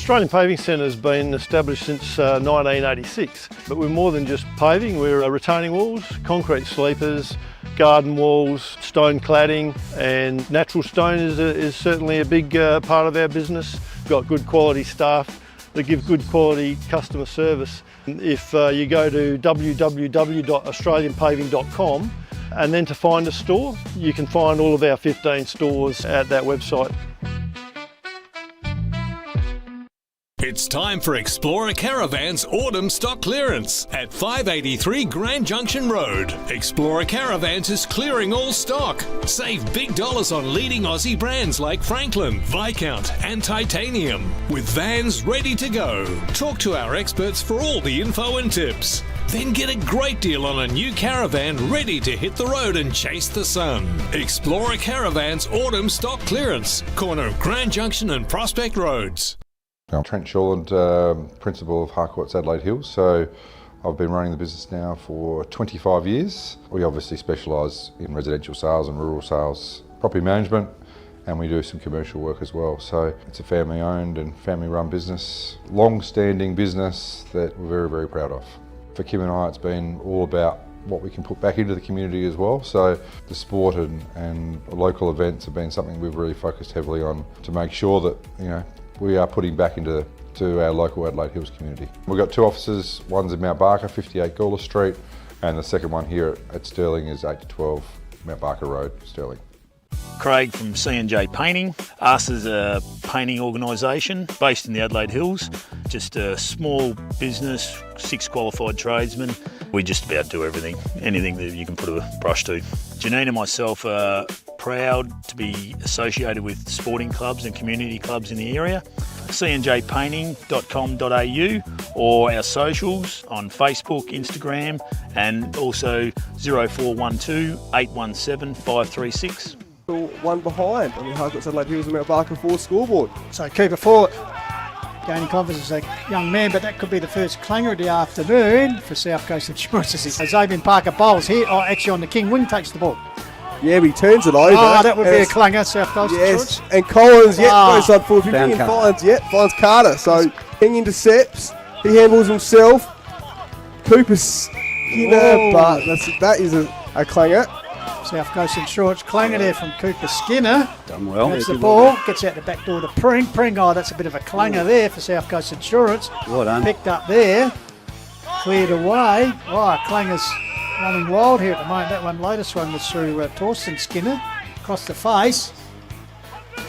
Australian Paving Centre has been established since 1986, but we're more than just paving. We're retaining walls, concrete sleepers, garden walls, stone cladding, and natural stone is certainly a big part of our business. We've got good quality staff that give good quality customer service. If you go to www.australianpaving.com and then to find a store, you can find all of our 15 stores at that website. It's time for Explorer Caravans Autumn Stock Clearance at 583 Grand Junction Road. Explorer Caravans is clearing all stock. Save big dollars on leading Aussie brands like Franklin, Viscount and Titanium, with vans ready to go. Talk to our experts for all the info and tips. Then get a great deal on a new caravan ready to hit the road and chase the sun. Explorer Caravans Autumn Stock Clearance, corner of Grand Junction and Prospect Roads. I'm Trent Shawland, Principal of Harcourts Adelaide Hills. So I've been running the business now for 25 years. We obviously specialise in residential sales and rural sales, property management, and we do some commercial work as well. So it's a family owned and family run business, long-standing business that we're very, very proud of. For Kim and I, it's been all about what we can put back into the community as well. So the sport and local events have been something we've really focused heavily on to make sure that, we are putting back into our local Adelaide Hills community. We've got two offices, one's in Mount Barker, 58 Gawler Street, and the second one here at Stirling is 8 to 12 Mount Barker Road, Stirling. Craig from C&J Painting. Us is a painting organisation based in the Adelaide Hills. Just a small business, 6 qualified tradesmen. We just about do everything, anything that you can put a brush to. Janine and myself are proud to be associated with sporting clubs and community clubs in the area. cnjpainting.com.au or our socials on Facebook, Instagram, and also 0412 817 536. One behind on the Harcourts Adelaide Hills and Mount Barker 4 scoreboard. So Cooper Fort gaining confidence as a young man, but that could be the first clanger of the afternoon for South Coast Insurance. Xavier Parker bowls here, actually on the king wing, takes the ball. Yeah, but he turns it over. Oh, that would be a clanger, South Coast Insurance. And Collins, goes up 450 and finds Carter. So King intercepts, he handles himself. Cooper Skinner, but that is a clanger. South Coast Insurance clanger there from Cooper Skinner. Done well. That's the ball, gets out the back door to Pring. That's a bit of a clanger there for South Coast Insurance. Well done. Picked up there, cleared away. Clanger's running wild here at the moment. That latest one was through Torsten Skinner, across the face.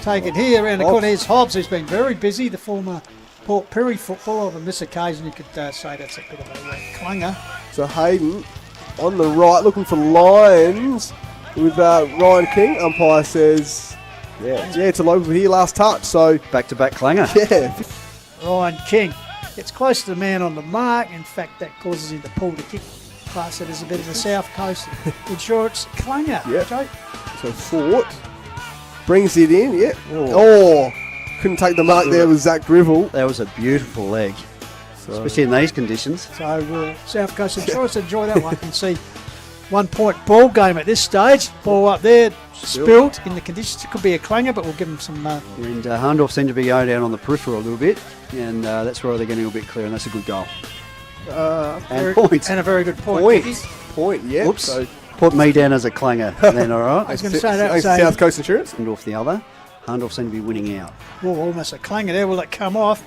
Take it here around the corner. Here's Hobbs, who's been very busy, the former Port Perry footballer. On this occasion, you could say that's a bit of a clanger. So Hayden on the right, looking for lines with Ryan King. Umpire says, it's a local here, last touch. So back-to-back clanger. Yeah. Ryan King gets close to the man on the mark. In fact, that causes him to pull the kick. Class it as a bit of a South Coast Insurance clanger. So Fort brings it in. Couldn't take the mark there with Zach Grivell. That was a beautiful leg, especially in these conditions. So South Coast Insurance enjoy that one. You can see 1 point ball game at this stage. Ball up there, spilt in the conditions. It could be a clanger, but we'll give them some... And Hahndorf seemed to be going down on the peripheral a little bit, and that's where they're getting a bit clear, and that's a good goal. And points. And a very good point. Oops. So put me down as a clanger then, all right? I was going to say that was South Coast Insurance. And off the other. Hahndorf seemed to be winning out. Almost a clanger there. Will it come off?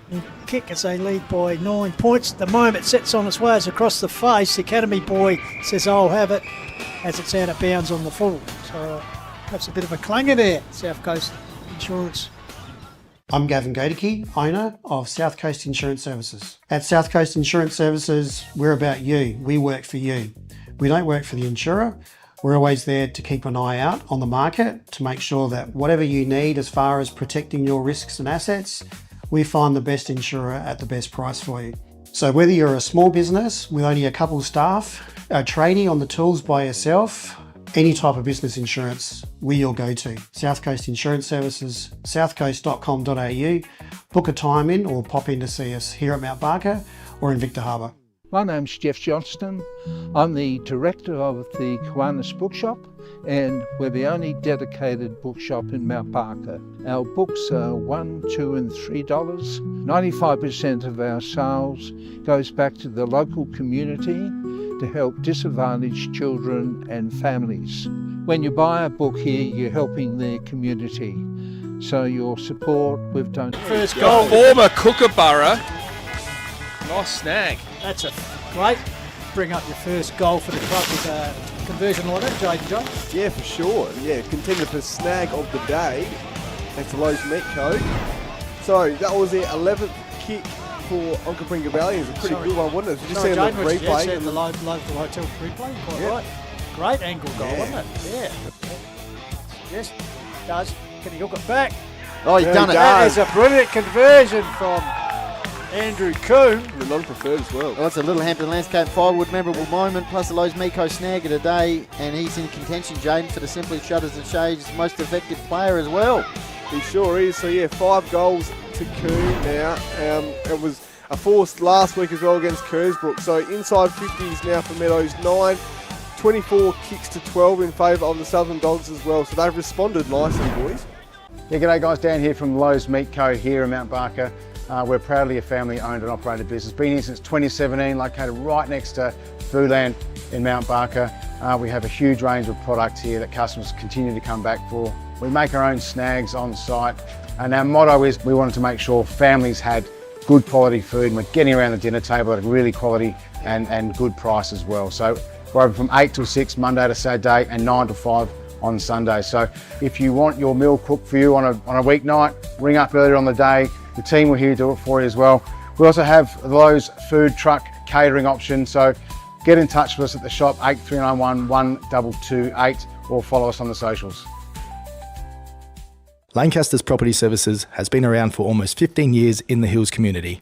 And kick as they lead by 9 points. At the moment, sets on its way. It's across the face. The Academy boy says, I'll have it, as it's out of bounds on the full. So perhaps a bit of a clanger there, South Coast Insurance. I'm Gavin Gadicke, owner of South Coast Insurance Services. At South Coast Insurance Services, we're about you. We work for you. We don't work for the insurer. We're always there to keep an eye out on the market to make sure that whatever you need as far as protecting your risks and assets, we find the best insurer at the best price for you. So whether you're a small business with only a couple of staff, a tradie on the tools by yourself, any type of business insurance, we're your go-to. South Coast Insurance Services, southcoast.com.au. Book a time in or pop in to see us here at Mount Barker or in Victor Harbour. My name's Jeff Johnston. I'm the director of the Kowanas Bookshop, and we're the only dedicated bookshop in Mount Barker. Our books are $1, $2 and $3. 95% of our sales goes back to the local community to help disadvantaged children and families. When you buy a book here, you're helping the community. So your support, we've done. First goal. Former Kookaburra. Nice snag. That's a great bring up your first goal for the club with a conversion like that, Jaden John. Yeah, for sure. Yeah, contender for snag of the day. Thanks to Lowe's Meat Co. So that was their 11th kick for Onkaparinga Valley. It was a pretty good one, wasn't it? Did you see the replay? Yeah, the Lobethal Hotel replay. Quite right. Great angle goal, wasn't it? Yeah. Yes, does. Can he hook it back? Oh, he's done it. That is a brilliant conversion from Andrew Coombe. The non-preferred as well. Oh, it's a Little Hampton Landscape Firewood memorable moment, plus the Lowe's Miko snag of the day, and he's in contention, Jaden, for the Simply Shutters and Shades most effective player as well. He sure is. So yeah, 5 goals to Coombe now. It was a force last week as well against Kersbrook. So inside 50s now for Meadows, 9. 24 kicks to 12 in favour of the Southern Dogs as well. So they've responded nicely, boys. Yeah, g'day guys, Dan here from Lowe's Meat Co here in Mount Barker. We're proudly a family-owned and operated business. Been here since 2017, located right next to Foodland in Mount Barker. We have a huge range of products here that customers continue to come back for. We make our own snags on site, and our motto is we wanted to make sure families had good quality food, and we're getting around the dinner table at a really quality and good price as well. So we're open from 8 till 6 Monday to Saturday and 9 to 5 on Sunday. So if you want your meal cooked for you on a weeknight, ring up earlier on the day. The team will here to do it for you as well. We also have the Lowe's food truck catering option. So get in touch with us at the shop 8391 1228 or follow us on the socials. Lancaster's Property Services has been around for almost 15 years in the Hills community.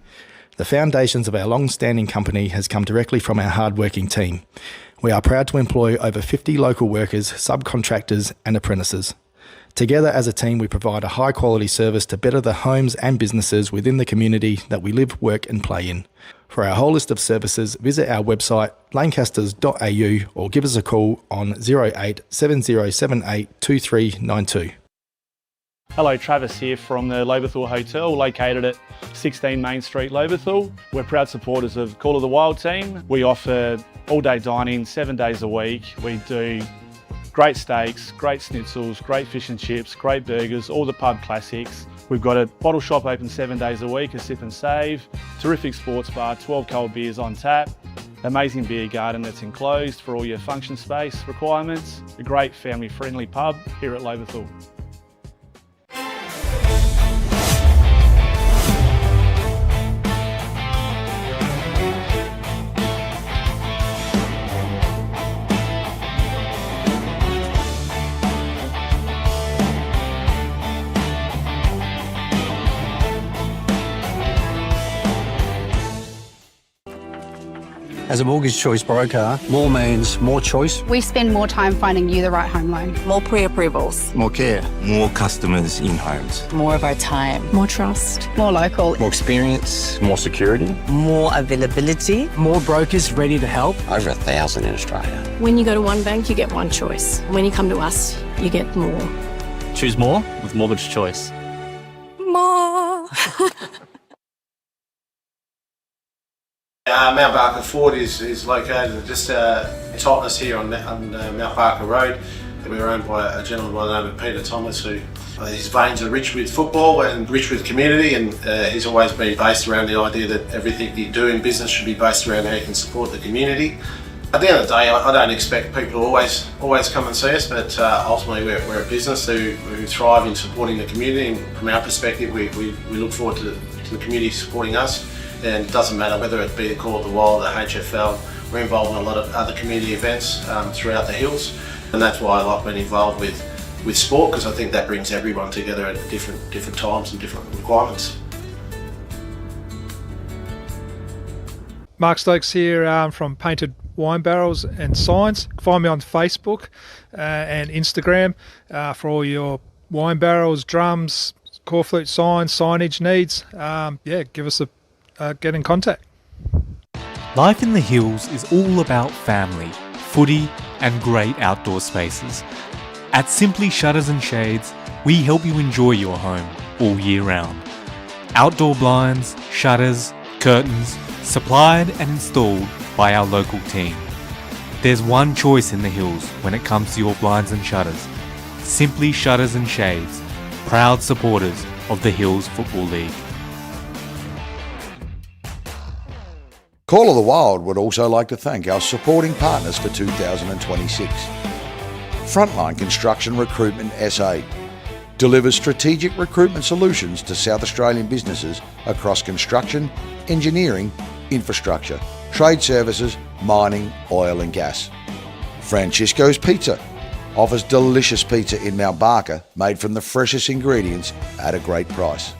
The foundations of our long-standing company has come directly from our hard-working team. We are proud to employ over 50 local workers, subcontractors and apprentices. Together as a team, we provide a high-quality service to better the homes and businesses within the community that we live, work and play in. For our whole list of services, visit our website lancasters.au or give us a call on 08 7078 2392. Hello, Travis here from the Lobethal Hotel, located at 16 Main Street, Lobethal. We're proud supporters of Call of the Wild team. We offer all-day dining, 7 days a week. We do great steaks, great schnitzels, great fish and chips, great burgers, all the pub classics. We've got a bottle shop open 7 days a week, a sip and save, terrific sports bar, 12 cold beers on tap, amazing beer garden that's enclosed for all your function space requirements, a great family-friendly pub here at Lobethal. As a mortgage choice broker, more means more choice. We spend more time finding you the right home loan. More pre-approvals. More care. More customers in homes. More of our time. More trust. More local. More experience. More security. More availability. More brokers ready to help. Over 1,000 in Australia. When you go to one bank, you get one choice. When you come to us, you get more. Choose more with Mortgage Choice. More. Mount Barker Ford is located just Totnes here on Mount Barker Road. We were owned by a gentleman by the name of Peter Thomas, who his veins are rich with football and rich with community, and he's always been based around the idea that everything you do in business should be based around how you can support the community. At the end of the day, I don't expect people to always come and see us, but ultimately we're a business who thrive in supporting the community, and from our perspective we look forward to the community supporting us. And it doesn't matter whether it be the Call of the Wild, the HFL, we're involved in a lot of other community events throughout the hills, and that's why I like being involved with sport, because I think that brings everyone together at different times and different requirements. Mark Stokes here from Painted Wine Barrels and Signs. Find me on Facebook and Instagram for all your wine barrels, drums, corflute signs, signage needs. Give us a get in contact. Life in the hills is all about family, footy and great outdoor spaces. At Simply Shutters and Shades, we help you enjoy your home all year round. Outdoor blinds, shutters, curtains, supplied and installed by our local team. There's one choice in the hills when it comes to your blinds and shutters. Simply Shutters and Shades, proud supporters of the Hills Football League. Call of the Wild would also like to thank our supporting partners for 2026. Frontline Construction Recruitment SA delivers strategic recruitment solutions to South Australian businesses across construction, engineering, infrastructure, trade services, mining, oil and gas. Francisco's Pizza offers delicious pizza in Mount Barker made from the freshest ingredients at a great price.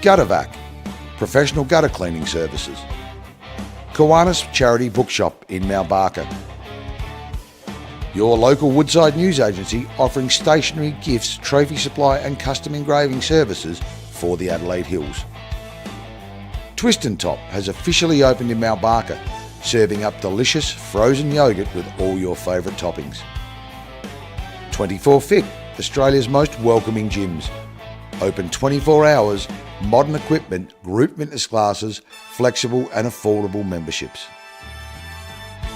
Guttervac, professional gutter cleaning services. Kowanas Charity Bookshop in Mount Barker. Your local Woodside news agency offering stationery, gifts, trophy supply and custom engraving services for the Adelaide Hills. Twist and Top has officially opened in Mount Barker, serving up delicious frozen yoghurt with all your favourite toppings. 24 Fit, Australia's most welcoming gyms. Open 24 hours, modern equipment, group fitness classes, flexible and affordable memberships.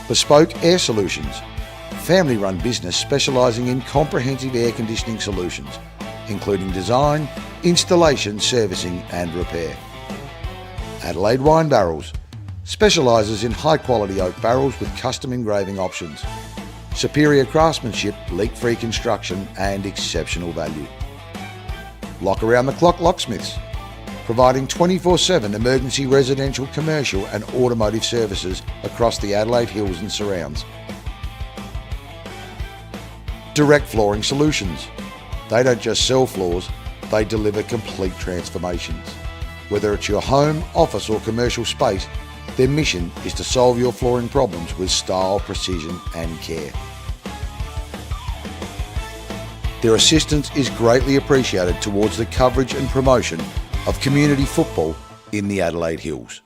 Bespoke Air Solutions, family-run business specialising in comprehensive air conditioning solutions, including design, installation, servicing and repair. Adelaide Wine Barrels, specialises in high-quality oak barrels with custom engraving options, superior craftsmanship, leak-free construction and exceptional value. Lock Around the Clock Locksmiths, providing 24/7 emergency residential, commercial and automotive services across the Adelaide Hills and surrounds. Direct Flooring Solutions. They don't just sell floors, they deliver complete transformations. Whether it's your home, office or commercial space, their mission is to solve your flooring problems with style, precision and care. Their assistance is greatly appreciated towards the coverage and promotion of community football in the Adelaide Hills.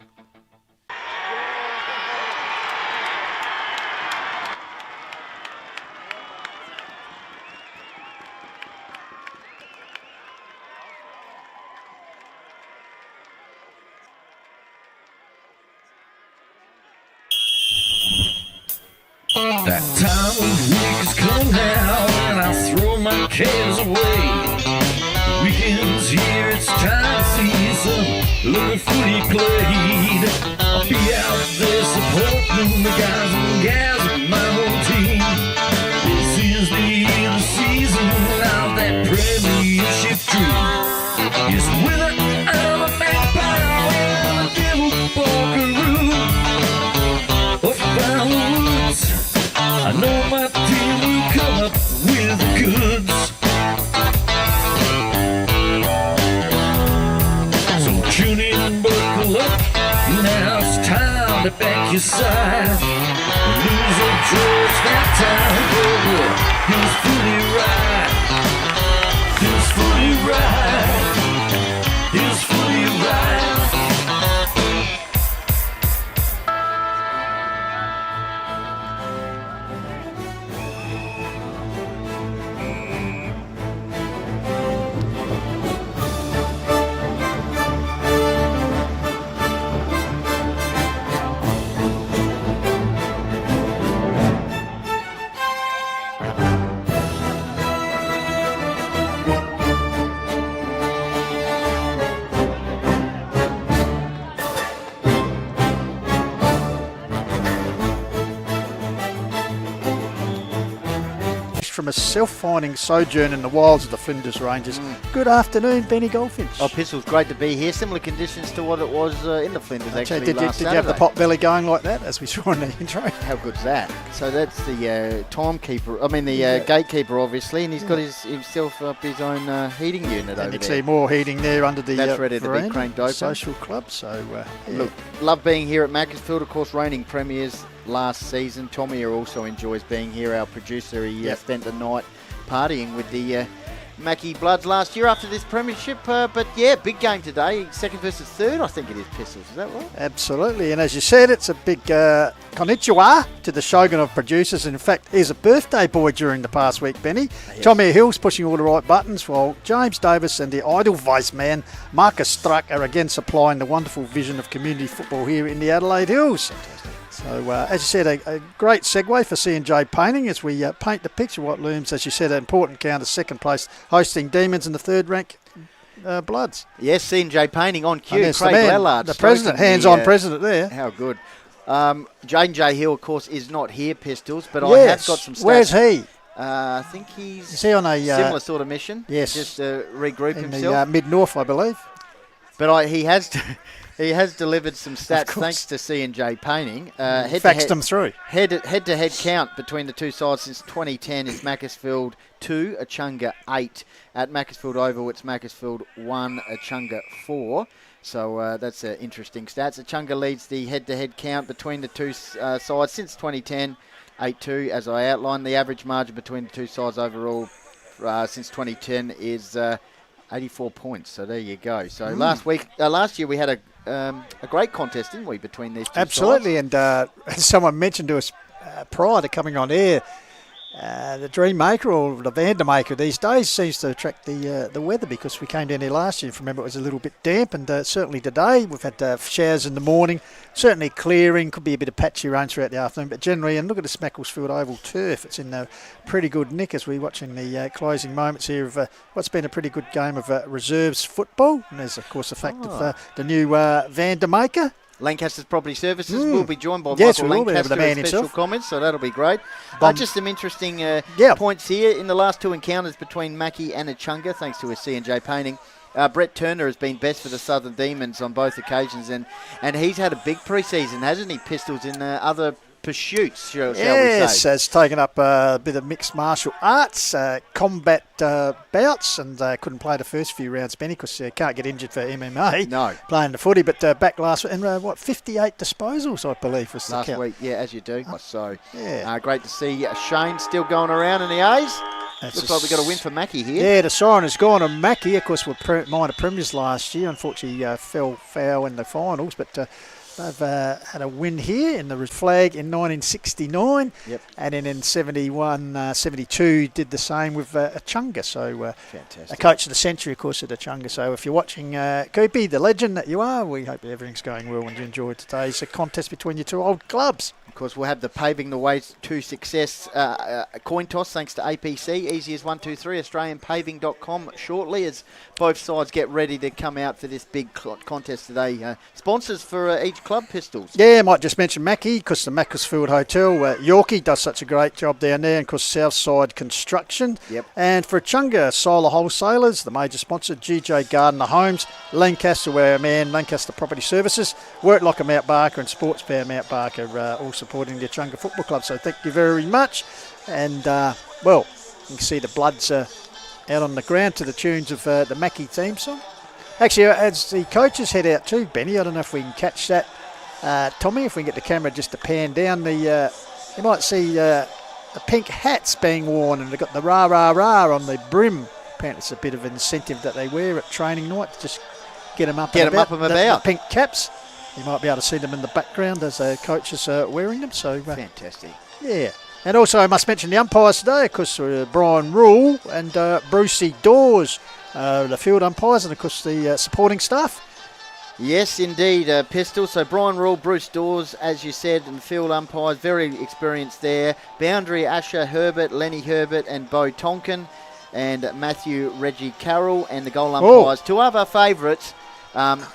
That time of week has come now, and I throw my cares away. Weekends here, it's time to see some little footy played. I'll be out there supporting the guys and gals of my own team. This is the season of that premiership dream. It's whether I'm a magpie or a devil buckaroo, up by the woods, I know my team will come up with the goods. So tune in and buckle up, now it's time to back your side. Lose or draw, it's that time, brother. Here's footy right. Here's footy right. Here's footy right. From a self-finding sojourn in the wilds of the Flinders Ranges. Good afternoon, Benny Goldfinch. Oh, Pistol's great to be here. Similar conditions to what it was in the Flinders, actually. Did you have the pot belly going like that, as we saw in the intro? How good's that? So that's the timekeeper, gatekeeper, obviously, and he's got himself up his own heating unit over there. You can see more heating there under the that's ready to be cranked open. Social club. So, Look, love being here at Macclesfield, of course, reigning premiers last season. Tommy also enjoys being here, our producer. He spent the night partying with the Mackie Bloods last year after this premiership. But yeah, big game today. Second versus third, I think it is, Pistols. Is that right? Absolutely. And as you said, it's a big konnichiwa to the shogun of producers. In fact, he's a birthday boy during the past week, Benny. Yes. Tommy Hill's pushing all the right buttons, while James Davis and the Edelweiss man, Marcus Struck, are again supplying the wonderful vision of community football here in the Adelaide Hills. So, as you said, a great segue for C&J Painting as we paint the picture what looms, as you said, an important counter, second place, hosting Demons in the third rank. Bloods. Yes, C&J Painting on cue. Craig Lallard. The president, hands-on president there. How good. J&J Hill, of course, is not here, Pistols, but I have got some stats. Where's he? I think he's is he on a similar sort of mission. Yes. Just regroup in himself. The mid-north, I believe. But he has delivered some stats thanks to C&J Painting. Faxed them through. Head-to-head count between the two sides since 2010 is Macclesfield 2, Echunga 8. At Macclesfield Oval, it's Macclesfield 1, Echunga 4. So that's interesting stats. Echunga leads the head-to-head count between the two sides since 2010, 8-2. As I outlined, the average margin between the two sides overall since 2010 is 84 points. So there you go. So last year we had a great contest, didn't we, between these two Absolutely, sides? And as someone mentioned to us prior to coming on air, the Dream Maker or the Vandermaker these days seems to attract the weather, because we came down here last year. If you remember, it was a little bit damp, and certainly today we've had showers in the morning, certainly clearing, could be a bit of patchy rain throughout the afternoon, but generally, and look at this Macclesfield Oval turf, it's in pretty good nick as we're watching the closing moments here of what's been a pretty good game of reserves football. And there's, of course, the fact of the new Vandermaker. Lancaster's Property Services will be joined by yes, Michael Lancaster with special himself. comments, so that'll be great. Just some interesting points here in the last two encounters between Mackie and Echunga, thanks to his C&J Painting. Brett Turner has been best for the Southern Demons on both occasions, and he's had a big pre-season, hasn't he, Pistols, in other pursuits, shall we say? Yes, has taken up a bit of mixed martial arts, combat bouts, and couldn't play the first few rounds, Benny, because can't get injured for MMA. No. Playing the footy, but back last week, and 58 disposals, I believe, was the last count. week, yeah, as you do. So, yeah. Great to see Shane still going around in the A's. Looks like we've got a win for Mackie here. Yeah, the siren has gone on Mackie. Of course, were minor premiers last year. Unfortunately, fell foul in the finals, but they've had a win here in the flag in 1969. Yep. And then in 71-72 did the same with Echunga. So fantastic. A coach of the century, of course, at Echunga. So if you're watching Koopy, the legend that you are, we hope everything's going well and you enjoy today's contest between your two old clubs. Of course, we'll have the Paving the Way to Success coin toss thanks to APC. Easy as 1, 2, 3, AustralianPaving.com shortly as both sides get ready to come out for this big contest today. Sponsors for each club, Pistols. Yeah, I might just mention Mackie, because the Macclesfield Hotel, Yorkie does such a great job down there, and of course Southside Construction. Yep. And for Echunga, Solar Wholesalers, the major sponsor, GJ Gardner Homes, Lancaster, where our man, Lancaster Property Services, Worklocker Mount Barker and Sports Power Mount Barker, all supporting the Echunga Football Club. So thank you very much. And, well, you can see the Bloods out on the ground to the tunes of the Mackie theme song. Actually, as the coaches head out too, Benny, I don't know if we can catch that. Tommy, if we can get the camera just to pan down, you might see the pink hats being worn, and they've got the rah-rah-rah on the brim. Apparently it's a bit of incentive that they wear at training night to just get them up and about. The pink caps. You might be able to see them in the background as coaches are wearing them. So fantastic. Yeah. And also I must mention the umpires today, of course, Brian Rule and Brucey Dawes, the field umpires, and of course the supporting staff. Yes, indeed, Pistol. So Brian Rule, Bruce Dawes, as you said, and field umpires, very experienced there. Boundary, Asher Herbert, Lenny Herbert and Bo Tonkin, and Matthew Reggie Carroll, and the goal umpires. Two of our favourites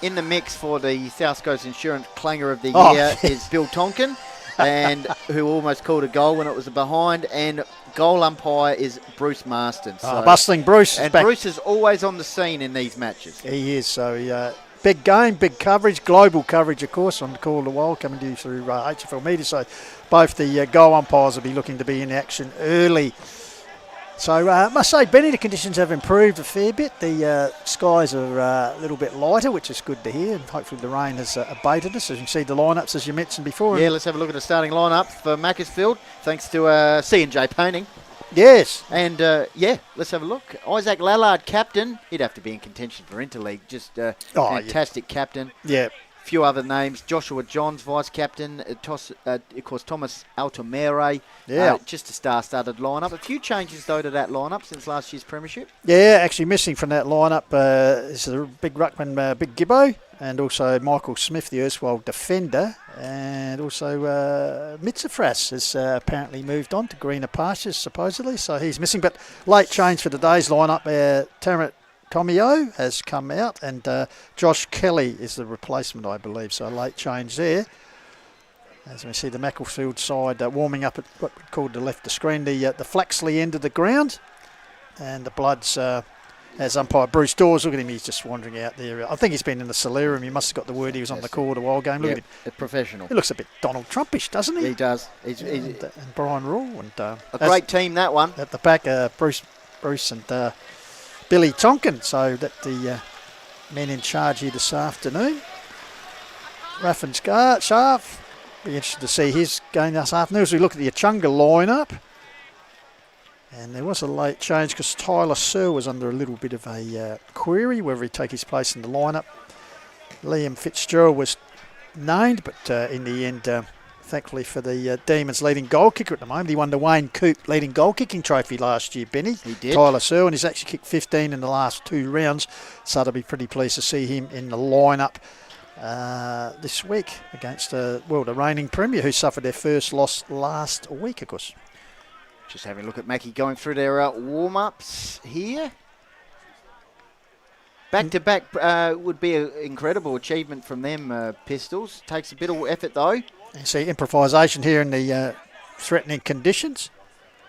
in the mix for the South Coast Insurance Clanger of the Year is Bill Tonkin, and who almost called a goal when it was a behind, and goal umpire is Bruce Marston. So, bustling Bruce. And Bruce is always on the scene in these matches. He is, so big game, big coverage, global coverage, of course, on Call of the Wild, coming to you through HFL Media. So both the goal umpires will be looking to be in action early. So I must say, Benny, the conditions have improved a fair bit. The skies are a little bit lighter, which is good to hear, and hopefully the rain has abated us. As you can see the lineups, as you mentioned before. Yeah, let's have a look at the starting lineup for Macclesfield, thanks to C&J Painting. Yes. And, let's have a look. Isaac Lallard, captain. He'd have to be in contention for Interleague. Just fantastic captain. Yeah. Few other names. Joshua Johns, vice-captain. Of course, Thomas Altamere. Yeah. Just a star-studded lineup. A few changes, though, to that lineup since last year's premiership. Yeah, actually missing from that lineup is the big ruckman, Big Gibbo, and also Michael Smith, the erstwhile defender, and also Mitsafras has apparently moved on to greener pastures, supposedly, so he's missing. But late change for today's lineup, Tarrant Tomio has come out, and Josh Kelly is the replacement, I believe. So a late change there. As we see the Macclesfield side warming up at what we called the left of screen, the Flaxley end of the ground. And the Bloods, as umpire Bruce Dawes, look at him, he's just wandering out there. I think he's been in the solarium. He must have got the word he was on the court a while game. Look at him. A professional. He looks a bit Donald Trumpish, doesn't he? He does. And Brian Raw. And, a great team, that one. At the back, Bruce and Billy Tonkin, so that the men in charge here this afternoon. Raffin Sharp, be interested to see his game this afternoon as we look at the Echunga lineup. And there was a late change because Tyler Searle was under a little bit of a query whether he'd take his place in the lineup. Liam Fitzgerald was named, but in the end, thankfully for the Demons' leading goal kicker at the moment. He won the Wayne Coop leading goal kicking trophy last year, Benny. He did. Tyler Searle, and he's actually kicked 15 in the last 2 rounds, so I'll be pretty pleased to see him in the lineup this week against the reigning Premier, who suffered their first loss last week, of course. Just having a look at Mackie going through their warm-ups here. Back-to-back would be an incredible achievement from them, Pistols. Takes a bit of effort, though. You see improvisation here in the threatening conditions.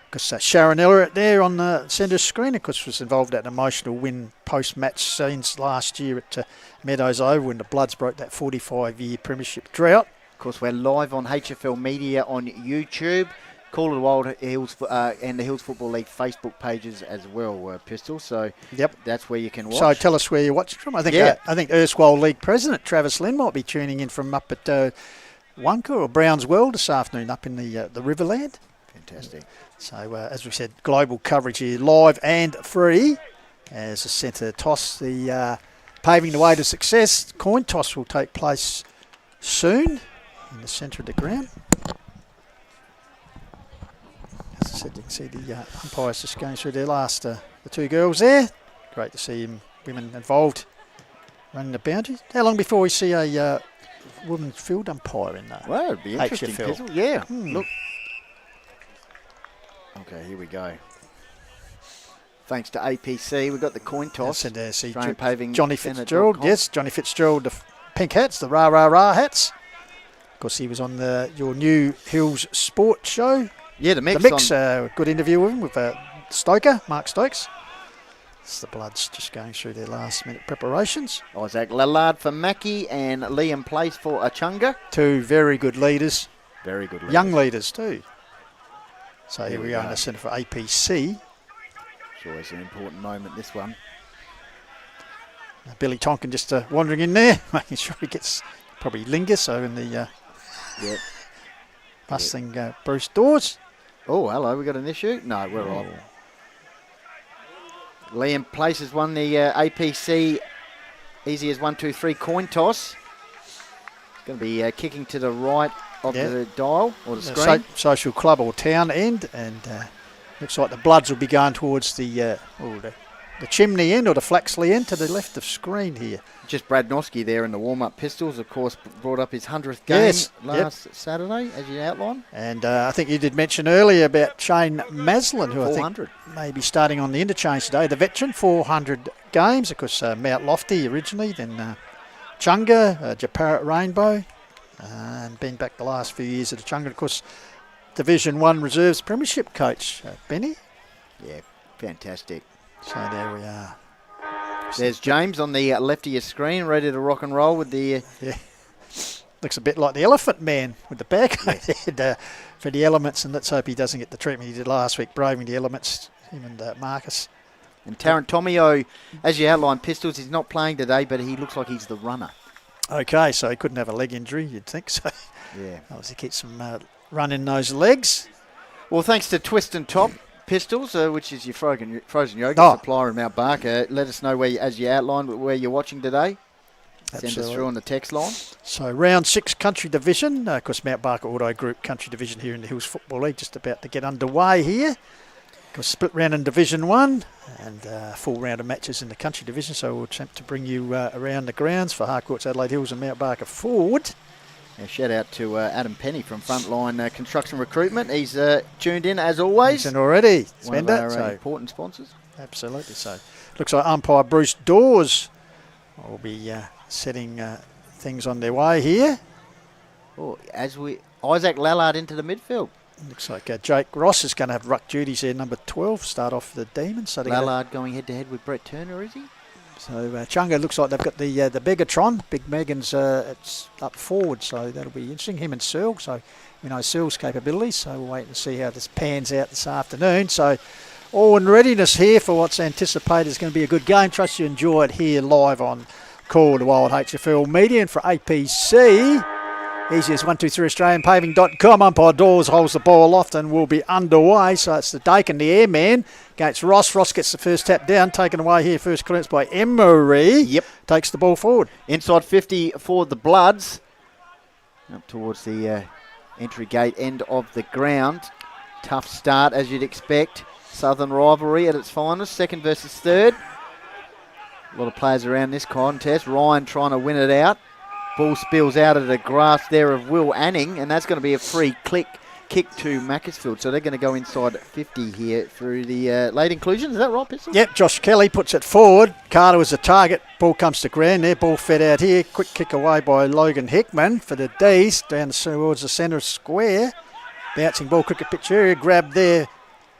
Because Sharon Elliott there on the centre screen, of course, was involved in an emotional win post-match scenes last year at Meadows Oval when the Bloods broke that 45-year premiership drought. Of course, we're live on HFL Media on YouTube. Call of the Wild Hills and the Hills Football League Facebook pages as well, Pistol. So that's where you can watch. So tell us where you're watching from. I think erstwhile league president Travis Lynn might be tuning in from up at Wonka or Browns World this afternoon up in the Riverland. Fantastic. So as we said, global coverage here, live and free. As the centre toss, the paving the way to success. Coin toss will take place soon in the centre of the ground. As I said, you can see the umpires just going through their last, the 2 girls there. Great to see women involved running the boundary. How long before we see a women's field umpire in that? Well, it'd be interesting. HFL. Yeah, look. Okay, here we go. Thanks to APC, we've got the coin toss. And Paving Johnny Fitzgerald, yes, Johnny Fitzgerald, the pink hats, the rah-rah-rah hats. Of course, he was on your new Hills Sport show. Yeah, the Mix. Good interview with him, with Stoker, Mark Stokes. It's the Bloods just going through their last-minute preparations. Isaac Lallard for Mackie and Liam Place for Echunga. 2 very good leaders. Very good leaders. Young leaders too. So here we are in the centre for APC. It's always an important moment, this one. Billy Tonkin just wandering in there, making sure he gets, probably lingers, so in the busting Bruce Dawes. Oh, hello, we got an issue? No, we're on. Liam Place has won the APC easy as 1, 2, 3 coin toss. It's going to be kicking to the right of the dial or the screen. Social club or town end, and looks like the Bloods will be going towards the chimney end or the Flaxley end to the left of screen here. Just Brad Noski there in the warm-up. Pistols, of course, brought up his 100th game last Saturday, as you outlined. And I think you did mention earlier about Shane Maslin, who 400. I think may be starting on the interchange today. The veteran, 400 games. Of course, Mount Lofty originally, then Chunga, Japarrat Rainbow, and been back the last few years at Echunga. Of course, Division 1 Reserves Premiership coach, Benny. Yeah, fantastic. So there we are. There's James on the left of your screen, ready to rock and roll with the... Looks a bit like the Elephant Man with the back for the Elements, and let's hope he doesn't get the treatment he did last week, braving the Elements, him and Marcus. And Tarrant Tomio, as you outlined, Pistols, he's not playing today, but he looks like he's the runner. Okay, so he couldn't have a leg injury, you'd think. So yeah, obviously keep some run in those legs. Well, thanks to Twist and Top, Pistols, which is your frozen yogurt supplier in Mount Barker. Let us know as you outlined, where you're watching today. Send us through on the text line. So round 6 country division, of course Mount Barker Auto Group country division here in the Hills Football League, just about to get underway here. Got split round in Division 1 and full round of matches in the country division, so we'll attempt to bring you around the grounds for Harcourts, Adelaide Hills and Mount Barker Ford. A shout out to Adam Penny from Frontline Construction Recruitment. He's tuned in as always. He's in already. One of our important sponsors. Absolutely. So looks like umpire Bruce Dawes will be setting things on their way here. Oh, Isaac Lallard into the midfield. Looks like Jake Ross is going to have ruck duties there, number 12, start off the Demons. So Lallard going head-to-head with Brett Turner, is he? So Echunga looks like they've got the Begatron. Big Megan's it's up forward, so that'll be interesting. Him and Searle, so we know Searle's capabilities, so we'll wait and see how this pans out this afternoon. So all in readiness here for what's anticipated is going to be a good game. Trust you enjoy it here live on Call the Wild HFL Media. And for APC, easy as 123 AustralianPaving.com. Umpire Dawes holds the ball aloft and will be underway. So it's the Dakin, the airman, against Ross. Ross gets the first tap down, taken away here. First clearance by Emery. Yep. Takes the ball forward. Inside 50 for the Bloods. Up towards the entry gate end of the ground. Tough start, as you'd expect. Southern rivalry at its finest. Second versus third. A lot of players around this contest. Ryan trying to win it out. Ball spills out of the grass there of Will Anning, and that's going to be a free kick to Macclesfield. So they're going to go inside 50 here through the late inclusion. Is that right, Pistol? Yep, Josh Kelly puts it forward. Carter was the target. Ball comes to ground there. Ball fed out here. Quick kick away by Logan Hickman for the D's down towards the centre square. Bouncing ball, cricket pitch area. Grabbed there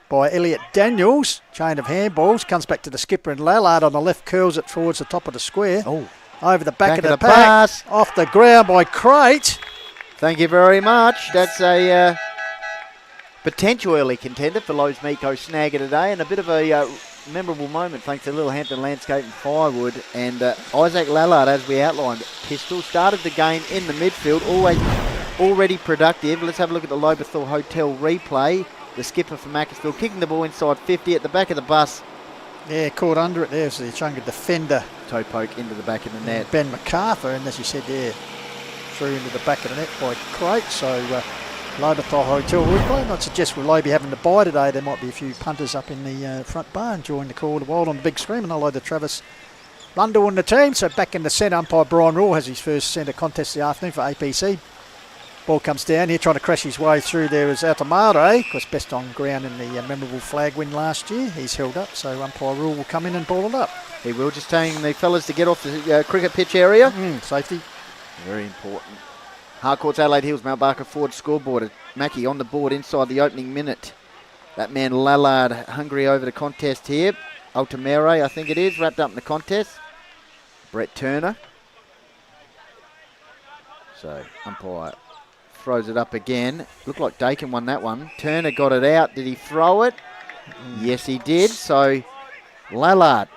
by Elliot Daniels. Chain of handballs. Comes back to the skipper and Lallard on the left. Curls it towards the top of the square. Oh. Over the back of the pack, pass. Off the ground by Crate. Thank you very much. That's a potential early contender for Lowe's Meatco Snagger today, and a bit of a memorable moment thanks to Littlehampton Landscape and Firewood. And Isaac Lallard, as we outlined, Pistol, started the game in the midfield, already productive. Let's have a look at the Lobethal Hotel replay. The skipper for Macclesfield kicking the ball inside 50 at the back of the bus. Yeah, caught under it. There's the Echunga defender. Toe poke into the back of the net. Ben MacArthur, and as you said there, through into the back of the net by Crate. So Lobethal Hotel replay. I'd suggest with Lowe be having to buy today, there might be a few punters up in the front bar enjoying the Call of the Wild on the big screen. And I'll load the Travis Lundell in the team. So back in the centre, umpire Brian Raw has his first centre contest of the afternoon for APC. Ball comes down here, trying to crash his way through there is Altamare. Of course, best on ground in the memorable flag win last year. He's held up, so umpire Rule will come in and ball it up. He will, just telling the fellas to get off the cricket pitch area. Safety. Very important. Harcourts, Adelaide Hills, Mount Barker Ford scoreboard. Mackie on the board inside the opening minute. That man Lallard hungry over the contest here. Altamare, I think it is, wrapped up in the contest. Brett Turner. So, umpire throws it up again. Looked like Dakin won that one. Turner got it out. Did he throw it? Yes, he did. So, Lallard.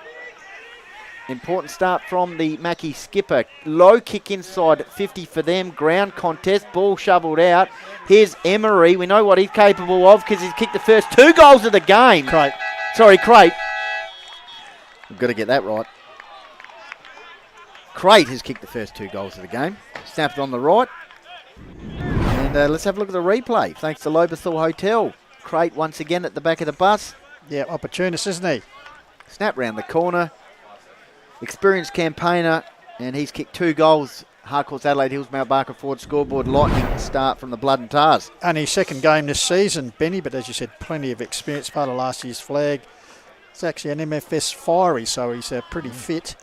Important start from the Mackie skipper. Low kick inside 50 for them. Ground contest. Ball shoveled out. Here's Emery. We know what he's capable of because he's kicked the first 2 goals of the game. Crate. Sorry, Crate. We've got to get that right. Crate has kicked the first 2 goals of the game. Snapped on the right. And let's have a look at the replay. Thanks to Lobethal Hotel. Crate once again at the back of the bus. Yeah, opportunist, isn't he? Snap round the corner. Experienced campaigner, and he's kicked 2 goals. Harcourts, Adelaide Hills, Mount Barker Ford scoreboard. Lightning start from the Blood and Tars. Only his second game this season, Benny, but as you said, plenty of experience. Part of last year's flag. It's actually an MFS fiery, so he's pretty fit.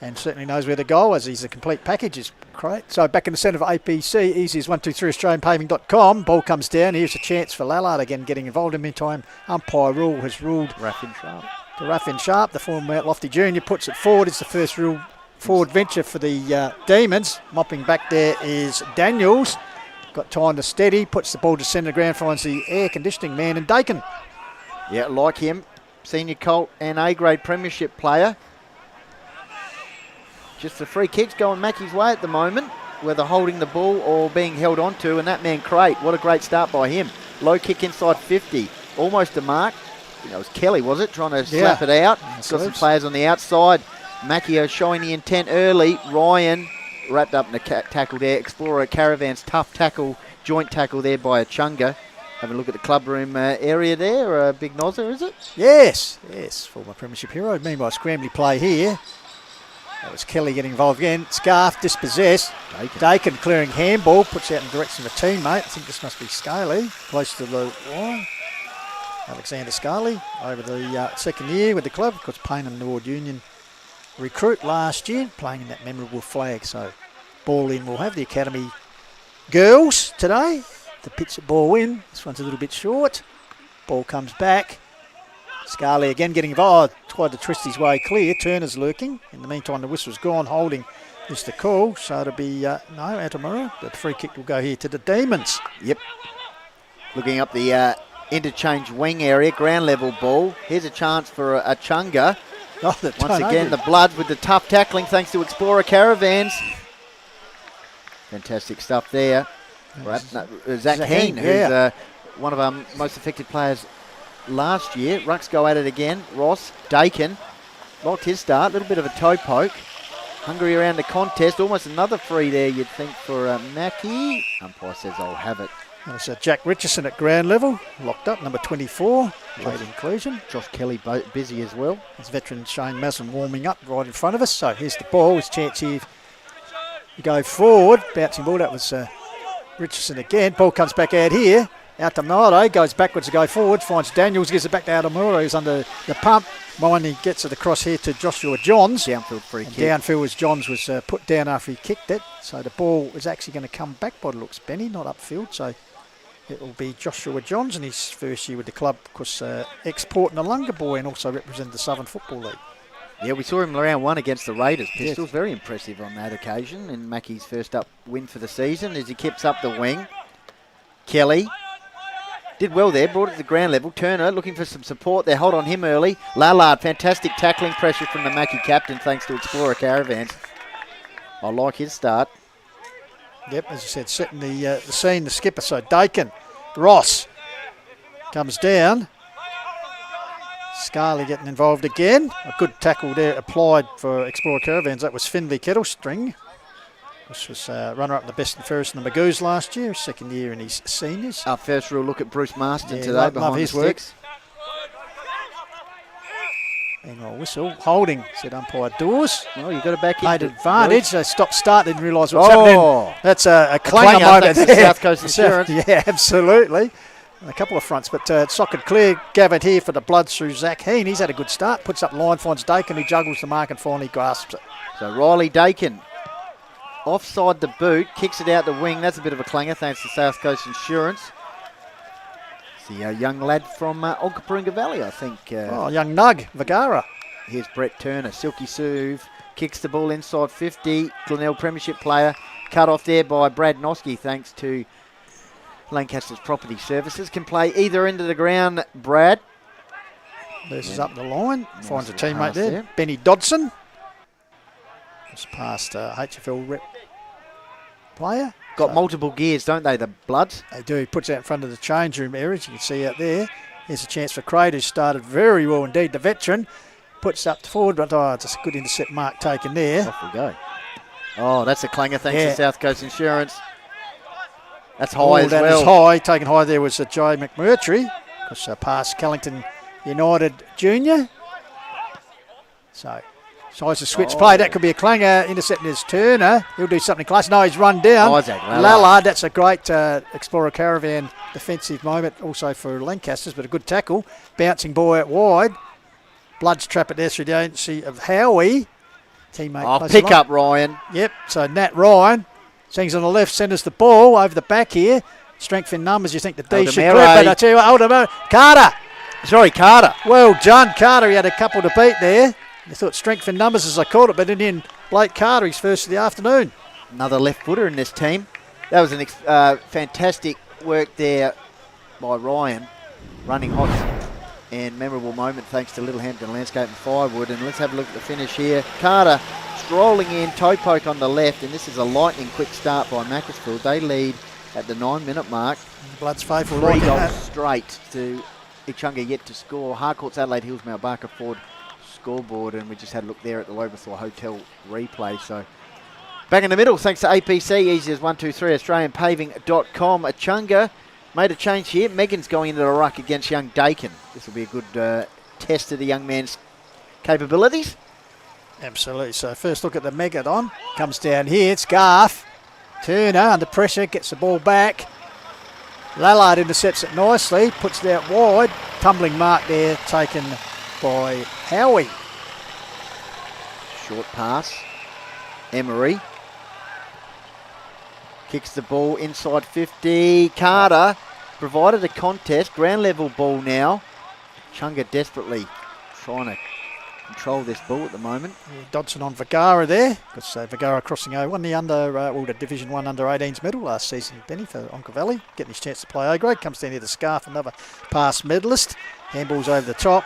And certainly knows where to go as he's a complete package. Is great. So back in the centre of APC, easy as 123 AustralianPaving.com. Ball comes down. Here's a chance for Lallard again getting involved. In the meantime, umpire Rule has ruled Raffin Sharp. To Raffin Sharp, the former Mount Lofty Junior, puts it forward. It's the first real forward venture for the Demons. Mopping back there is Daniels. Got time to steady. Puts the ball to centre ground. Finds the air conditioning man in Dakin. Yeah, like him. Senior Colt and A-grade premiership player. Just the free kicks going Mackie's way at the moment, whether holding the ball or being held onto, and that man Crate, what a great start by him. Low kick inside 50, almost a mark. think that was Kelly, was it? Trying to slap it out. Got some players on the outside. Macchio showing the intent early. Ryan wrapped up in the tackle there. Explorer Caravans, tough tackle, joint tackle there by Echunga. Having a look at the clubroom area there. Big Nozzer, is it? Yes, former Premiership hero. Meanwhile, scrambly play here. That was Kelly getting involved again. Scarf dispossessed. Dakin clearing handball, puts out in the direction of a teammate. I think this must be Scaly, close to the line. Alexander Scaly over the second year with the club. Of course, Payne and Nord Union recruit last year, playing in that memorable flag. So ball in, we'll have the academy girls today. The pitch at ball in. This one's a little bit short. Ball comes back. Scarlett again getting involved. Tried to twist his way clear. Turner's lurking. In the meantime, the whistle's gone, holding Mr. Call. So it'll be, no, Atamura. The free kick will go here to the Demons. Yep. Looking up the interchange wing area, ground level ball. Here's a chance for Echunga. Once again, the Bloods with the tough tackling thanks to Explorer Caravans. Fantastic stuff there. Zach Heen, who's one of our most effective players last year. Rucks go at it again. Ross, Dakin, locked his start. A little bit of a toe poke. Hungry around the contest. Almost another free there, you'd think, for Mackie. Umpire says I'll have it. There's Jack Richardson at ground level. Locked up, number 24. Late inclusion. Josh Kelly busy as well. There's veteran Shane Mason warming up right in front of us. So here's the ball. His chance here to go forward. Bouncing ball. That was Richardson again. Ball comes back out here. Out to Murray, goes backwards to go forward, finds Daniels, gives it back to Atamura, who's under the pump. Miney gets it across here to Joshua Johns. Downfield free kick. Downfield as Johns was put down after he kicked it. So the ball is actually going to come back by the looks, Benny, not upfield. So it will be Joshua Johns in his first year with the club. Of course, ex-Port Noarlunga boy and also represented the Southern Football League. Yeah, we saw him round one against the Raiders. Pistols, yes. Very impressive on that occasion. And Mackie's first up win for the season as he keeps up the wing. Kelly did well there, brought it to the ground level. Turner looking for some support there. Hold on him early. Lallard, fantastic tackling pressure from the Mackie captain thanks to Explorer Caravans. I like his start. Yep, as I said, setting the scene, the skipper. So Dakin, Ross comes down. Scarley getting involved again. A good tackle there applied for Explorer Caravans. That was Finley Kettlestring. This was runner-up in the best and fairest in the Magoos last year, second year in his seniors. Our first real look at Bruce Marston today behind his sticks. Meanwhile, whistle, holding, said umpire Dawes. Well, you've got to back in. Advantage. They stopped start, didn't realise what's happening. That's a clanger moment there. South Coast Insurance. Yeah, absolutely. A couple of fronts, but socket clear. Gathered here for the Bloods through Zach Heen. He's had a good start. Puts up line, finds Dakin, who juggles the mark and finally grasps it. So Riley Dakin, offside the boot, kicks it out the wing. That's a bit of a clanger, thanks to South Coast Insurance. It's the young lad from Onkaparinga Valley, I think. Young Nug, Vergara. Here's Brett Turner, Silky Suve, kicks the ball inside 50. Glenelg Premiership player, cut off there by Brad Noski, thanks to Lancaster's Property Services. Can play either end of the ground, Brad. Versus up the line, finds a teammate there. Benny Dodson. Just past HFL rep player. Got multiple gears, don't they, the Bloods? They do. He puts out in front of the change room area, as you can see out there. Here's a chance for Craig, who started very well indeed. The veteran puts up forward, but just a good intercept mark taken there. Off we go. Oh, that's a clanger, thanks to South Coast Insurance. That's high as well. That is high. Taken high there was Jay McMurtry. Because past Kellington United Junior. So size of switch play. That could be a clanger. Intercepting his Turner. He'll do something close. No, he's run down. Isaac Lallard. That's a great Explorer Caravan defensive moment. Also for Lancasters, but a good tackle. Bouncing ball out wide. Bloods trap it there through the agency of Howie. Teammate. Pick up Ryan. Yep. So Nat Ryan. Sings on the left, centres the ball over the back here. Strength in numbers, you think the D should grip it. I tell you what, Carter. Well done, Carter. He had a couple to beat there. I thought strength in numbers as I called it, but in the end, Blake Carter, his first of the afternoon. Another left footer in this team. That was an fantastic work there by Ryan. Running hot and memorable moment thanks to Littlehampton Landscape and Firewood. And let's have a look at the finish here. Carter strolling in, toe poke on the left, and this is a lightning quick start by Macclesfield. They lead at the 9-minute mark. Bloods faithful. 3 goals straight to Echunga yet to score. Harcourts, Adelaide Hills, Mount Barker Ford scoreboard, and we just had a look there at the Lobethal Hotel replay. So back in the middle, thanks to APC, easy as 123, AustralianPaving.com. Echunga made a change here. Megan's going into the ruck against young Dakin. This will be a good test of the young man's capabilities. Absolutely. So first look at the Megadon. Comes down here. It's Garth. Turner under pressure. Gets the ball back. Lallard intercepts it nicely. Puts it out wide. Tumbling mark there taken by Howie. Short pass. Emery. Kicks the ball inside 50. Carter provided a contest. Ground level ball now. Chunga desperately trying to control this ball at the moment. Yeah, Dodson on Vergara there. Because Vergara crossing over. Won the the Division 1 under-18s medal last season, Benny, for Onka Valley. Getting his chance to play A-grade. Comes down here to Scarf, another past medalist. Handballs over the top.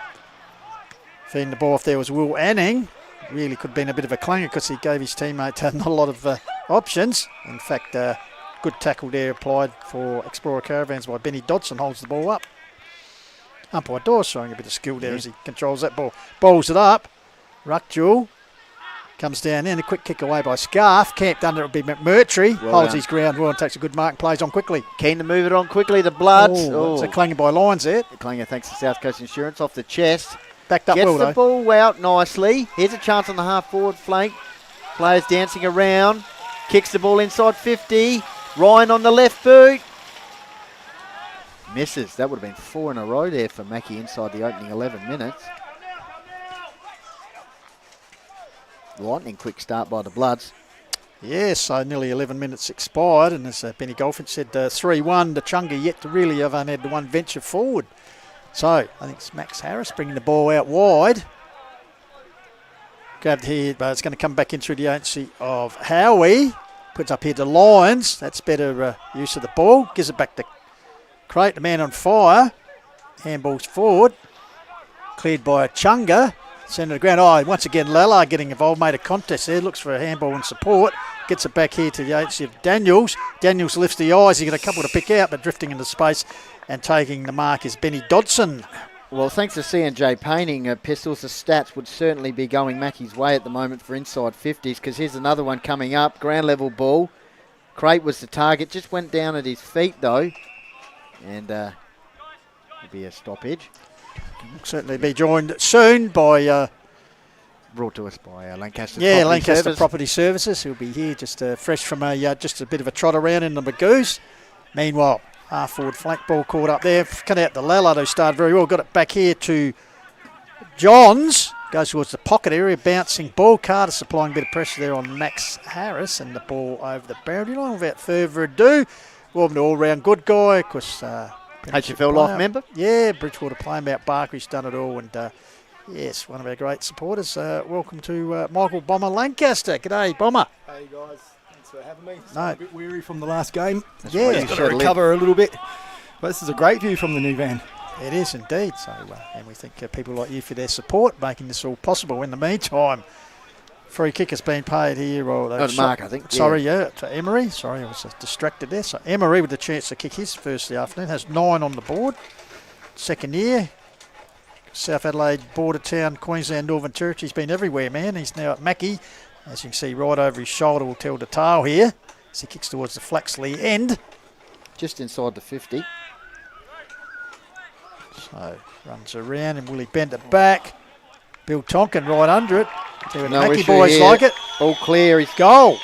Feeding the ball off there was Will Anning. Really could have been a bit of a clanger because he gave his teammate not a lot of options. In fact, good tackle there applied for Explorer Caravans by Benny Dodson. Holds the ball up. Umpire Dawes showing a bit of skill there as he controls that ball. Bowls it up. Ruck duel. Comes down in. A quick kick away by Scarf. Camped under it will be McMurtry. Holds his ground well and takes a good mark and plays on quickly. Keen to move it on quickly. The Bloods. It's a clanger by Lyons there. The clanger thanks to South Coast Insurance off the chest. Backed up Gets well, the though. ball out nicely. Here's a chance on the half-forward flank. Players dancing around. Kicks the ball inside 50. Ryan on the left boot. Misses. That would have been 4 in a row there for Mackie inside the opening 11 minutes. Lightning quick start by the Bloods. Yes, so nearly 11 minutes expired, and as Benny Golfin said, 3-1. The Chunga yet to really have only had the one venture forward. So I think it's Max Harris bringing the ball out wide. Grabbed here, but it's going to come back in through the agency of Howie. Puts up here to Lyons. That's better use of the ball. Gives it back to Crate, the man on fire. Handballs forward. Cleared by Echunga. Centre to the ground. Once again, Lallard getting involved. Made a contest there. Looks for a handball and support. Gets it back here to the agency of Daniels. Daniels lifts the eyes. He got a couple to pick out, but drifting into space and taking the mark is Benny Dodson. Well, thanks to C&J Painting, Pistols, the stats would certainly be going Mackie's way at the moment for inside 50s, because here's another one coming up. Ground level ball. Crate was the target. Just went down at his feet, though. And it'll be a stoppage. Certainly be joined soon by... brought to us by Lancaster Lancaster Property Services. He'll be here just fresh from just a bit of a trot around in the Magoos. Meanwhile, half-forward flank ball caught up there. Cut out the Lallard, who started very well. Got it back here to Johns. Goes towards the pocket area. Bouncing ball. Carter supplying a bit of pressure there on Max Harris. And the ball over the boundary line. Without further ado, welcome to all-round good guy. Of course, HFL Life member? Yeah, Bridgewater playing about Barker. He's done it all. And yes, one of our great supporters. Welcome to Michael Bomber Lancaster. G'day, Bomber. Hey, guys. Thanks for having me. No. A bit weary from the last game. Yeah, just got to recover a little bit. But this is a great view from the new van. It is indeed. So, and we thank people like you for their support, making this all possible. In the meantime, free kick has been paid here. To Mark, I think. Sorry, to Emery. Sorry, I was distracted there. So Emery with the chance to kick his first of the afternoon. Has 9 on the board. Second year. South Adelaide, border town, Queensland, Northern Territory. He's been everywhere, man. He's now at Mackie. As you can see, right over his shoulder will tell the tail here. As he kicks towards the Flaxley end. Just inside the 50. So, runs around and will he bend it back? Bill Tonkin right under it. The Mackie boys here. like it. All clear. He's goal.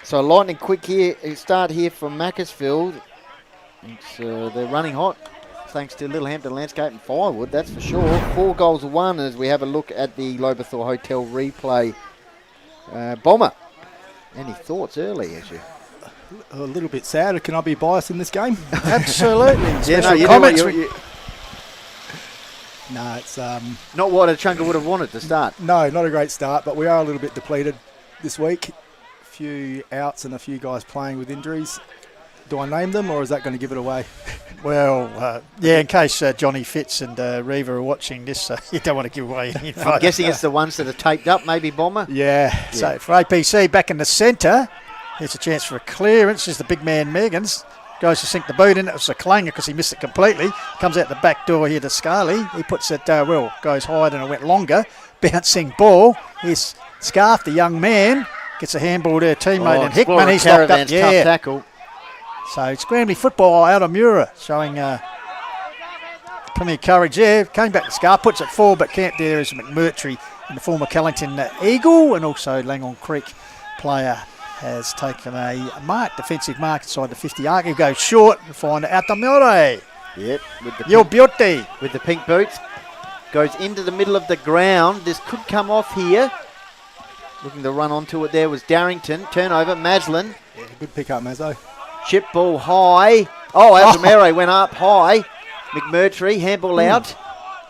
So lightning quick here. Start here from Macclesfield. They're running hot. Thanks to Littlehampton Landscape and Firewood, that's for sure. 4-1 as we have a look at the Lobethal Hotel replay. Bomber, any thoughts early as you? A little bit sad. Can I be biased in this game? Absolutely. No, it's... not what Echunga would have wanted to start. No, not a great start, but we are a little bit depleted this week. A few outs and a few guys playing with injuries. Do I name them, or is that going to give it away? Well, in case Johnny Fitz and Reva are watching this, you don't want to give away any info. I'm guessing it's the ones that are taped up, maybe, Bomber? Yeah. So for APC, back in the centre, here's a chance for a clearance. There's the big man, Megans. goes to sink the boot in. It was a clanger because he missed it completely. Comes out the back door here to Scarley. He puts it, goes high and it went longer. Bouncing ball. Here's Scarf, the young man. Gets a handball to her teammate and Hickman. He's locked up. Tough tackle. So Scrambly football out of Mura showing plenty of courage there. Came back to Scarf, puts it forward, but can't there is McMurtry and the former Kellington Eagle, and also Langhorne Creek player has taken a defensive mark inside the 50 arc. He'll go short and find Altamore. Yep, with the pink boots. Goes into the middle of the ground. This could come off here. Looking to run onto it there was Darrington. Turnover, Maslin. Yeah, good pick up, Mazzo. Chip ball high. Altamore went up high. McMurtry, handball out.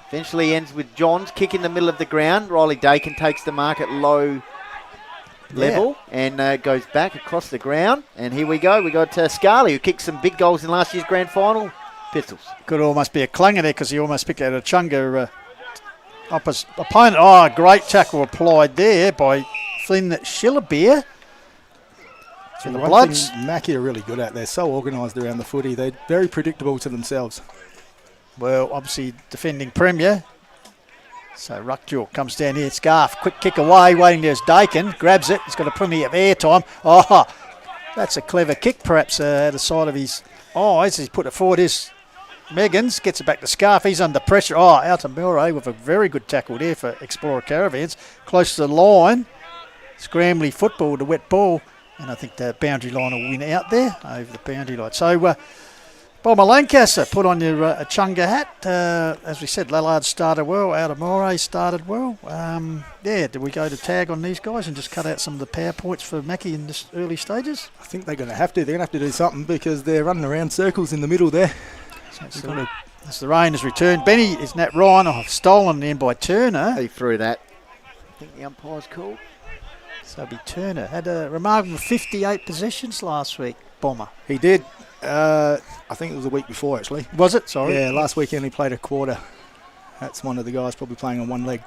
Eventually ends with Johns, kick in the middle of the ground. Riley Dakin takes the mark at low level and goes back across the ground. And here we go. We got Scarley, who kicked some big goals in last year's grand final. Pistols. Could almost be a clanger there because he almost picked out a Echunga opponent. Great tackle applied there by Flynn Schillerbeer. So the Bloods. Mackie are really good at. They're so organised around the footy. They're very predictable to themselves. Well, obviously defending Premier. So Ruckjaw comes down here. Scarf, quick kick away. Waiting there's Dakin. Grabs it. He's got plenty of air time. That's a clever kick perhaps at the side of his eyes. He's put it forward. Here's Meggins. Gets it back to Scarf. He's under pressure. Altamore with a very good tackle there for Explorer Caravans. Close to the line. Scrambly football with a wet ball. And I think the boundary line will win out there over the boundary line. So, Bomber Lancaster, put on your Echunga hat. As we said, Lallard started well. Altamore started well. Did we go to tag on these guys and just cut out some of the PowerPoints for Mackie in this early stages? I think they're going to have to. They're going to have to do something because they're running around circles in the middle there. So as the rain has returned, Benny is Nat Ryan stolen in by Turner. He threw that. I think the umpire's called. So be Turner. Had a remarkable 58 possessions last week, Bomber. He did. I think it was the week before, actually. Was it? Sorry. Yeah, last weekend he played a quarter. That's one of the guys probably playing on one leg.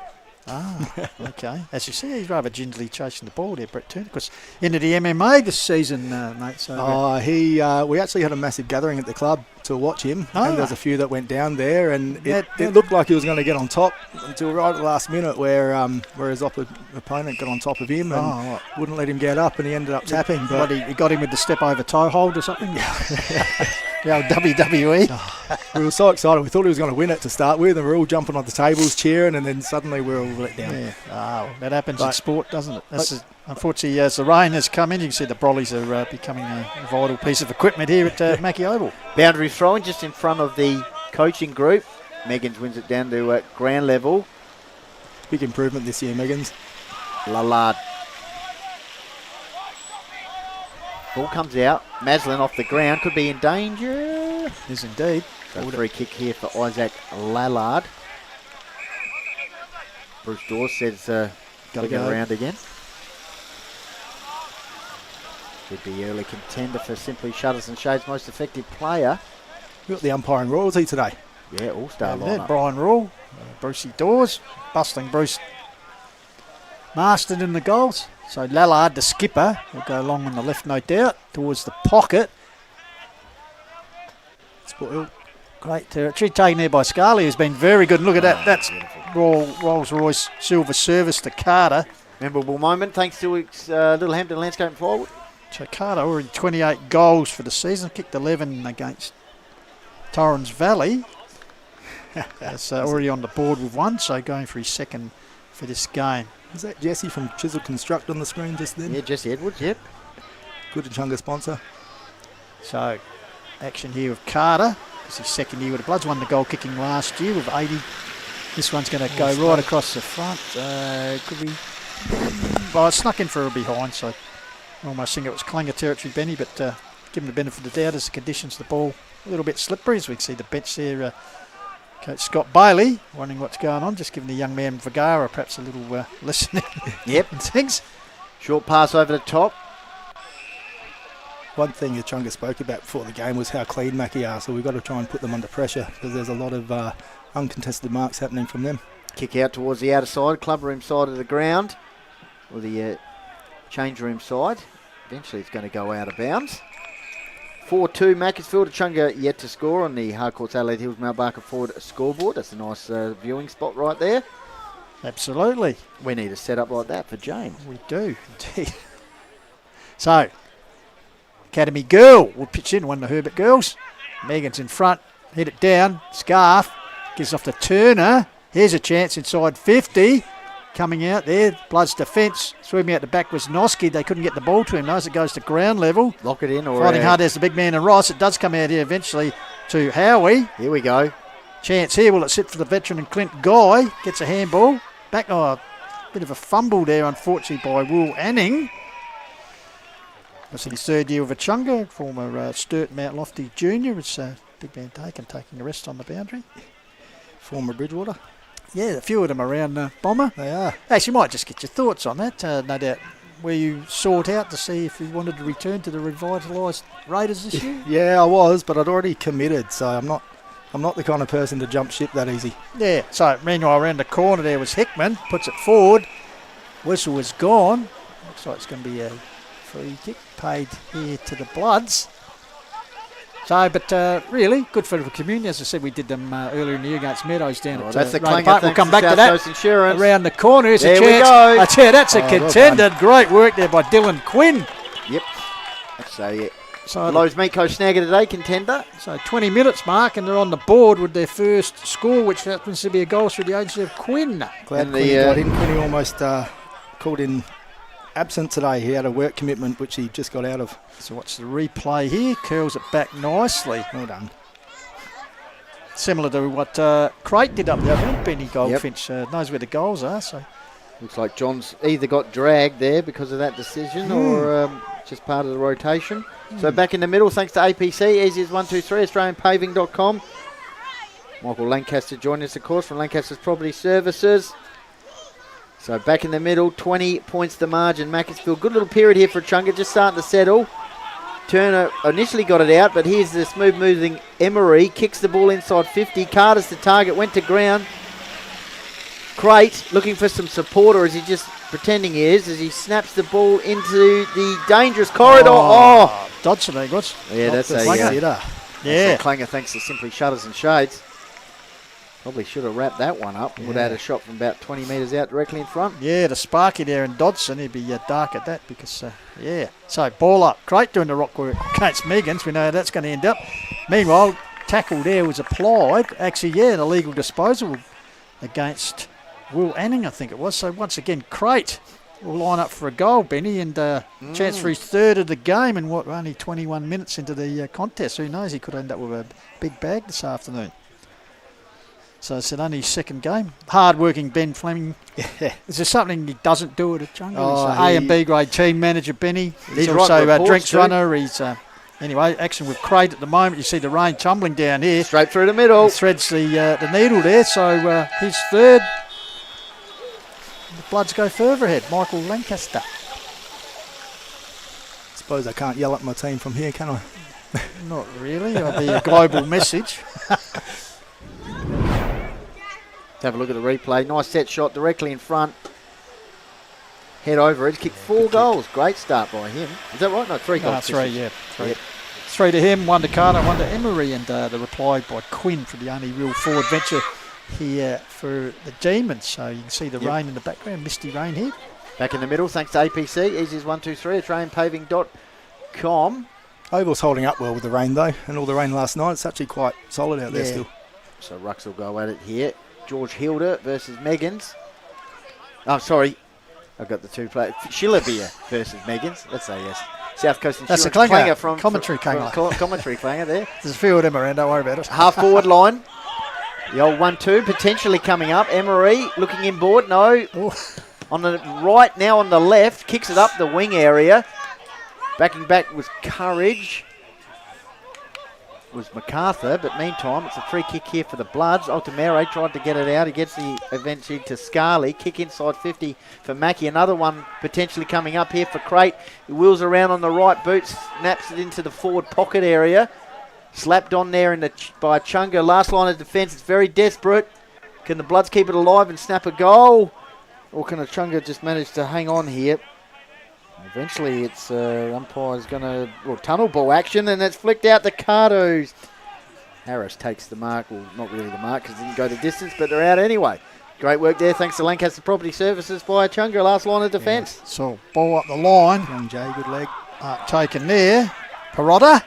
Okay. As you see, he's rather gingerly chasing the ball there, Brett Turner, because into the MMA this season, mate. So we actually had a massive gathering at the club to watch him, and there's a few that went down there, and it looked like he was going to get on top until right at the last minute where his opponent got on top of him and wouldn't let him get up, and he ended up tapping. But he got him with the step over toe hold or something. The old WWE. We were so excited. We thought he was going to win it to start with, and we were all jumping on the tables cheering, and then suddenly we were all let down. Yeah, that happens in sport, doesn't it? Unfortunately, as the rain has come in, you can see the Brollies are becoming a vital piece of equipment here at Mackie Oval. Boundary throwing just in front of the coaching group. Meggins wins it down to ground level. Big improvement this year, Meggins. Lallard. Ball comes out. Maslin off the ground. Could be in danger. Is indeed. So free kick here for Isaac Lallard. Bruce Dawes says got to go around again. Could be early contender for Simply Shutters and Shades most effective player. We've got the umpiring royalty today. Yeah, all-star lineup. Brian Rule, Brucey Dawes, bustling Bruce Marston in the goals. So Lallard, the skipper, will go along on the left, no doubt, towards the pocket. Great territory taken there by Scarley, who's been very good. Look at that. That's Rolls-Royce silver service to Carter. Memorable moment thanks to Littlehampton Landscape Forward. So Carter already 28 goals for the season, kicked 11 against Torrens Valley. That's already on the board with one, so going for his second for this game. Is that Jesse from Chisel Construct on the screen just then? Yeah, Jesse Edwards, yep. Good Echunga sponsor. So action here with Carter. It's his second year with the Bloods. Won the goal kicking last year with 80. This one's going to go right across the front. Could be... Well, it snuck in for a behind, so I almost think it was Clanger territory, Benny, but give him the benefit of the doubt as the conditions of the ball a little bit slippery, as we can see the bench there. Coach Scott Bailey wondering what's going on, just giving the young man Vergara perhaps a little lesson in things. Short pass over the top. One thing Echunga spoke about before the game was how clean Mackie are, so we've got to try and put them under pressure because there's a lot of uncontested marks happening from them. Kick out towards the outer side, club room side of the ground, or the change room side. Eventually it's going to go out of bounds. 4-2 Macclesfield. Echunga yet to score on the Harcourts Adelaide Hills Mount Barker Ford scoreboard. That's a nice viewing spot right there. Absolutely. We need a setup like that for James. We do, indeed. So, Academy Girl will pitch in, one of the Herbert girls. Megan's in front, hit it down. Scarf gives off to Turner. Here's a chance inside 50. Coming out there, Blood's defence. Sweeping out the back was Noski. They couldn't get the ball to him. As it goes to ground level. Lock it in. Or fighting hard as the big man and Ross. It does come out here eventually to Howie. Here we go. Chance here. Will it sit for the veteran and Clint Guy? Gets a handball. Back. Oh, bit of a fumble there, unfortunately, by Will Anning. That's his third year with Echunga. Former Sturt Mount Lofty Junior. It's big man taking a rest on the boundary. Former Bridgewater. Yeah, a few of them around Bomber. They are. Actually, might just get your thoughts on that. No doubt. Were you sought out to see if you wanted to return to the revitalised Raiders this year? Yeah, I was, but I'd already committed, so I'm not the kind of person to jump ship that easy. Yeah, so meanwhile around the corner there was Hickman, puts it forward. Whistle was gone. Looks like it's going to be a free kick paid here to the Bloods. So, but really, good for the community. As I said, we did them earlier in the year against Meadows down at that's the Rayner clanger. Park. We'll come back to that. Insurance. Around the corner, here's there a chance. We go. I tell you, that's a contender. Well great work there by Dylan Quinn. Yep. So Lowe's Meatco Snagger today, contender. So 20 minutes, Mark, and they're on the board with their first score, which happens to be a goal through the agency of Quinn. Glad Quinn got in. Quinn almost called in absent today. He had a work commitment which he just got out of. So what's the replay here? Curls it back nicely. Well done. Similar to what Crate did up the other end. Benny Goldfinch knows where the goals are. So looks like John's either got dragged there because of that decision or just part of the rotation. So back in the middle, thanks to APC, easy as 123, AustralianPaving.com. Michael Lancaster joining us, of course, from Lancaster's Property Services. So back in the middle, 20 points the margin. Macclesfield, good little period here for Echunga, just starting to settle. Turner initially got it out, but here's the smooth moving Emery, kicks the ball inside 50. Carter's the target, went to ground. Crate looking for some support, or is he just pretending he is, as he snaps the ball into the dangerous corridor. Dodson, I guess. Yeah, that's a clanger. Yeah, clanger thanks to Simply Shutters and Shades. Probably should have wrapped that one up. Would have had a shot from about 20 metres out directly in front. Yeah, the Sparky there in Dodson, he'd be dark at that because, So, ball up. Crate doing the rock work against Megans. We know how that's going to end up. Meanwhile, tackle there was applied. Actually, an illegal disposal against Will Anning, I think it was. So, once again, Crate will line up for a goal, Benny, and chance for his third of the game and only 21 minutes into the contest. Who knows, he could end up with a big bag this afternoon. So it's only his second game. Hard-working Ben Fleming. Is there something he doesn't do at Echunga? He's A and B grade team manager, Benny. He's also a drinks runner. He's anyway, action with Crate at the moment. You see the rain tumbling down here. Straight through the middle. He threads the needle there. So his third. The Bloods go further ahead. Michael Lancaster. Suppose I can't yell at my team from here, can I? Not really. It'll be a global message. Have a look at the replay. Nice set shot directly in front. Head over it. Kicked 4 goals. Great start by him. Is that right? No, 3 goals. 3, yeah. 3. Yep. 3 to him, 1 to Carter, 1 to Emery, and the reply by Quinn for the only real forward venture here for the Demons. So you can see the rain in the background, misty rain here. Back in the middle, thanks to APC. Easy as 123, AustralianPaving.com. Oval's holding up well with the rain though, and all the rain last night. It's actually quite solid out there still. So Rucks will go at it here. George Hilda versus Megans. Oh, sorry. I've got the two players. Schillerbeer versus Megans. Let's say yes. South Coast Insurance. That's a clanger from commentary clanger. Commentary clanger there. There's a few of them around, don't worry about it. Half forward line. The old 1-2 potentially coming up. Emery looking inboard. No. Ooh. On the right, now on the left. Kicks it up the wing area. Backing back was Courage. Was MacArthur, but meantime it's a free kick here for the Bloods. Altamere tried to get it out. He gets the eventually to Scarley. Kick inside 50 for Mackie. Another one potentially coming up here for Crate. He wheels around on the right boot, snaps it into the forward pocket area. Slapped on there by Echunga. Last line of defence. It's very desperate. Can the Bloods keep it alive and snap a goal? Or can Echunga just manage to hang on here? Eventually, it's umpire's going to tunnel ball action, and it's flicked out to Cardos. Harris takes the mark. Well, not really the mark because it didn't go the distance, but they're out anyway. Great work there, thanks to Lancaster Property Services by Echunga, last line of defence. Yeah. So ball up the line. Young Jay, good leg. Taken there. Perotta.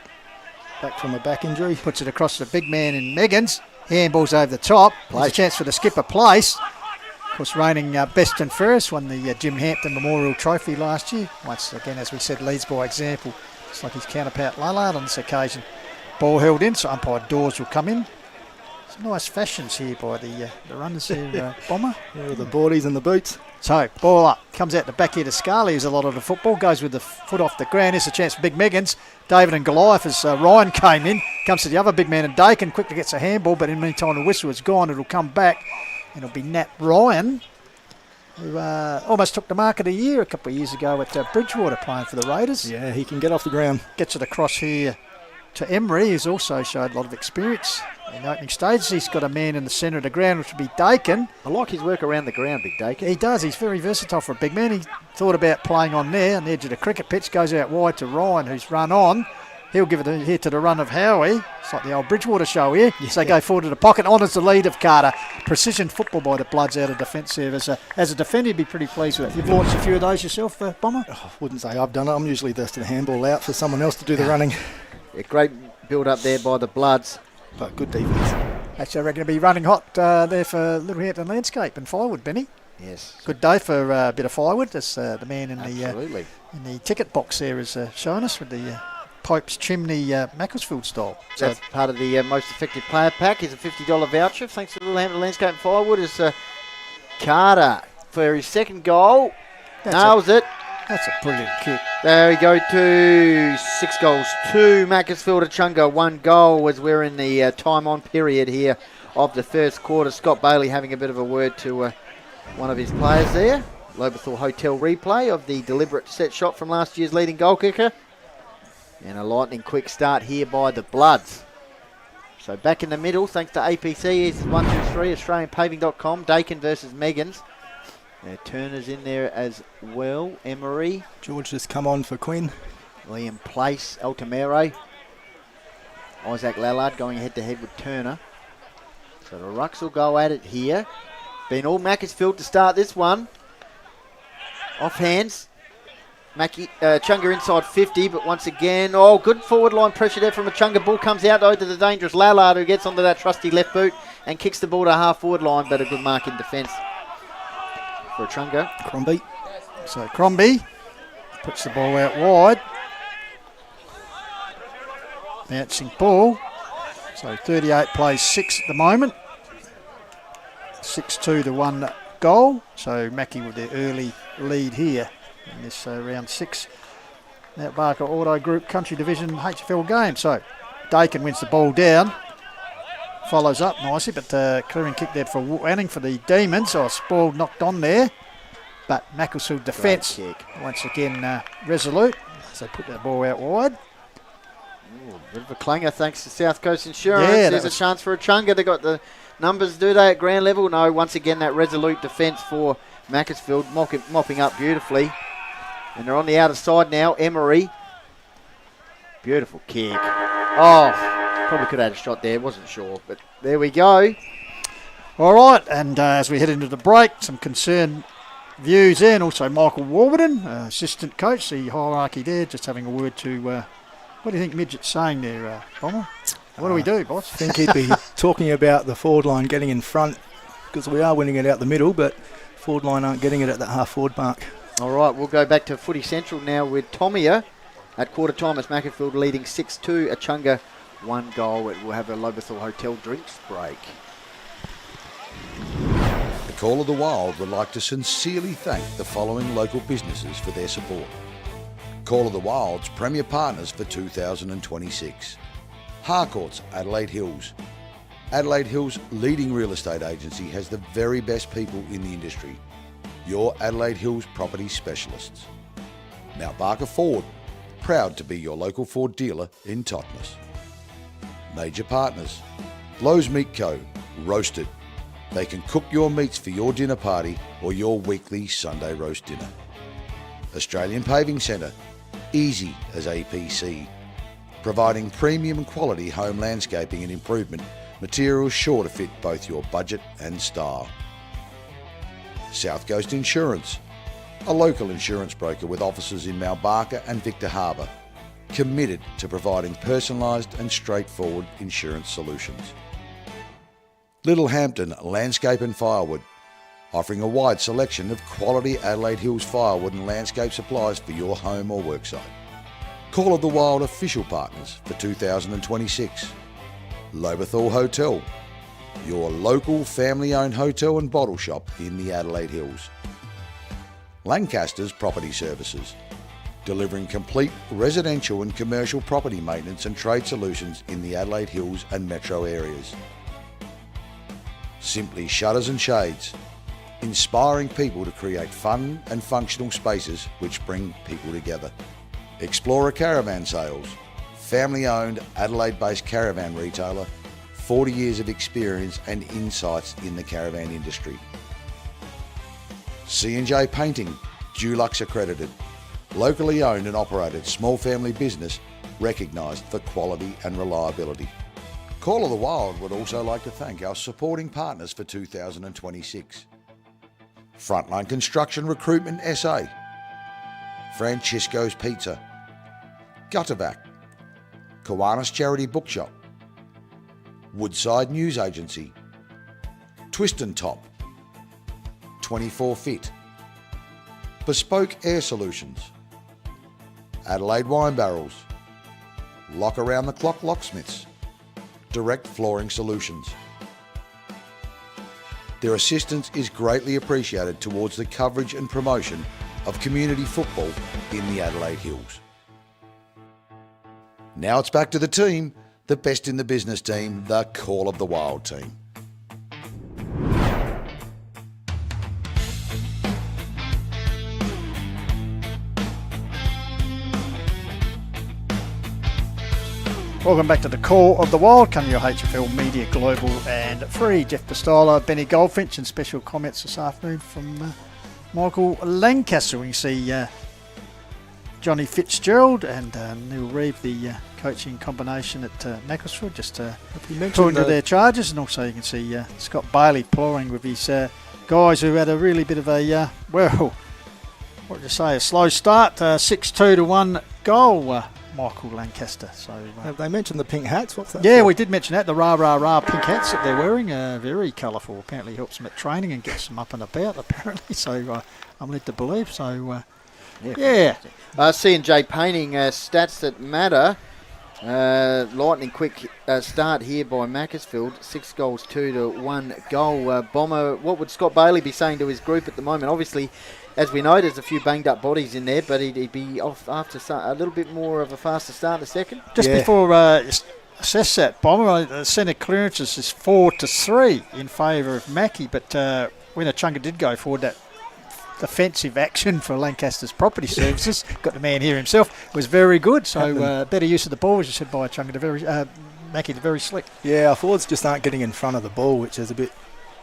Back from a back injury. Puts it across the big man in Meggins. Handballs over the top. There's a chance for the skipper Place. Of course, reigning best and fairest, won the Jim Hampton Memorial Trophy last year. Once again, as we said, leads by example. It's like his counterpart Lallard on this occasion. Ball held in, so umpire Dawes will come in. Some nice fashions here by the runners here, Bomber. Yeah, the boardies and the boots. So, ball up. Comes out the back here to Scarlett, who's a lot of the football. Goes with the foot off the ground. Here's a chance for Big Meggins. David and Goliath as Ryan came in. Comes to the other big man, and Dakin quickly gets a handball, but in the meantime the whistle is gone. It'll come back, and it'll be Nat Ryan, who almost took the mark of the year a couple of years ago at Bridgewater playing for the Raiders. Yeah, he can get off the ground. Gets it across here to Emery, who's also showed a lot of experience in the opening stages. He's got a man in the centre of the ground, which would be Dakin. I like his work around the ground, Big Dakin. He does. He's very versatile for a big man. He thought about playing on there on the edge of the cricket pitch, goes out wide to Ryan, who's run on. He'll give it here to the run of Howie. It's like the old Bridgewater show here. Yeah. So they go forward to the pocket, honours the lead of Carter. Precision football by the Bloods out of defence there. As a defender, you'd be pretty pleased with it. You've launched a few of those yourself, Bomber? I wouldn't say I've done it. I'm usually just a handball out for someone else to do the running. Yeah, great build up there by the Bloods. But good defence. Actually, I reckon it'll be running hot there for Littlehampton Landscape and firewood, Benny. Yes. Good day for a bit of firewood. As the man in the ticket box there is showing us with the Pope's Chimney Macclesfield style. That's part of the most effective player pack. Is a $50 voucher thanks to Littlehampton Landscape and Firewood. Is Carter for his second goal. Nails it. That's a brilliant kick. There we go to 6 goals. 2 Macclesfield Echunga, 1 goal as we're in the time on period here of the first quarter. Scott Bailey having a bit of a word to one of his players there. Lobethal Hotel replay of the deliberate set shot from last year's leading goal kicker. And a lightning quick start here by the Bloods. So back in the middle, thanks to APC, is 1-2-3, AustralianPaving.com, Dakin versus Meggins. Turner's in there as well, Emery. George just come on for Quinn. Liam Place, Altamere. Isaac Lallard going head to head with Turner. So the Rucks will go at it here. Been all Macclesfield to start this one. Off hands. Echunga inside 50, but once again, good forward line pressure there from Echunga. Ball comes out though to the dangerous Lallard, who gets onto that trusty left boot and kicks the ball to half forward line, but a good mark in defence for Echunga. Crombie. So Crombie puts the ball out wide. Bouncing ball. So 38 plays 6 at the moment. 6-2 to 1 goal. So Mackie with their early lead here in this round 6 Mount Barker Auto Group Country Division HFL game. So Dakin wins the ball down, follows up nicely, but clearing kick there for Wanning for the Demons. Spoiled knocked on there, but Macclesfield defence once again resolute as they put that ball out wide. Ooh, bit of a clanger thanks to South Coast Insurance. Yeah, there's a chance for Echunga. They got the numbers, do they, at ground level? No, once again that resolute defence for Macclesfield, mopping up beautifully. And they're on the outer side now. Emery. Beautiful kick. Probably could have had a shot there. Wasn't sure. But there we go. All right. And as we head into the break, some concerned views there. And also Michael Warburton, assistant coach. The hierarchy there. Just having a word to... what do you think Midget's saying there, Bomber? What do we do, boss? I think he'd be talking about the forward line getting in front, because we are winning it out the middle, but forward line aren't getting it at that half forward mark. All right, we'll go back to Footy Central now with Tomia at quarter time as Macclesfield leading 6-2. Echunga 1 goal. We'll have a Lobethal Hotel drinks break. The Call of the Wild would like to sincerely thank the following local businesses for their support. Call of the Wild's premier partners for 2026. Harcourts, Adelaide Hills. Adelaide Hills' leading real estate agency has the very best people in the industry. Your Adelaide Hills property specialists. Mount Barker Ford, proud to be your local Ford dealer in Totnes. Major partners, Lowe's Meat Co, roasted. They can cook your meats for your dinner party or your weekly Sunday roast dinner. Australian Paving Centre, easy as APC, providing premium quality home landscaping and improvement materials sure to fit both your budget and style. South Coast Insurance, a local insurance broker with offices in Mount Barker and Victor Harbour, committed to providing personalised and straightforward insurance solutions. Littlehampton Landscape and Firewood, offering a wide selection of quality Adelaide Hills firewood and landscape supplies for your home or worksite. Call of the Wild official partners for 2026. Lobethal Hotel, your local family-owned hotel and bottle shop in the Adelaide Hills. Lancaster's Property Services, delivering complete residential and commercial property maintenance and trade solutions in the Adelaide Hills and metro areas. Simply Shutters and Shades, inspiring people to create fun and functional spaces which bring people together. Explorer Caravan Sales, family-owned Adelaide-based caravan retailer, 40 years of experience and insights in the caravan industry. C&J Painting, Dulux accredited, locally owned and operated small family business recognised for quality and reliability. Call of the Wild would also like to thank our supporting partners for 2026. Frontline Construction Recruitment SA, Francisco's Pizza, Gutterback, Kowanas Charity Bookshop, Woodside News Agency, Twist and Top, 24 Fit, Bespoke Air Solutions, Adelaide Wine Barrels, Lock Around the Clock Locksmiths, Direct Flooring Solutions. Their assistance is greatly appreciated towards the coverage and promotion of community football in the Adelaide Hills. Now it's back to the team, the best in the business team, the Call of the Wild team. Welcome back to the Call of the Wild, coming your HFL Media Global and Free. Jeff Pistola, Benny Goldfinch, and special comments this afternoon from Michael Lancaster. We can see Johnny Fitzgerald and Neil Reeve, the coaching combination at Macclesfield, just pulling to their charges. And also you can see Scott Bailey ploughing with his guys who had a really bit of a, a slow start. 6-2 to 1 goal, Michael Lancaster. So have they mentioned the pink hats? What's that? Yeah, for? we did mention that. The rah pink hats that they're wearing are very colourful. Apparently helps them at training and gets them up and about, apparently. So I'm led to believe. So, yeah. C&J Painting, stats that matter. Lightning quick start here by Macclesfield. 6 goals, 2 to 1 goal. Bomber, what would Scott Bailey be saying to his group at the moment? Obviously, as we know, there's a few banged up bodies in there, but he'd be off after a little bit more of a faster start in the second. Just before assess that, Bomber, the centre clearances is 4-3 in favour of Mackie, but when Echunga did go forward, that defensive action for Lancaster's Property Services, got the man here himself, was very good. So better use of the ball, as you said by Echunga, Mackie, very slick. Yeah, our forwards just aren't getting in front of the ball, which is a bit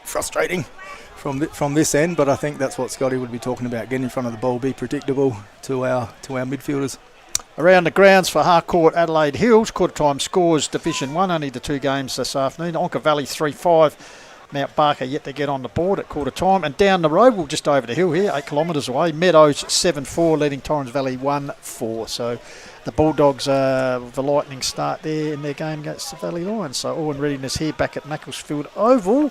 frustrating from this end, but I think that's what Scotty would be talking about, getting in front of the ball, be predictable to our midfielders. Around the grounds for Harcourt Adelaide Hills, quarter time scores Division 1, only the 2 games this afternoon. Onka Valley 3-5, Mount Barker yet to get on the board at quarter time. And down the road, well, just over the hill here, 8 kilometres away, Meadows 7-4, leading Torrens Valley 1-4. So the Bulldogs, the lightning start there in their game against the Valley Lions. So all in readiness here back at Macclesfield Oval.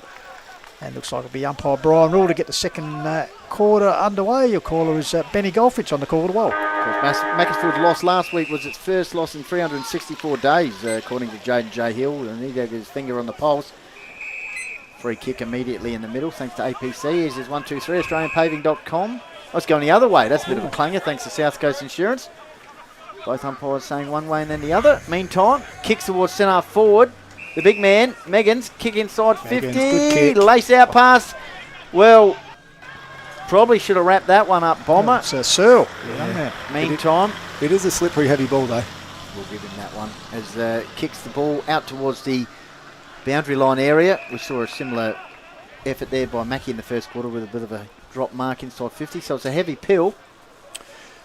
And looks like it'll be umpire Brian Rule to get the second quarter underway. Your caller is Benny Goldfinch on the Call of the World. Macclesfield's loss last week was its first loss in 364 days, according to Jaden J. Hill, and he gave his finger on the pulse. Free kick immediately in the middle, thanks to APC. Here's his 1-2-3, AustralianPaving.com. Oh, it's going the other way. That's a bit of a clanger, thanks to South Coast Insurance. Both umpires saying one way and then the other. Meantime, kicks towards centre forward. The big man, Meggins, kick inside 50, lace out pass. Well, probably should have wrapped that one up, Bomber. It's a Searle. Yeah. Meantime. It is a slippery, heavy ball, though. We'll give him that one as kicks the ball out towards the boundary line area. We saw a similar effort there by Mackie in the first quarter with a bit of a drop mark inside 50, so it's a heavy pill.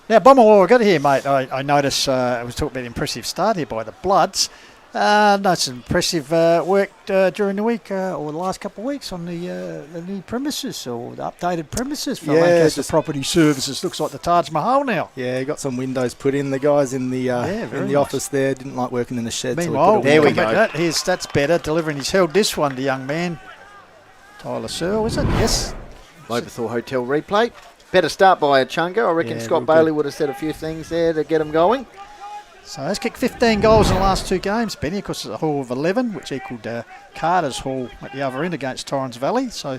Now, Bomber, while I got here, mate, I noticed I was talking about the impressive start here by the Bloods. Some impressive work during the week or the last couple of weeks on the new premises or the updated premises for Lancaster Property Services. Looks like the Taj Mahal now. Yeah, got some windows put in. The guys in the nice. office there didn't like working in the shed. Meanwhile, so there we go. That's better. Delivering. He's held this one, the young man. Tyler Searle, is it? Yes. Lobethal Hotel replay. Better start by Echunga. I reckon Scott Bailey would have said a few things there to get him going. So he's kicked 15 goals in the last 2 games, Benny. Of course, it's a haul of 11, which equalled Carter's haul at the other end against Torrens Valley. So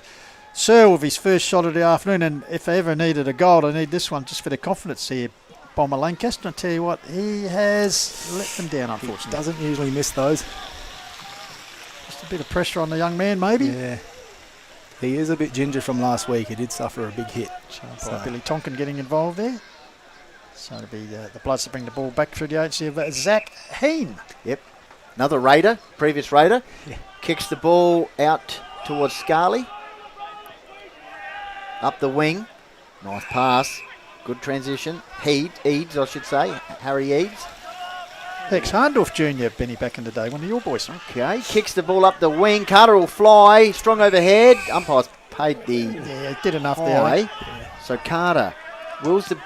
Searle with his first shot of the afternoon, and if I ever needed a goal, I need this one just for the confidence here. Bomber Lancaster, I tell you what, he has let them down, unfortunately. He doesn't usually miss those. Just a bit of pressure on the young man, maybe. Yeah. He is a bit ginger from last week. He did suffer a big hit. So Billy Tonkin getting involved there. So it'll be the Bloods to bring the ball back through the agency of Zach Heen. Yep. Another Raider, previous Raider. Yeah. Kicks the ball out towards Scarley. Up the wing. Nice pass. Good transition. Eads, I should say. Harry Eads. Ex-Harndorf Junior, Benny, back in the day. One of your boys. Okay. Kicks the ball up the wing. Carter will fly. Strong overhead. Umpires paid the... Yeah, he did enough there. Yeah. So Carter wills the...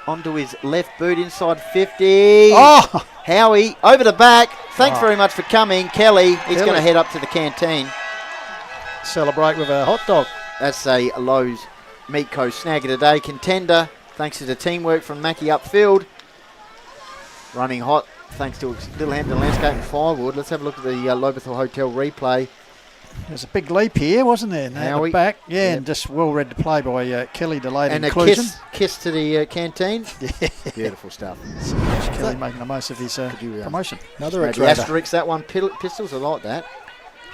onto his left boot inside 50. Oh! Howie over the back. Thanks very much for coming. Kelly, he's going to head up to the canteen. Celebrate with a hot dog. That's a Lowe's Meat Co. snag of the day contender. Thanks to the teamwork from Mackie upfield. Running hot thanks to Littlehampton Landscape and Firewood. Let's have a look at the Lobethal Hotel replay. There's a big leap here, wasn't there? Now the back, and just well read the play by Kelly, delayed inclusion. And a kiss to the canteen. Yeah. Beautiful stuff. Kelly making the most of his promotion. Another asterisk, that one, pistols, I like that.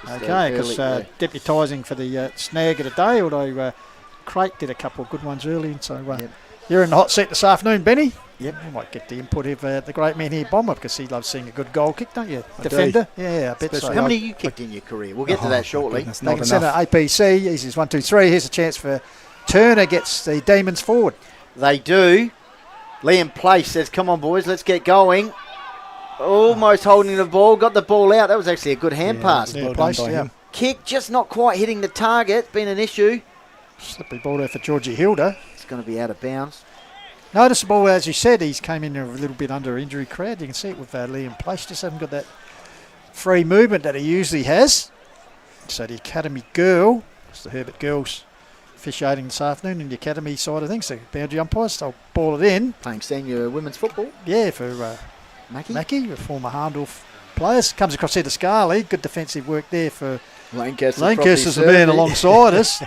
Okay, because deputising for the snag of the day, although Crate did a couple of good ones early, and so you're in the hot seat this afternoon, Benny. Yep. You might get the input of the great man here, Bomber, because he loves seeing a good goal kick, don't you? Defender? Yeah, I bet so. How many you kicked in your career? We'll get to that shortly. They can send an APC. Easy as 1, 2, 3. Here's a chance for Turner, gets the Demons forward. They do. Liam Place says, come on, boys, let's get going. Almost holding the ball. Got the ball out. That was actually a good hand pass. Well placed, yeah. Kick just not quite hitting the target. Been an issue. Slippery ball there for Georgie Hilda. It's going to be out of bounds. Noticeable, as you said, he's came in a little bit under injury crowd. You can see it with Liam Place. Just haven't got that free movement that he usually has. So the Academy girl, it's the Herbert girls officiating this afternoon in the Academy side of things. The boundary umpires, they'll ball it in. Playing senior women's football. Yeah, for Mackie, a former Harndorf players. Comes across here to Scarley. Good defensive work there for Lancaster's been alongside us.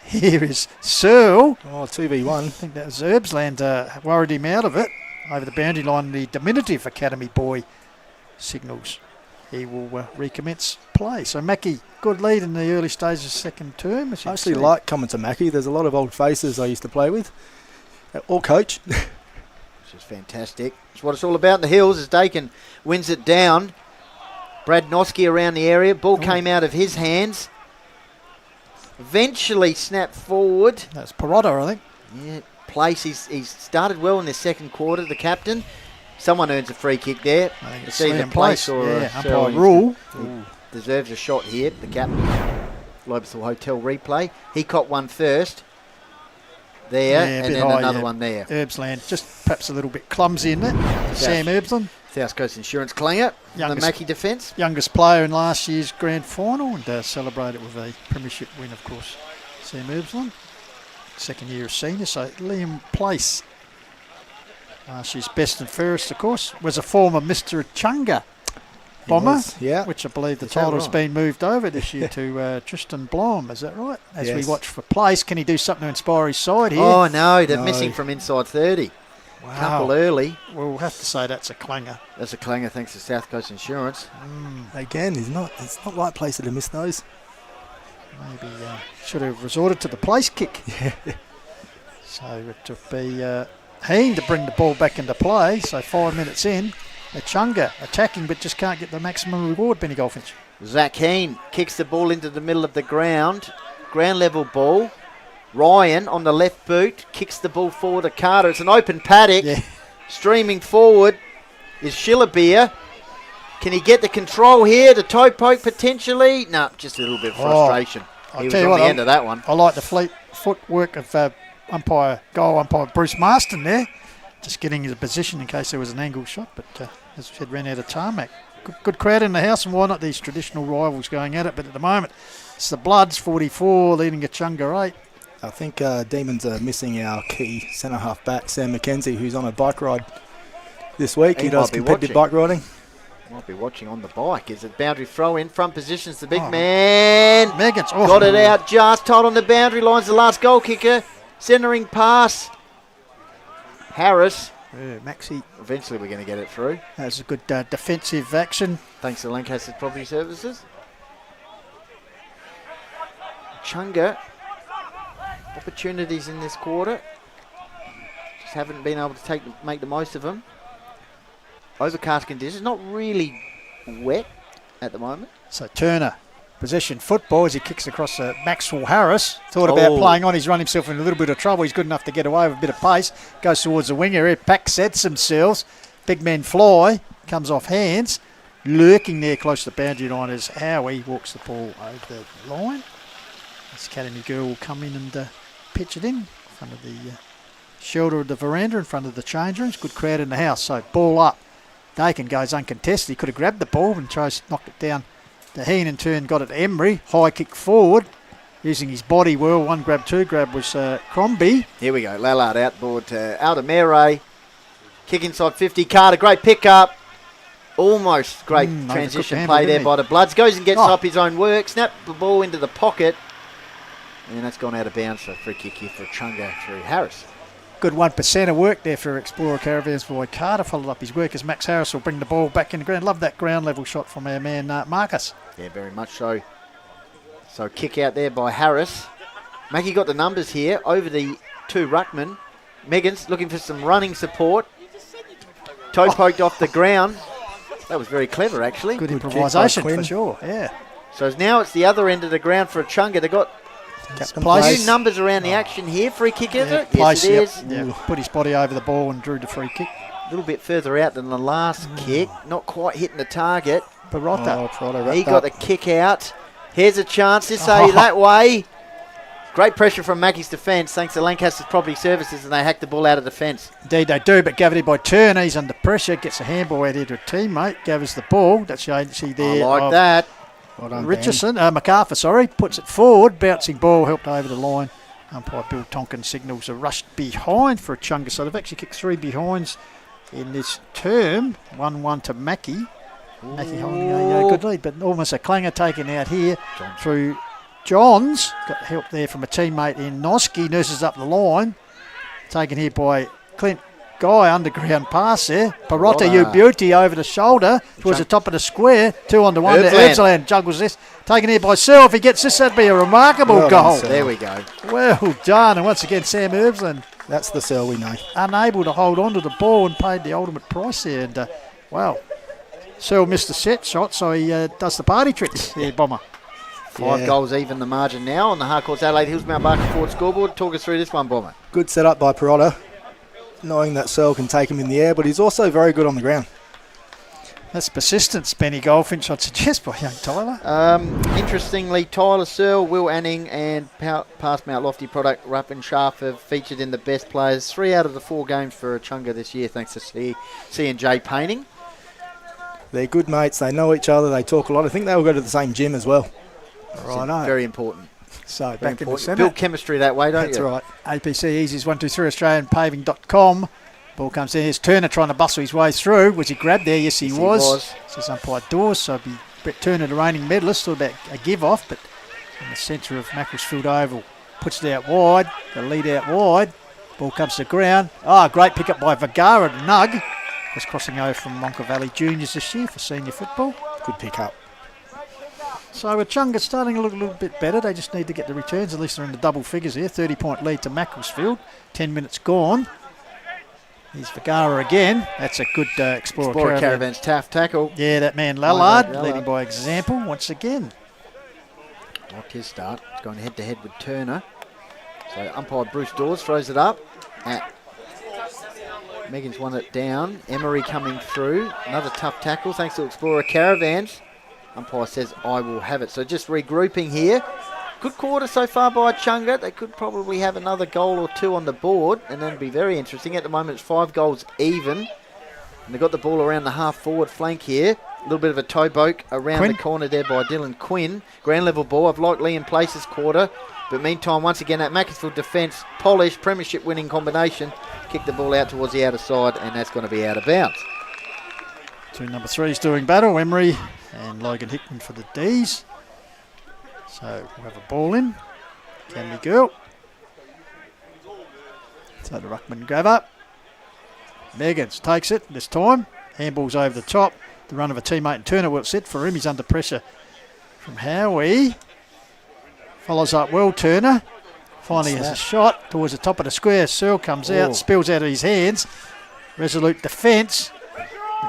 Here is Searle. 2v1. I think that was Herbsland worried him out of it. Over the boundary line, the diminutive Academy boy signals he will recommence play. So Mackie, good lead in the early stages of second term. I actually like coming to Mackie. There's a lot of old faces I used to play with, or coach. Which is fantastic. It's what it's all about in the hills as Dakin wins it down. Brad Noski around the area. Ball came out of his hands. Eventually snapped forward. That's Perotta, I think. Yeah, Place. He's started well in the second quarter, the captain. Someone earns a free kick there. I think it's either Place or umpire rule. Deserves a shot here, the captain. Lobethal Hotel replay. He caught one first. There, and then another one there. Herbsland, just perhaps a little bit clumsy in it. Sam Herbsland. South Coast Insurance clanger, the Mackie defence. Youngest player in last year's grand final, and celebrated with a premiership win, of course. Sam Herbsland, second year of senior. So Liam Place, she's best and fairest, of course, was a former Mr. Echunga bomber, which I believe the title's been moved over this year to Tristan Blom. Is that right? As we watch for Place, can he do something to inspire his side here? Oh no, they're missing from inside 30. Wow. Couple early. We'll have to say that's a clanger. That's a clanger thanks to South Coast Insurance. Again, it's not right place to miss those. Maybe should have resorted to the place kick. So it would be Heen to bring the ball back into play. So 5 minutes in, Echunga attacking but just can't get the maximum reward, Benny Goldfinch. Zach Heen kicks the ball into the middle of the ground. Ground level ball. Ryan on the left boot kicks the ball forward to Carter. It's an open paddock. Streaming forward is Schillerbeer. Can he get the control here? The toe poke potentially? No, just a little bit of frustration. He was on the end of that one. I like the fleet footwork of goal umpire Bruce Marston there. Just getting his position in case there was an angle shot, but as we said, ran out of tarmac. Good crowd in the house, and why not these traditional rivals going at it? But at the moment, it's the Bloods 44 leading Echunga 8. I think Demons are missing our key centre-half back, Sam McKenzie, who's on a bike ride this week. He does competitive bike riding. Might be watching on the bike. Is it boundary throw in? Front positions the big man. Meggins. Got it out just tight on the boundary lines. The last goal kicker. Centering pass. Harris. Maxi. Eventually we're going to get it through. That's a good defensive action. Thanks to Lancaster Property Services. Echunga. Opportunities in this quarter. Just haven't been able to make the most of them. Overcast conditions, not really wet at the moment. So Turner, possession football as he kicks across Maxwell Harris. Thought about playing on, he's run himself in a little bit of trouble. He's good enough to get away with a bit of pace. Goes towards the wing area, pack sets themselves. Big men fly, comes off hands. Lurking there close to the boundary line as Howie walks the ball over the line. This Academy girl will come in and pitch it in front of the shelter of the veranda, in front of the change rooms. Good crowd in the house, so ball up. Dakin goes uncontested. He could have grabbed the ball and tries to knock it down to Heen. In turn, got it to Emery. High kick forward. Using his body well. One grab, two grab was Crombie. Here we go. Lallard outboard to Aldemere. Kick inside 50. Carter, great pick up. Almost great transition play there by the Bloods. Goes and gets up his own work. Snap the ball into the pocket. And that's gone out of bounds. So free kick here for Echunga through Harris. Good 1% of work there for Explorer Caravans boy Carter. Followed up his work as Max Harris will bring the ball back in the ground. Love that ground level shot from our man Marcus. Yeah, very much so. So kick out there by Harris. Mackie got the numbers here over the two ruckmen. Meggins looking for some running support. Toe poked off the ground. That was very clever actually. Good improvisation for sure. Yeah. So now it's the other end of the ground for Echunga. They've got two numbers around the action here. Free kick, is it? Yes, it is. Yeah, put his body over the ball and drew the free kick. A little bit further out than the last kick. Not quite hitting the target. Barotta. He got the kick out. Here's a chance. This that way. Great pressure from Mackie's defence, thanks to Lancaster's Property Services, and they hacked the ball out of defence. Indeed they do, but Gavity by Turner, he's under pressure, gets a handball out here to a teammate, gathers the ball. That's the agency there. I like that. Well done, Richardson, MacArthur, puts it forward, bouncing ball, helped over the line. Umpire Bill Tonkin signals a rush behind for Echunga, so they've actually kicked 3 behinds in this term. 1-1 to Mackie. Mackie holding a good lead, but almost a clanger taken out here through Johns. Got help there from a teammate in Noski, nurses up the line. Taken here by Clint Guy, underground pass there. Barotta, you beauty over the shoulder towards the top of the square. 2-1 there. Erbsland juggles this. Taken here by Searle. If he gets this, that'd be a remarkable goal. There we go. Well done. And once again, Sam Erbsland. That's the Searle we know. Unable to hold on to the ball and paid the ultimate price there. And, Searle missed the set shot, so he does the party tricks here, Bomber. 5 goals even the margin now on the Harcourts Adelaide Hills Mount Barker Ford scoreboard. Talk us through this one, Bomber. Good setup by Barotta, knowing that Searle can take him in the air, but he's also very good on the ground. That's persistence, Benny Goldfinch, I'd suggest, by young Tyler. Interestingly, Tyler Searle, Will Anning and past Mount Lofty product Rupp and Sharp have featured in the best players 3 out of the 4 games for Echunga this year, thanks to C&J Painting. They're good mates, they know each other, they talk a lot. I think they all go to the same gym as well. Right, very important. So back in the centre. Build chemistry that way, don't you? That's right. APC Easy's 123 AustralianPaving.com. Ball comes in. Here's Turner trying to bustle his way through. Was he grabbed there? Yes, he was. Says umpire Dawes. So it'll be Brett Turner, the reigning medalist. Still about a give off, but in the centre of Macclesfield Oval. Puts it out wide. The lead out wide. Ball comes to the ground. Great pick up by Vergara Nug. Just crossing over from Monka Valley Juniors this year for senior football. Good pick up. So Echunga starting to look a little bit better. They just need to get the returns. At least they're in the double figures here. 30-point lead to Macclesfield. 10 minutes gone. Here's Vergara again. That's a good Explorer Caravans tough tackle. Yeah, that man Lallard leading by example once again. Like his start. He's going head-to-head with Turner. So umpire Bruce Dawes throws it up. Megan's won it down. Emery coming through. Another tough tackle thanks to Explorer Caravans. Umpire says, I will have it. So just regrouping here. Good quarter so far by Echunga. They could probably have another goal or two on the board, and then it'd be very interesting. At the moment, it's 5 goals even. And they've got the ball around the half-forward flank here. A little bit of a toe poke around the corner there by Dylan Quinn. Ground level ball. I've liked Lee in place this quarter. But meantime, once again, that Macclesfield defence, polished, premiership winning combination. Kick the ball out towards the outer side, and that's going to be out of bounds. Two number 3s doing battle, Emery and Logan Hickman for the Ds. So we'll have a ball in. Can we go? So the ruckman grab up. Meggins takes it this time. Handball's over the top. The run of a teammate and Turner will sit for him. He's under pressure from Howie. Follows up well, Turner. Finally has a shot towards the top of the square. Searle comes out, spills out of his hands. Resolute defence.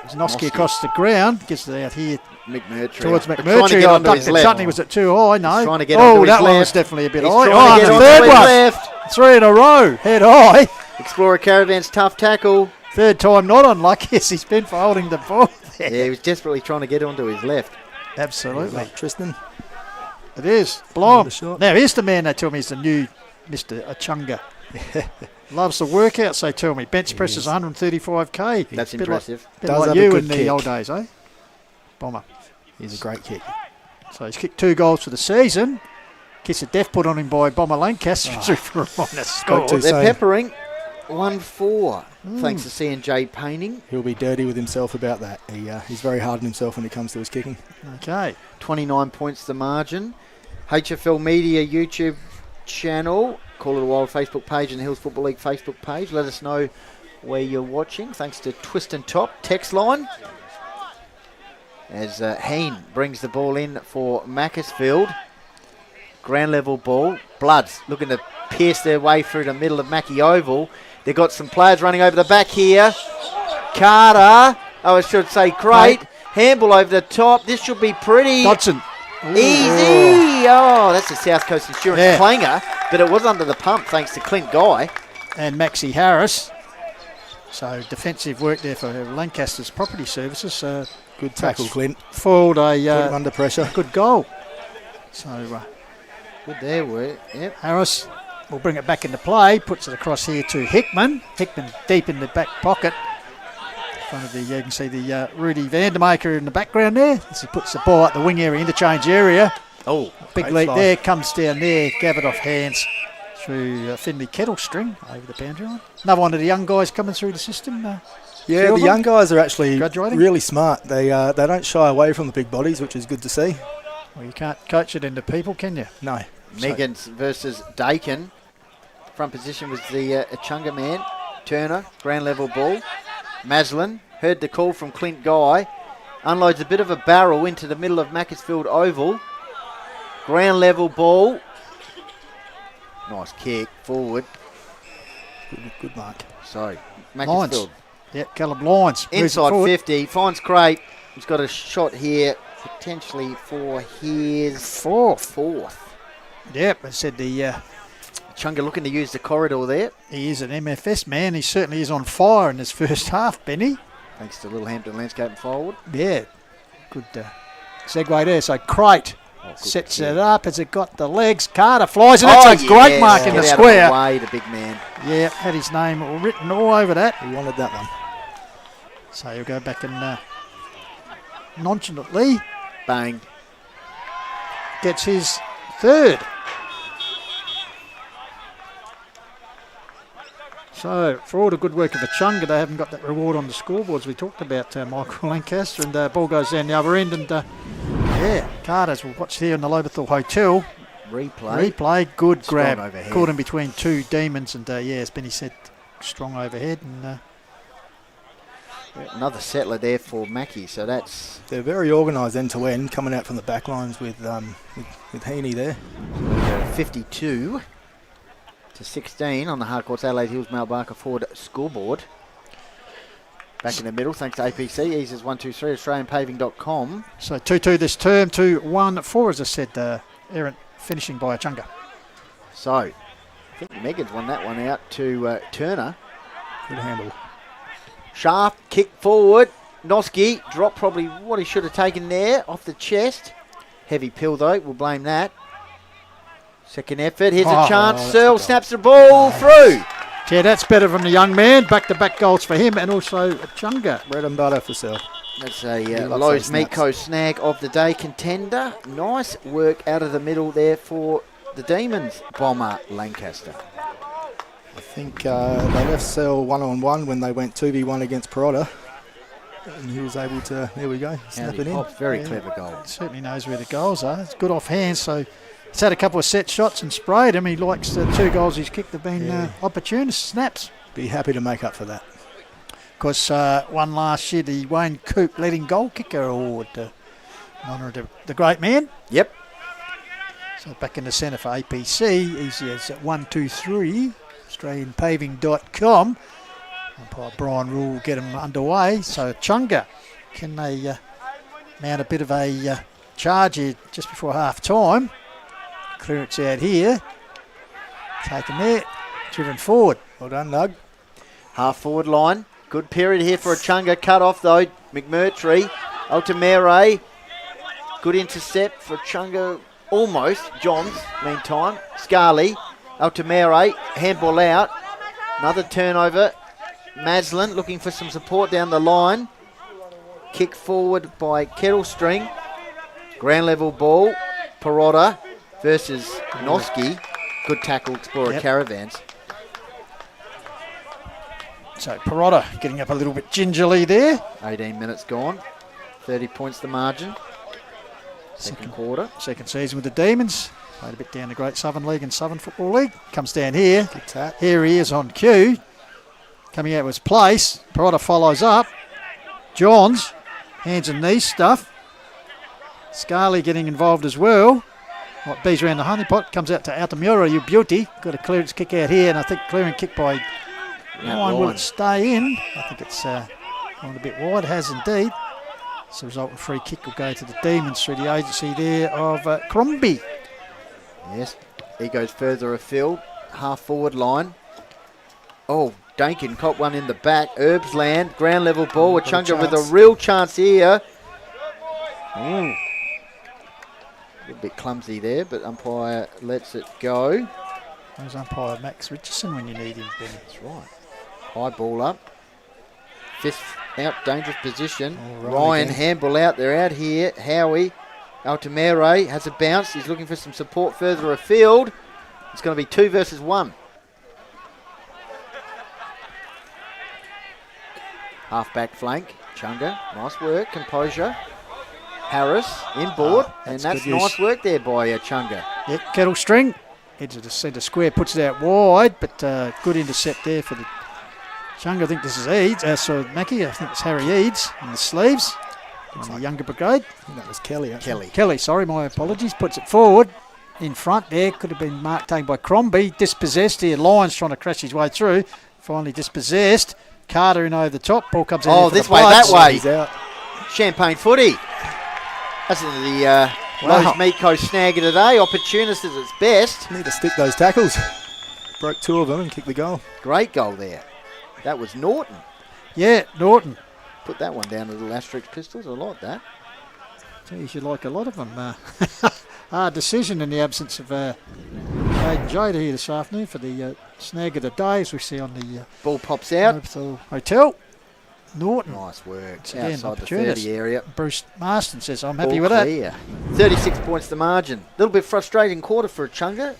Noski across the ground. Gets it out here McMurtry. towards McMurtry. Oh, ducked it. Suddenly was it too high? No. Trying to get oh, onto that his one left. was definitely a bit He's high. trying to get the onto third his one. left. 3 in a row. Head high. Explorer Caravans, tough tackle. Third time not unlucky as he's been for holding the ball there. Yeah, he was desperately trying to get onto his left. Absolutely. Tristan. It is. Blom. Now, here's the man they tell me is the new Mr. Echunga. Loves the workouts, they tell me. Bench presses 135k. That's bit impressive. Like, bit Does like have you a good in the kick. old days, eh? Bomber. He's a great kick. So he's kicked 2 goals for the season. Gets a death put on him by Bomber Lancaster through for a minor score. They're peppering 1-4 thanks to C&J Painting. He'll be dirty with himself about that. He's very hard on himself when it comes to his kicking. Okay. 29 points the margin. HFL Media YouTube channel, Call It a Wild Facebook page and the Hills Football League Facebook page. Let us know where you're watching. Thanks to Twist and Top text line. As Heen brings the ball in for Macclesfield. Ground level ball. Bloods looking to pierce their way through the middle of Mackie Oval. They've got some players running over the back here. Carter. Oh, I should say Crate. Handball over the top. This should be pretty. Dodson. Easy. Oh, that's a South Coast Insurance clanger, but it was under the pump thanks to Clint Guy. And Maxie Harris. So defensive work there for Lancaster's Property Services. Good tackle, Clint. Foiled Put him under pressure. Good goal. So good there, work. Yep. Harris will bring it back into play. Puts it across here to Hickman. Hickman deep in the back pocket. In front of the, you can see the Rudy Vandermaker in the background there. As he puts the ball at the wing area, interchange area. Oh, big leap there. Comes down there. Gathered off hands through Finley Kettlestring over the boundary line. Another one of the young guys coming through the system. Yeah, the young guys are actually graduating. Really smart. They don't shy away from the big bodies, which is good to see. Well, you can't coach it into people, can you? No. Meggins versus Dakin. Front position was the Echunga man. Turner, ground level ball. Maslin heard the call from Clint Guy. Unloads a bit of a barrel into the middle of Macclesfield Oval. Ground level ball. Nice kick forward. Good mark. So, Macclesfield. Yep, Caleb Lyons. Inside 50. Finds Crate. He's got a shot here, potentially for his fourth. Yep, I said the Echunga looking to use the corridor there. He is an MFS man. He certainly is on fire in his first half, Benny. Thanks to Littlehampton Landscape and Forward. Yeah, good segue there. So Crate sets it up. Has it got the legs? Carter flies, and that's a great mark in the square. Way, the big man. Yeah, had his name written all over that. He wanted that one. So he'll go back and nonchalantly bang. Gets his third. So, for all the good work of Echunga, they haven't got that reward on the scoreboards. We talked about Michael Lancaster, and the ball goes down the other end. And Carter's, we'll watch here in the Lobethal Hotel. Replay. Good Strong grab. Overhead. Caught him between two demons. And as Benny said, strong overhead. And another settler there for Mackie. So they're very organised end to end, coming out from the back lines with Heaney there. 52 to 16 on the Harcourts Adelaide Hills Mel Barker Ford scoreboard. Back in the middle, thanks to APC. Eases 123 AustralianPaving.com. So 2-2 this term, 2-1-4, as I said, errant finishing by Echunga. So I think Megan's won that one out to Turner. Good handle. Sharp kick forward. Noski dropped probably what he should have taken there off the chest. Heavy pill though, we'll blame that. Second effort, here's a chance. Searle snaps the ball through. Yeah, that's better from the young man. Back-to-back goals for him and also Echunga. Bread and butter for Searle. That's a Lowe's Meat Co snag of the day contender. Nice work out of the middle there for the Demons bomber Lancaster. I think they left Searle 1-on-1 when they went 2v1 against Perotta. And he was able to, there we go, snap it in. Very clever goal. Certainly knows where the goals are. It's good offhand, so he's had a couple of set shots and sprayed him. He likes the 2 goals he's kicked have been opportunist snaps. Be happy to make up for that. Of course, one last year, the Wayne Coop leading goal kicker award in honour of the great man. Yep. So back in the centre for APC, he's at 123, AustralianPaving.com. Umpire Brian Rule will get him underway. So Echunga, can they mount a bit of a charge here just before half time? Clearance out here. Taken there, driven forward. Well done, Nug. Half forward line. Good period here for Echunga. Cut off though. McMurtry. Altamere. Good intercept for Echunga. Almost. Johns, meantime. Scarley. Altamere. Handball out. Another turnover. Maslin looking for some support down the line. Kick forward by Kettlestring. Ground level ball. Perotta versus Noski. Good tackle, Explorer Caravans. So Perotta getting up a little bit gingerly there. 18 minutes gone. 30 points the margin. Second quarter. Second season with the Demons. Played a bit down the Great Southern League and Southern Football League. Comes down here. Here he is on cue. Coming out of his place. Perotta follows up. Johns. Hands and knees stuff. Scarley getting involved as well. What bees around the honeypot. Comes out to Altamura, you beauty. Got a clearance kick out here, and I think clearing kick by Ryan. Will it stay in? I think it's gone a bit wide. It has indeed. As a result, a free kick will go to the Demons through the agency there of Crombie. Yes, he goes further afield. Half forward line. Oh, Duncan caught one in the back. Herbsland, ground level ball. Echunga with a real chance here. A little bit clumsy there, but umpire lets it go. There's umpire Max Richardson when you need him, Ben. That's right. High ball up. Fifth out, dangerous position. Ryan handball out. They're out here. Howie. Altamere has a bounce. He's looking for some support further afield. It's going to be 2 versus 1. Half back flank. Echunga. Nice work. Composure. Harris inboard. And that's nice work there by Echunga. Yep, Kettlestring. Edge of the centre square. Puts it out wide. But good intercept there for the Echunga. I think this is Eads. Mackie. I think it's Harry Eads in the sleeves. In the younger brigade. I think that was Kelly. Kelly, sorry, my apologies. Puts it forward. In front there. Could have been marked taken by Crombie. Dispossessed here. Lyons trying to crash his way through. Finally dispossessed. Carter in over the top. Ball comes out. Oh, this way, that way. He's out. Champagne footy. That's the Lowe's Meat Co snag of the day. Opportunist at its best. Need to stick those tackles. Broke 2 of them and kicked the goal. Great goal there. That was Norton. Yeah, Norton. Put that one down to the Asterix Pistols. I like that. Geez, you like a lot of them. Hard decision in the absence of Hayden Jada here this afternoon for the snag of the day, as we see on the ball pops out. Lobethal Hotel. Norton. Nice work. Again, outside the 30 area. Bruce Marston says, I'm happy with that. 36 points the margin. A little bit frustrating quarter for Echunga.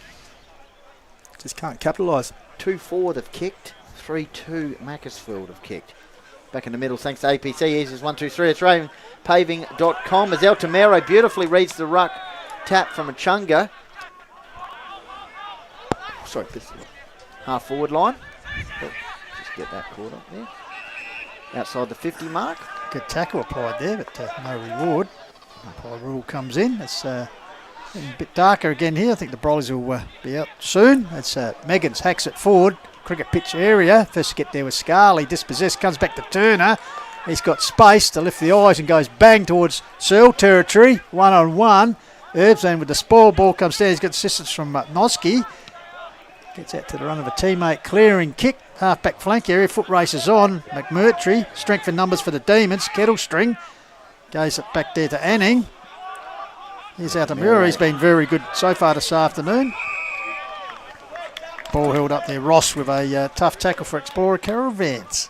Just can't capitalise. 2-4 they've kicked. 3-2 Macclesfield have kicked. Back in the middle, thanks to APC. Easy's 1-2-3. AustralianPaving.com as Altamere beautifully reads the ruck tap from Echunga. Sorry, half forward line. Oh, just get that caught up there. Outside the 50 mark. Good tackle applied there, but no reward. Umpire Rule comes in. It's a bit darker again here. I think the Brollies will be out soon. It's Meggins hacks it forward. Cricket pitch area. First to get there was Scarley. Dispossessed. Comes back to Turner. He's got space to lift the eyes and goes bang towards Searle territory. 1-on-1. Herbsland with the spoil. Ball comes down. He's got assistance from Noski. Gets out to the run of a teammate, clearing kick, half-back flank area, foot races on. McMurtry, strength in numbers for the Demons. Kettlestring goes it back there to Anning. Here's Altamura, he's been very good so far this afternoon. Ball held up there, Ross with a tough tackle for Explorer Caravans.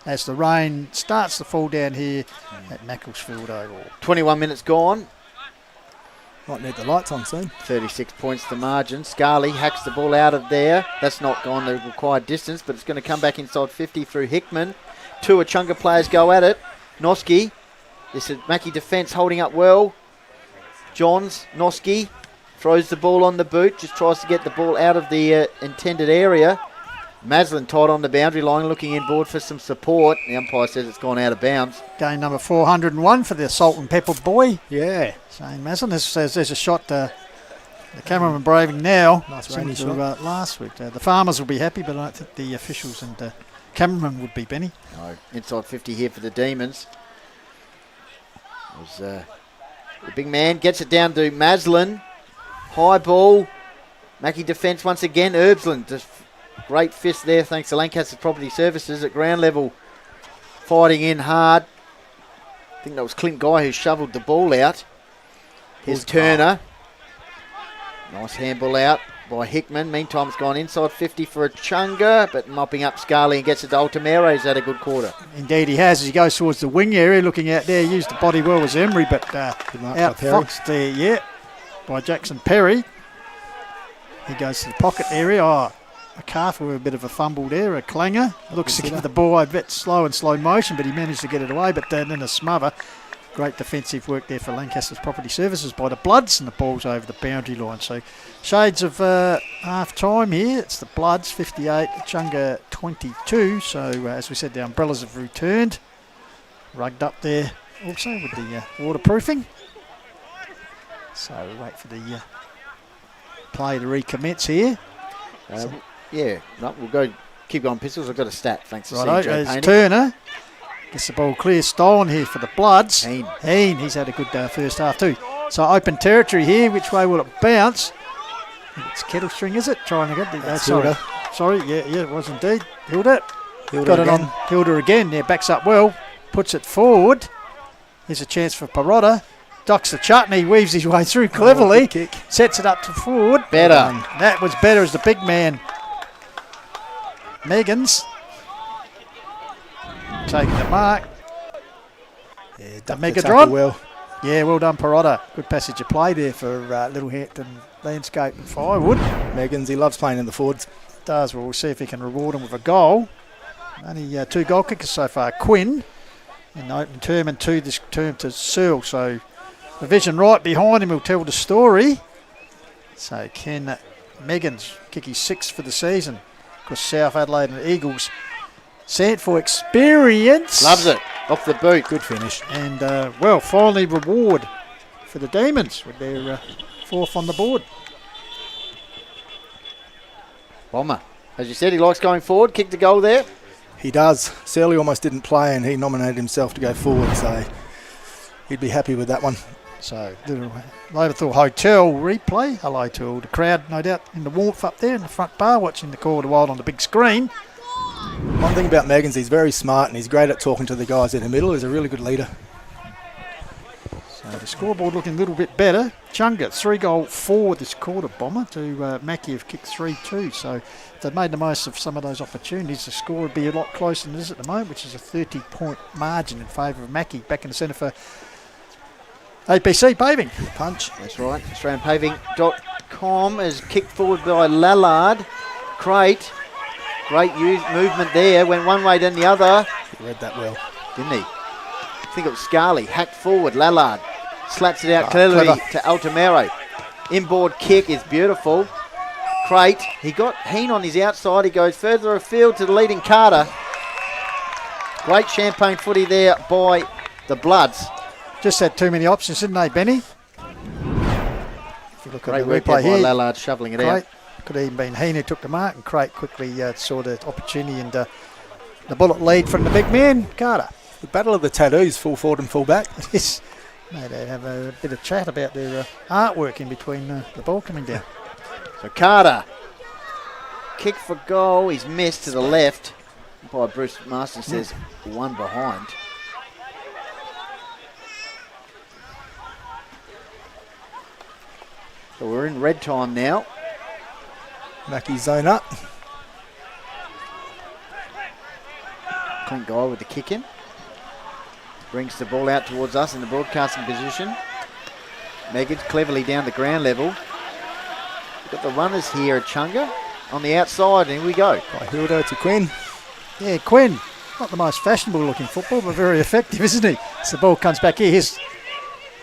As the rain starts to fall down here at Macclesfield Oval. 21 minutes gone. Might need the lights on soon. 36 points the margin. Scarley hacks the ball out of there. That's not gone the required distance, but it's going to come back inside 50 through Hickman. Two Echunga players go at it. Noski. This is Mackie defence holding up well. Johns, Noski throws the ball on the boot, just tries to get the ball out of the intended area. Maslin tied on the boundary line, looking inboard for some support. The umpire says it's gone out of bounds. Game number 401 for the Salt and Pepper boy. Yeah. Shane Maslin. There's a shot the cameraman braving now. Nice rainy shot. Last week. The farmers will be happy, but I don't think the officials and cameraman would be, Benny. No. Inside 50 here for the Demons. The big man gets it down to Maslin. High ball. Mackie defence once again. Erbsland just great fist there thanks to Lancaster Property Services at ground level. Fighting in hard. I think that was Clint Guy who shoveled the ball out. Here's Turner. Nice handball out by Hickman. Meantime, it's gone inside 50 for Echunga, but mopping up Scarley and gets it to Altamira. He's had a good quarter. Indeed, he has as he goes towards the wing area. Looking out there, used the body well was Emery, but outfoxed there, by Jackson Perry. He goes to the pocket area. McCarthy with a bit of a fumble there. A clanger. Looks to give the ball a bit slow motion, but he managed to get it away. But then a smother. Great defensive work there for Lancaster's Property Services by the Bloods, and the ball's over the boundary line. So shades of half time here. It's the Bloods 58, Echunga 22. So as we said, the umbrellas have returned. Rugged up there also with the waterproofing. So we wait for the play to recommence here. We'll keep going pistols. I've got a stat thanks to CJ Painting. As Turner gets the ball clear, stolen here for the Bloods. Heen, he's had a good first half too. So open territory here. Which way will it bounce? It's Kettlestring, is it? Trying to get the sorry, it was indeed Hilda. Got it on Hilda again. Yeah, backs up well, puts it forward. Here's a chance for Parotta. Ducks the chutney, weaves his way through cleverly, sets it up to forward. Better. That was better as the big man. Meggins taking the mark. Yeah, the Megadron. Well. Yeah, well done, Parotta. Good passage of play there for Littlehampton Landscape and Firewood. Meggins, he loves playing in the forwards. Does. Well, we'll see if he can reward him with a goal. Only 2 goal kickers so far. Quinn in the open term and 2 this term to Searle. So the vision right behind him will tell the story. So Ken Meggins kick his 6th for the season. Because South Adelaide and Eagles sent for experience. Loves it. Off the boot. Good finish. And, finally reward for the Demons with their 4th on the board. Bomber. As you said, he likes going forward. Kicked the goal there. He does. Searle almost didn't play and he nominated himself to go forward, so he'd be happy with that one. So, little Lobethal Hotel replay. Hello to all the crowd, no doubt, in the warmth up there in the front bar, watching the Call of the Wild on the big screen. One thing about Meggins, he's very smart and he's great at talking to the guys in the middle. He's a really good leader. So the scoreboard looking a little bit better. Chunga, 3 goal forward this quarter, Bomber, to Mackie have kicked 3-2. So if they'd made the most of some of those opportunities, the score would be a lot closer than it is at the moment, which is a 30-point margin in favour of Mackie. Back in the centre for APC Paving. Punch. That's right. AustralianPaving.com is kicked forward by Lallard. Crate. Great movement there. Went one way then the other. He read that well. Didn't he? I think it was Scarley. Hacked forward. Lallard slats it out clearly to Altamiro. Inboard kick is beautiful. Crate. He got Heen on his outside. He goes further afield to the leading Carter. Great champagne footy there by the Bloods. Just had too many options, didn't they, Benny? If you look Great at the work replay there by here, Lallard shoveling it out. Could have even been Heen who took the mark, and Crate quickly saw the opportunity and the bullet lead from the big man, Carter. The battle of the tattoos, full forward and full back. Yes. Mate, they have a bit of chat about their artwork in between the ball coming down. So Carter kick for goal. He's missed to the left. By Bruce Marston says one behind. So we're in red time now. Mackie zone up. Clint Guy with the kick in. Brings the ball out towards us in the broadcasting position. Megan cleverly down the ground level. We've got the runners here at Echunga on the outside, and here we go. By Hilda to Quinn. Yeah, Quinn. Not the most fashionable looking football, but very effective, isn't he? So the ball comes back here. Here's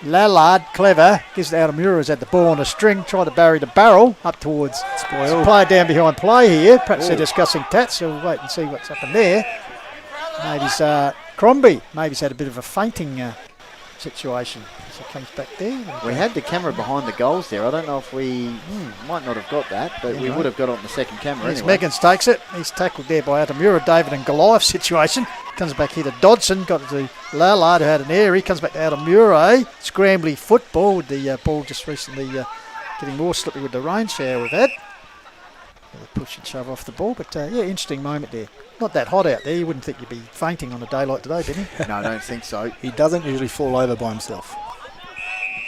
Lallard, clever. Gives it out of Mura's had the ball on a string. Tried to bury the barrel up towards Spoil. Play down behind play here. Perhaps they're discussing tats, so we'll wait and see what's happened there. Maybe it's Crombie. Maybe he's had a bit of a fainting situation. So it comes back there. We had the camera behind the goals there. I don't know if we might not have got that, but we would have got it on the second camera anyway. Meggins takes it. He's tackled there by Atamura. David and Goliath situation. Comes back here to Dodson. Got to Lallard, who had an air. He comes back to Atamura. Scrambly football with the ball just recently getting more slippery with the rain shower we've had. Push and shove off the ball, but yeah, interesting moment there. Not that hot out there. You wouldn't think you'd be fainting on a day like today, Benny. No, I don't think so. He doesn't usually fall over by himself.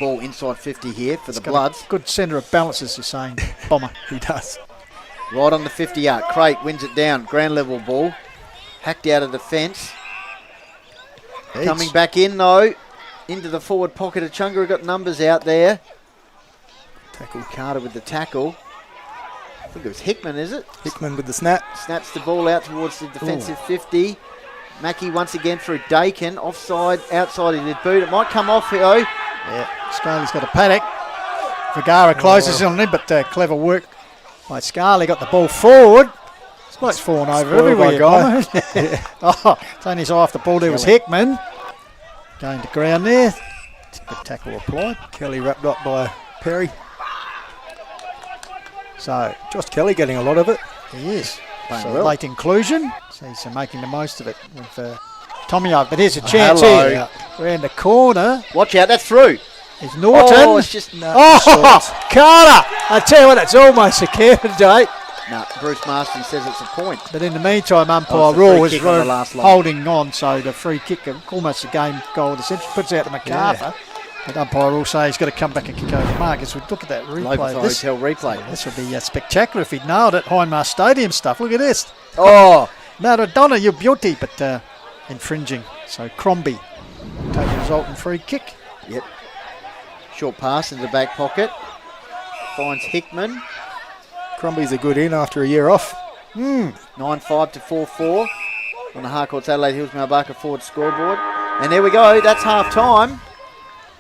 Ball inside 50 here for the Bloods. Good centre of balance, as you're saying, Bomber. He does. Right on the 50-yard. Crate wins it down. Ground level ball. Hacked out of defence. Coming back in, though. Into the forward pocket of Echunga. Got numbers out there. Tackle Carter with the tackle. I think it was Hickman, is it? Hickman with the snap. Snaps the ball out towards the defensive 50. Mackey once again through Dakin. Offside, outside he did boot. It might come off here, though. Yeah, Scarley's got a panic. Vergara closes in on him, but clever work by Scarley. Got the ball forward. It's like it's fallen over everywhere. Guy. It's only his eye off the ball there was Hickman. Going to ground there. Good tackle applied. Kelly wrapped up by Perry. So Josh Kelly getting a lot of it. He is. So late inclusion. So he's making the most of it with Tommy over. But here's a chance here. Around the corner. Watch out, that's through. It's Norton. Oh, it's just Carter! I tell you what, it's almost a care today. No, Bruce Marston says it's a point. But in the meantime, umpire Raw was holding on, so the free kick, almost a game goal, essentially puts out to MacArthur. But umpire will say he's got to come back and kick over Marcus. We look at that replay. Lobethal Hotel replay. This would be spectacular if he'd nailed it. Hindmarsh Stadium stuff. Look at this. Oh, Maradona, your beauty, but infringing. So Crombie take the resultant free kick. Yep. Short pass into the back pocket. Finds Hickman. Crombie's a good in after a year off. 9-5 to 4-4 on the Harcourts Adelaide Hills Malbarka forward scoreboard. And there we go. That's half time.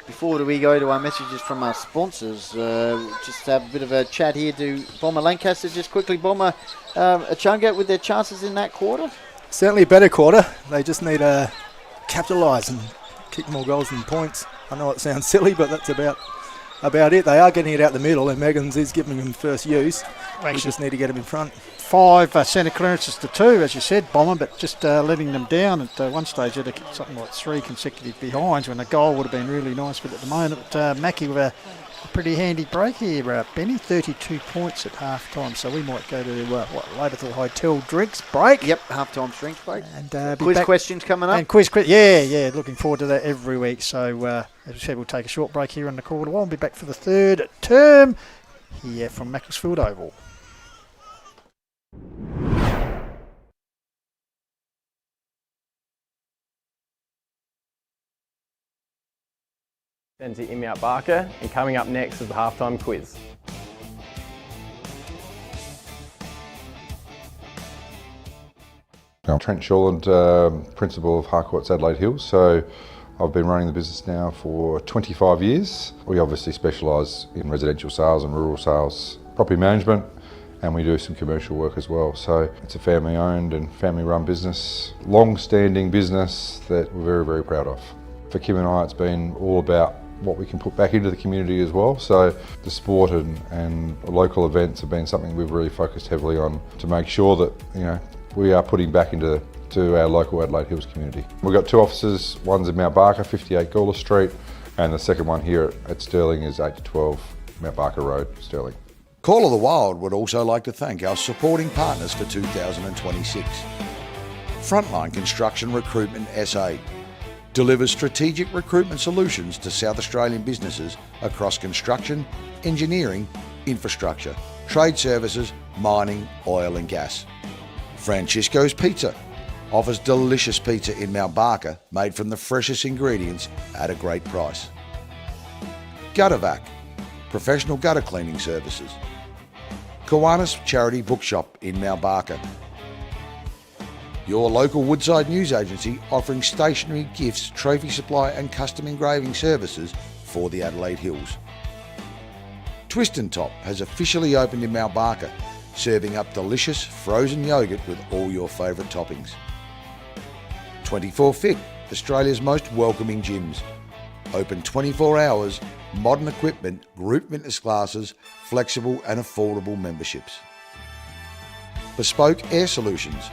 Before we go to our messages from our sponsors, just have a bit of a chat here to Bomber Lancaster. Just quickly, Bomber, Echunga with their chances in that quarter? Certainly a better quarter. They just need to capitalise and kick more goals than points. I know it sounds silly, but that's about it. They are getting it out the middle, and Meggins is giving them first use. We just need to get them in front. 5 centre clearances to 2, as you said, Bomber, but just letting them down at one stage. They had something like 3 consecutive behinds when the goal would have been really nice. But at the moment, Mackey with a pretty handy break here, Benny. 32 points at half time, so we might go to Lobethal Hotel drinks break. Yep, half time drinks break. And quiz questions coming up. And quiz, yeah, looking forward to that every week. So as we said, we'll take a short break here in the quarter one. We'll be back for the third term here from Macclesfield Oval. Benzie in Mount Barker, and coming up next is the halftime quiz. I'm Trent Shawland, principal of Harcourts Adelaide Hills. So I've been running the business now for 25 years. We obviously specialise in residential sales and rural sales, property management, and we do some commercial work as well. So it's a family owned and family run business, long-standing business that we're very, very proud of. For Kim and I, it's been all about what we can put back into the community as well. So the sport and local events have been something we've really focused heavily on to make sure that we are putting back into our local Adelaide Hills community. We've got 2 offices, one's in Mount Barker, 58 Gawler Street, and the second one here at Stirling is 8 to 12 Mount Barker Road, Stirling. Call of the Wild would also like to thank our supporting partners for 2026. Frontline Construction Recruitment SA delivers strategic recruitment solutions to South Australian businesses across construction, engineering, infrastructure, trade services, mining, oil and gas. Francisco's Pizza offers delicious pizza in Mount Barker made from the freshest ingredients at a great price. Guttervac, professional gutter cleaning services. Kowanas Charity Bookshop in Mount Barker. Your local Woodside news agency offering stationery, gifts, trophy supply and custom engraving services for the Adelaide Hills. Twist and Top has officially opened in Mount Barker, serving up delicious frozen yoghurt with all your favourite toppings. 24 Fit, Australia's most welcoming gyms. Open 24 hours, modern equipment, group fitness classes, flexible and affordable memberships. Bespoke Air Solutions,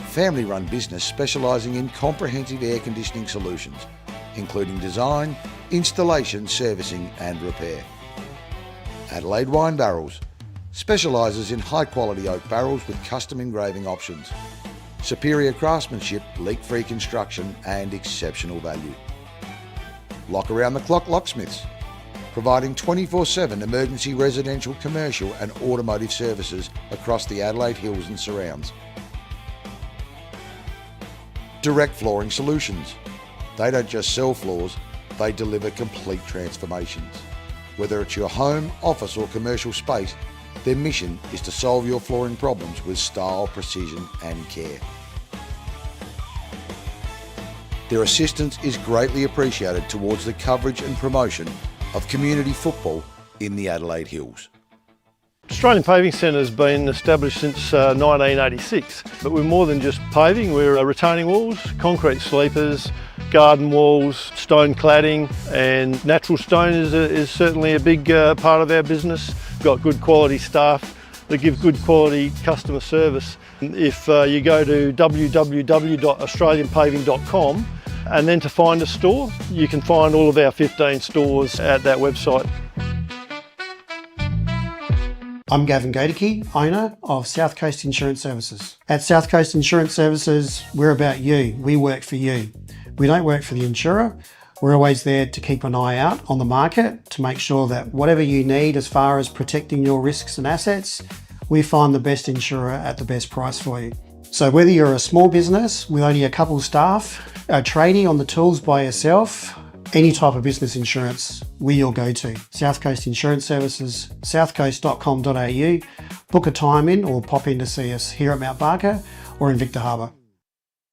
family-run business specialising in comprehensive air conditioning solutions, including design, installation, servicing and repair. Adelaide Wine Barrels specialises in high-quality oak barrels with custom engraving options, superior craftsmanship, leak-free construction and exceptional value. Lock Around the Clock Locksmiths, providing 24/7 emergency residential, commercial and automotive services across the Adelaide Hills and surrounds. Direct Flooring Solutions. They don't just sell floors, they deliver complete transformations. Whether it's your home, office or commercial space, their mission is to solve your flooring problems with style, precision and care. Their assistance is greatly appreciated towards the coverage and promotion of community football in the Adelaide Hills. Australian Paving Centre has been established since 1986, but we're more than just paving. We're retaining walls, concrete sleepers, garden walls, stone cladding, and natural stone is certainly a big part of our business. We've got good quality staff that give good quality customer service. If you go to www.australianpaving.com and then to find a store, you can find all of our 15 stores at that website. I'm Gavin Gadicke, owner of South Coast Insurance Services. At South Coast Insurance Services, we're about you. We work for you. We don't work for the insurer. We're always there to keep an eye out on the market to make sure that whatever you need as far as protecting your risks and assets, we find the best insurer at the best price for you. So whether you're a small business with only a couple of staff, a tradie on the tools by yourself, any type of business insurance, we're your go-to. South Coast Insurance Services, southcoast.com.au. Book a time in or pop in to see us here at Mount Barker or in Victor Harbour.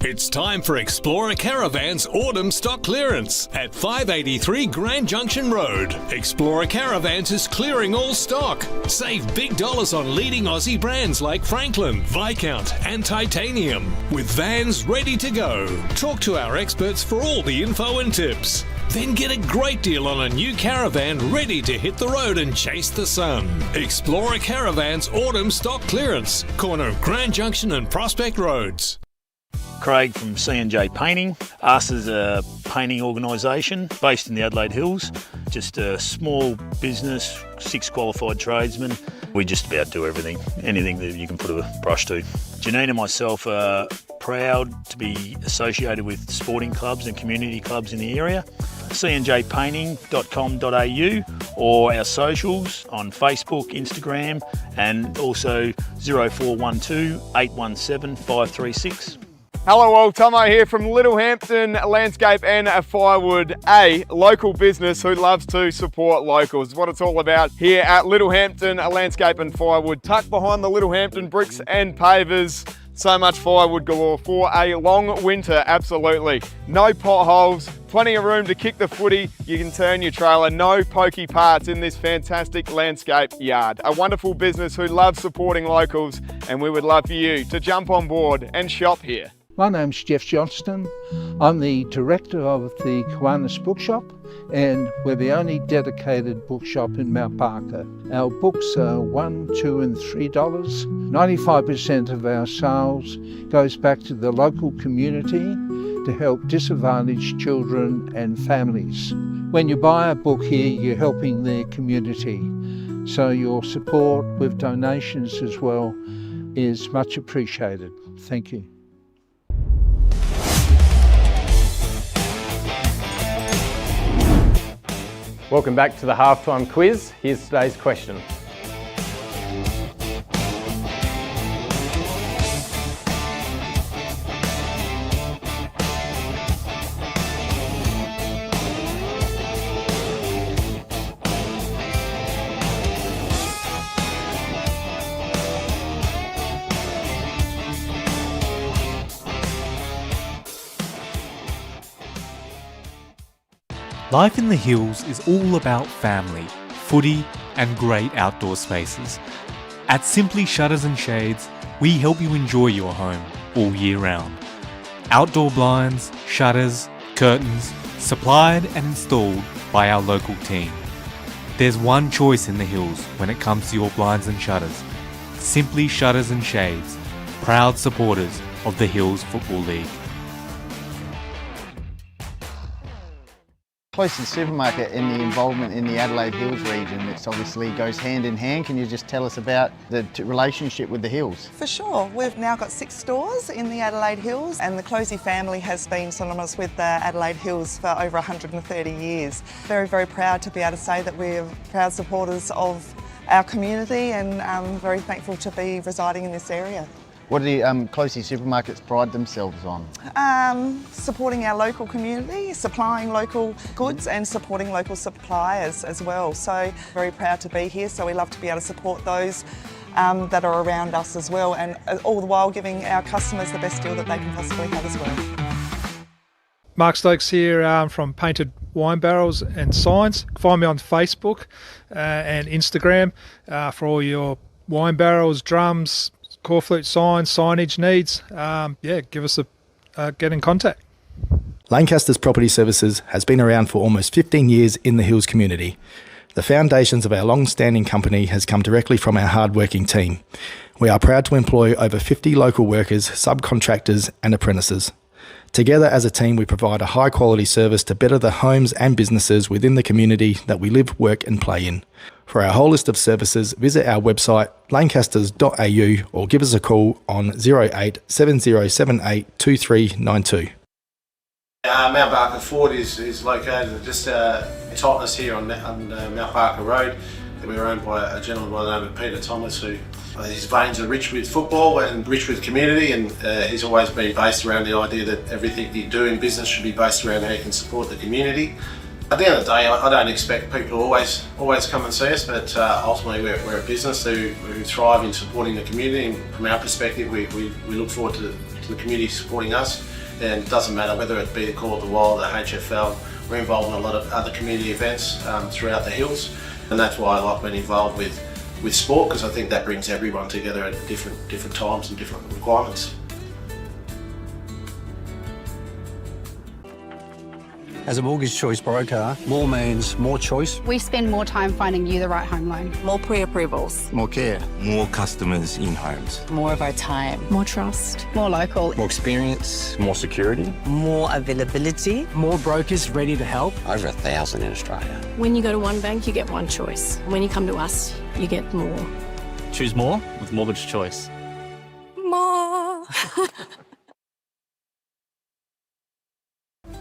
It's time for Explorer Caravans Autumn Stock Clearance at 583 Grand Junction Road. Explorer Caravans is clearing all stock. Save big dollars on leading Aussie brands like Franklin, Viscount and Titanium, with vans ready to go. Talk to our experts for all the info and tips. Then get a great deal on a new caravan ready to hit the road and chase the sun. Explorer Caravans Autumn Stock Clearance, corner of Grand Junction and Prospect Roads. Craig from C&J Painting. Us is a painting organisation based in the Adelaide Hills. Just a small business, 6 qualified tradesmen. We just about do everything, anything that you can put a brush to. Janine and myself are proud to be associated with sporting clubs and community clubs in the area. cnjpainting.com.au or our socials on Facebook, Instagram and also 0412 817 536. Hello all, Tomo here from Littlehampton Landscape and Firewood, a local business who loves to support locals. What it's all about here at Littlehampton Landscape and Firewood, tucked behind the Littlehampton Bricks and Pavers. So much firewood galore for a long winter, absolutely. No potholes, plenty of room to kick the footy. You can turn your trailer, no pokey parts in this fantastic landscape yard. A wonderful business who loves supporting locals, and we would love for you to jump on board and shop here. My name's Jeff Johnston. I'm the director of the Kowanas Bookshop, and we're the only dedicated bookshop in Mount Barker. Our books are $1, $2 and $3. 95% of our sales goes back to the local community to help disadvantaged children and families. When you buy a book here, you're helping the community. So your support with donations as well is much appreciated. Thank you. Welcome back to the halftime quiz. Here's today's question. Life in the Hills is all about family, footy and great outdoor spaces. At Simply Shutters and Shades, we help you enjoy your home all year round. Outdoor blinds, shutters, curtains, supplied and installed by our local team. There's one choice in the Hills when it comes to your blinds and shutters. Simply Shutters and Shades, proud supporters of the Hills Football League. Closest supermarket and the involvement in the Adelaide Hills region, it obviously goes hand in hand. Can you just tell us about the relationship with the Hills? For sure. We've now got 6 stores in the Adelaide Hills, and the Closey family has been synonymous with the Adelaide Hills for over 130 years. Very, very proud to be able to say that we're proud supporters of our community, and very thankful to be residing in this area. What do the Closey supermarkets pride themselves on? Supporting our local community, supplying local goods and supporting local suppliers as well. So very proud to be here, so we love to be able to support those that are around us as well, and all the while giving our customers the best deal that they can possibly have as well. Mark Stokes here from Painted Wine Barrels and Signs. Find me on Facebook and Instagram for all your wine barrels, drums, corflute signs, signage needs. Give us get in contact. Lancaster's Property Services has been around for almost 15 years in the Hills community. The foundations of our long-standing company has come directly from our hard-working team. We are proud to employ over 50 local workers, subcontractors and apprentices. Together as a team, we provide a high-quality service to better the homes and businesses within the community that we live, work and play in. For our whole list of services, visit our website lancasters.au or give us a call on 08 7078 2392. Mount Barker Ford is located just Totnes here on Mount Barker Road. We're owned by a gentleman by the name of Peter Thomas, who his veins are rich with football and rich with community, and he's always been based around the idea that everything you do in business should be based around how you can support the community. At the end of the day, I don't expect people to always come and see us, but ultimately we're a business who thrive in supporting the community, and from our perspective we look forward to the community supporting us. And it doesn't matter whether it be the Call of the Wild, the HFL, we're involved in a lot of other community events throughout the Hills, and that's why I like being involved with sport, because I think that brings everyone together at different times and different requirements. As a mortgage choice broker, more means more choice. We spend more time finding you the right home loan. More pre-approvals. More care. More customers in homes. More of our time. More trust. More local. More experience. More security. More availability. More brokers ready to help. Over 1,000 in Australia. When you go to one bank, you get one choice. When you come to us, you get more. Choose more with Mortgage Choice. More.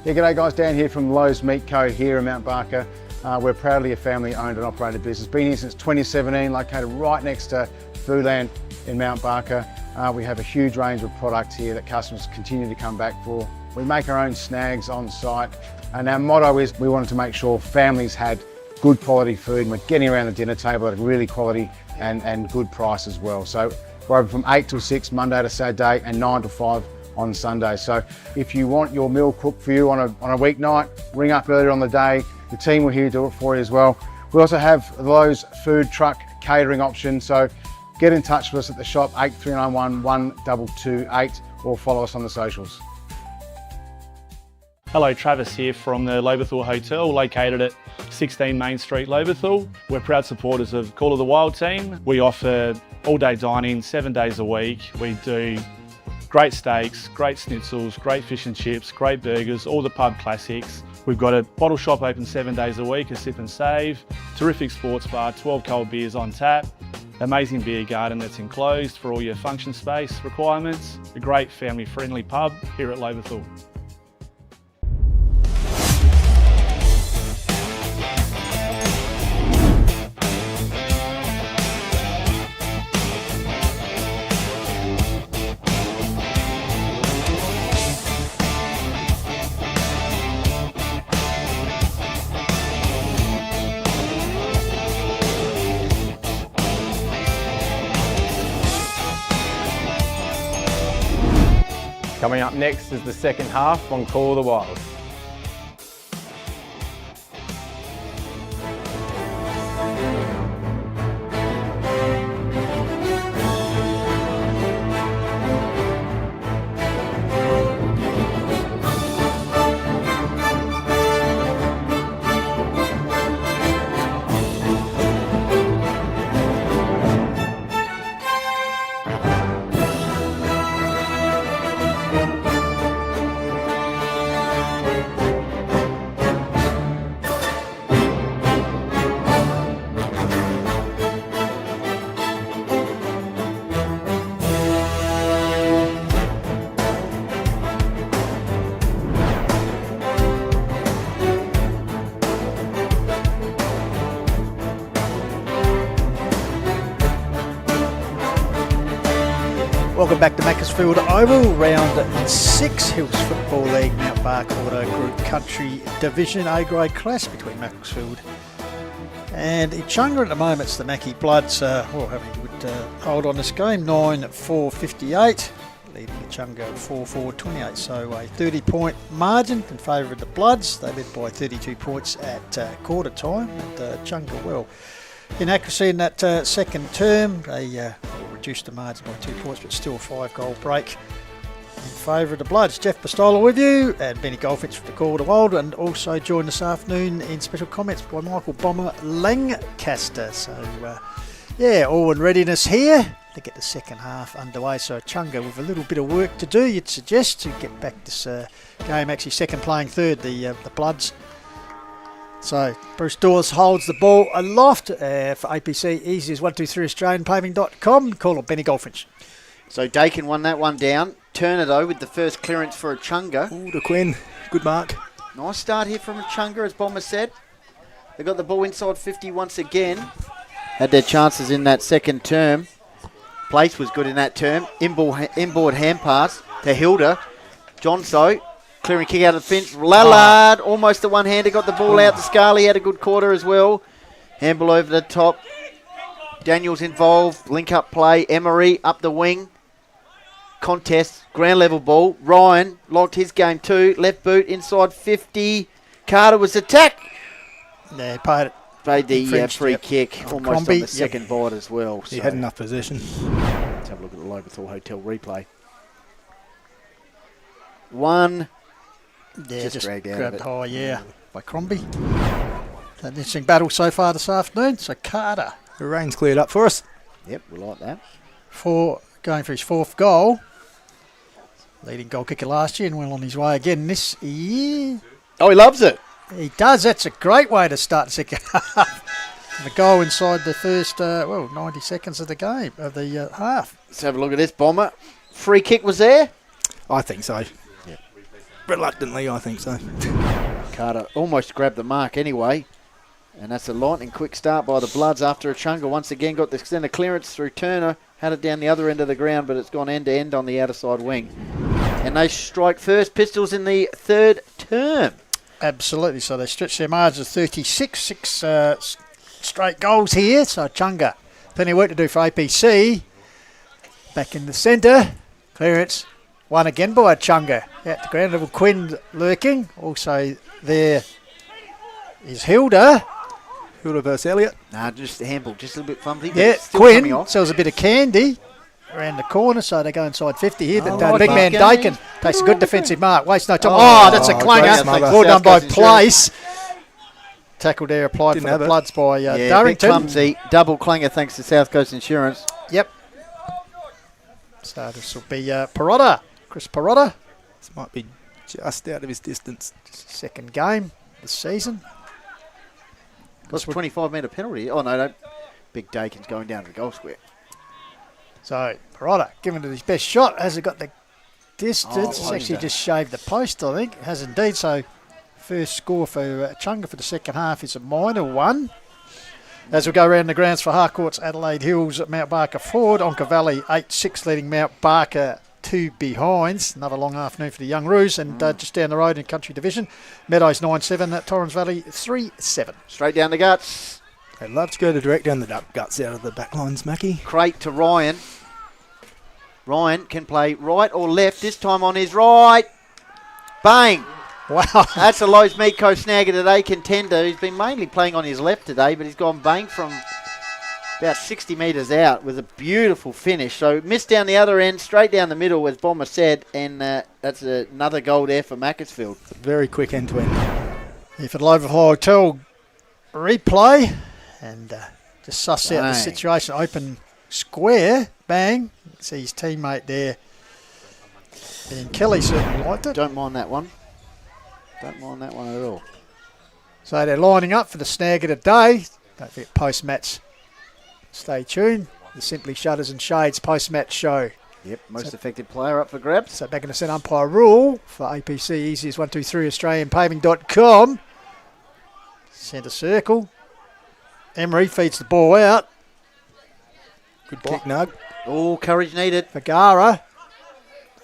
Yeah, g'day guys, Dan here from Lowe's Meat Co here in Mount Barker. We're proudly a family owned and operated business. Been here since 2017, located right next to Foodland in Mount Barker. We have a huge range of products here that customers continue to come back for. We make our own snags on site, and our motto is we wanted to make sure families had good quality food, and we're getting around the dinner table at a really quality and good price as well. So we're open from 8 till 6 Monday to Saturday and 9 till 5 on Sunday. So if you want your meal cooked for you on a weeknight, ring up earlier on the day. The team will here do it for you as well. We also have the Lowe's food truck catering option, so get in touch with us at the shop 8391 1228 or follow us on the socials. Hello, Travis here from the Lobethal Hotel, located at 16 Main Street, Lobethal. We're proud supporters of Call of the Wild team. We offer all-day dining 7 days a week. We do Great steaks, great schnitzels, great fish and chips, great burgers, all the pub classics. We've got a bottle shop open 7 days a week, a sip and save, terrific sports bar, 12 cold beers on tap, amazing beer garden that's enclosed for all your function space requirements, a great family friendly pub here at Lobethal. Coming up next is the second half on Call of the Wild. Welcome back to Macclesfield Oval, round 6, Hills Football League, Mount Barker Auto Group Country Division A grade clash between Macclesfield and Echunga. At the moment, it's the Mackie Bloods having a good hold on this game, 9-4-58, leading Echunga 4-4-28, so a 30-point margin in favour of the Bloods. They led by 32 points at quarter time, and Echunga well inaccuracy in that second term. They reduced the margin by 2 points, but still a 5-goal break in favour of the Bloods. Jeff Bastola with you, and Benny Goldfinch for the Call of the Wild, and also joined this afternoon in special comments by Michael Bomber Lancaster. So, all in readiness here to get the second half underway. So Echunga with a little bit of work to do, you'd suggest, to get back this game actually second playing third, the Bloods. So Bruce Dawes holds the ball aloft for APC. Easy as 123 AustralianPaving.com. Call on Benny Goldfinch. So Dakin won that one down. Turner though with the first clearance for Echunga. Ooh, to Quinn. Good mark. Nice start here from Echunga, as Bomber said. They got the ball inside 50 once again. Had their chances in that second term. Place was good in that term. Inboard hand pass to Hilda. Johnso. Clearing kick out of the fence. Lallard, almost a one-hander, got the ball out to Scarley, had a good quarter as well. Handball over the top. Daniels involved, link-up play. Emery up the wing. Contest, ground level ball. Ryan locked his game too. Left boot, inside 50. Carter was attacked. Yeah, paid it. Paid the free kick, almost Crombie, on the second bite as well. He had enough possession. Let's have a look at the Lobethal Hotel replay. One. Yeah, just dragged out grabbed of it. high, by Crombie. An interesting battle so far this afternoon. So Carter. The rain's cleared up for us. Yep, we like that. Going for his fourth goal. Leading goal kicker last year and well on his way again this year. Oh, he loves it. He does. That's a great way to start the second half. And the goal inside the first, 90 seconds of the game, of the half. Let's have a look at this, Bomber. Free kick was there? I think so. Yeah. Reluctantly, I think so. Carter almost grabbed the mark anyway. And that's a lightning quick start by the Bloods after Echunga once again got the centre clearance through Turner. Had it down the other end of the ground, but it's gone end to end on the outer side wing. And they strike first pistols in the third term. Absolutely. So they stretch their margin to 36. Six straight goals here. So Echunga, plenty of work to do for APC. Back in the centre. Clearance. One again by Echunga. Out to ground level. Quinn lurking. Also there is Hilda. Hilda versus Elliott. Nah, just a handball. Just a little bit fumbly. Yeah, Quinn sells a bit of candy around the corner, so they go inside 50 here. The big man Dakin takes a good defensive mark. Wastes no time. Oh, that's a clanger. Well done by Place. Tackle there applied for the Bloods by Darrington. Clumsy. Double clanger thanks to South Coast Insurance. Yep. So this will be Perotta, Chris Perotta. This might be just out of his distance. Second game this season. That's a 25-metre penalty. Oh, no. Big Dakin's going down to the goal square. So, Perotta giving it his best shot. Has it got the distance? It's actually just shaved the post, I think. It has indeed. So, first score for Echunga for the second half is a minor one. As we go around the grounds for Harcourts, Adelaide Hills, Mount Barker forward. Onka Valley 8-6 leading Mount Barker 2 behinds. Another long afternoon for the Young Roos. And just down the road in Country Division, Meadows 9-7, Torrens Valley 3-7. Straight down the guts. They love to go direct down the guts out of the back lines, Mackie. Crate to Ryan. Ryan can play right or left. This time on his right. Bang. Wow. That's a Lowe's Meat Co snagger today, contender. He's been mainly playing on his left today, but he's gone bang from about 60 metres out with a beautiful finish. So missed down the other end, straight down the middle, as Bomber said, and that's another goal there for Macclesfield. Very quick end to end. Here for the Lobethal Hotel replay, and just suss out the situation. Open square, bang. You can see his teammate there. And Kelly certainly liked it. Don't mind that one. Don't mind that one at all. So they're lining up for the snagger today. Don't forget post-match. Stay tuned. The Simply Shutters and Shades post-match show. Yep, most effective player up for grabs. So back in the centre umpire rule for APC, easiest 123 AustralianPaving.com. Centre circle. Emery feeds the ball out. Good kick, Nug. Oh, courage needed. Vergara.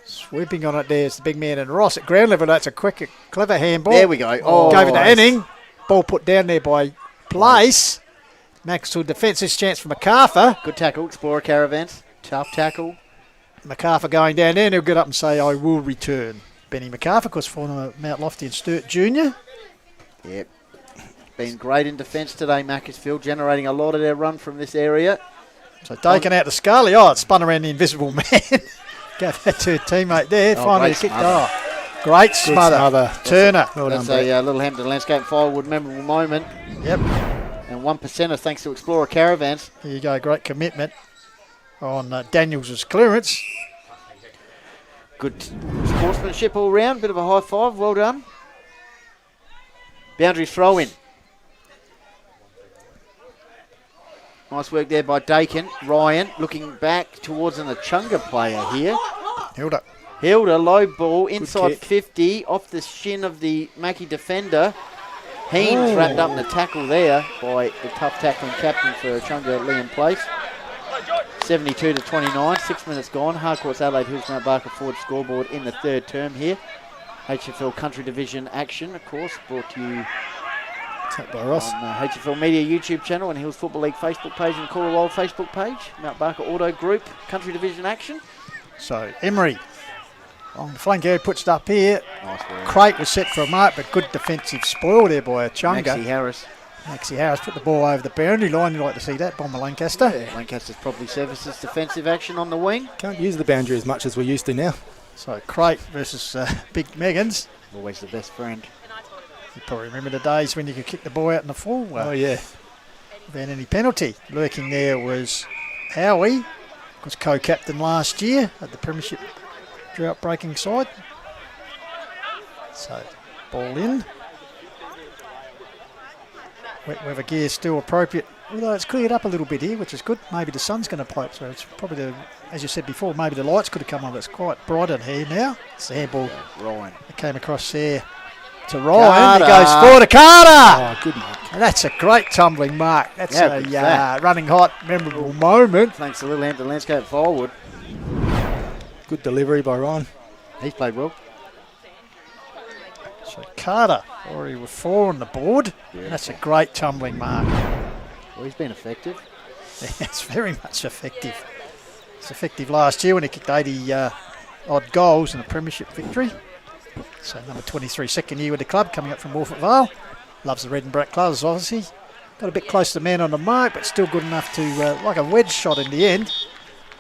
Swooping on it there's the big man and Ross at ground level. That's a quick, clever handball. There we go. Oh, gave it to Enning. Ball put down there by Place. Macclesfield defensive chance for MacArthur. Good tackle, Explorer Caravans. Tough tackle. MacArthur going down there and he'll get up and say, I will return. Benny MacArthur, of course, former Mount Lofty and Sturt Jr. Yep. Been great in defence today, Macclesfield, generating a lot of their run from this area. So Dakin out to Scully. Oh, it spun around the invisible man. Gave that to a teammate there. Finally kicked off. Great smother. Turner. Well done, that's a Little Hampton Landscape Firewood memorable moment. Yep. And 1%er thanks to Explorer Caravans. There you go. Great commitment on Daniels' clearance. Good sportsmanship all round. Bit of a high five. Well done. Boundary throw in. Nice work there by Dakin. Ryan looking back towards an Echunga player here. Hilda, low ball, inside 50, off the shin of the Mackie defender. Heames wrapped up in the tackle there by the tough tackling captain for Echunga, Liam Place. 72-29, 6 minutes gone. Harcourts, Adelaide Hills, Mount Barker forward scoreboard in the third term here. HFL Country Division action, of course, brought to you by Ross on the HFL Media YouTube channel and Hills Football League Facebook page and Cora Wild Facebook page. Mount Barker Auto Group Country Division action. So Emery on the flank area puts it up here. Nice work. Crate was set for a mark, but good defensive spoil there by Echunga. Maxie Harris put the ball over the boundary line. You'd like to see that. Bomber Lancaster. Yeah. Lancaster's probably services defensive action on the wing. Can't use the boundary as much as we're used to now. So Crate versus Big Meggans. Always the best friend. You probably remember the days when you could kick the ball out in the full. Oh, yeah. Without any penalty. Lurking there was Howie, was co-captain last year at the Premiership drought-breaking side. So, ball in. Wet weather gear still appropriate, although it's cleared up a little bit here, which is good. Maybe the sun's going to play it, so it's probably, as you said before, maybe the lights could have come on. It's quite bright in here now. It's the handball Ryan. That came across there to Ryan. He goes forward to Carter. Oh, good mark. And that's a great tumbling mark. That's a running hot, memorable moment. Thanks to Little Hampton Landscape Forward. Good delivery by Ryan. He's played well. So Carter already with 4 on the board. Yeah. And that's a great tumbling mark. Well, he's been effective. It's very much effective. It's effective last year when he kicked 80 odd goals in a premiership victory. So number 23, second year with the club, coming up from Morford Vale. Loves the red and black colours, obviously. Got a bit close to the man on the mark, but still good enough to, like a wedge shot in the end.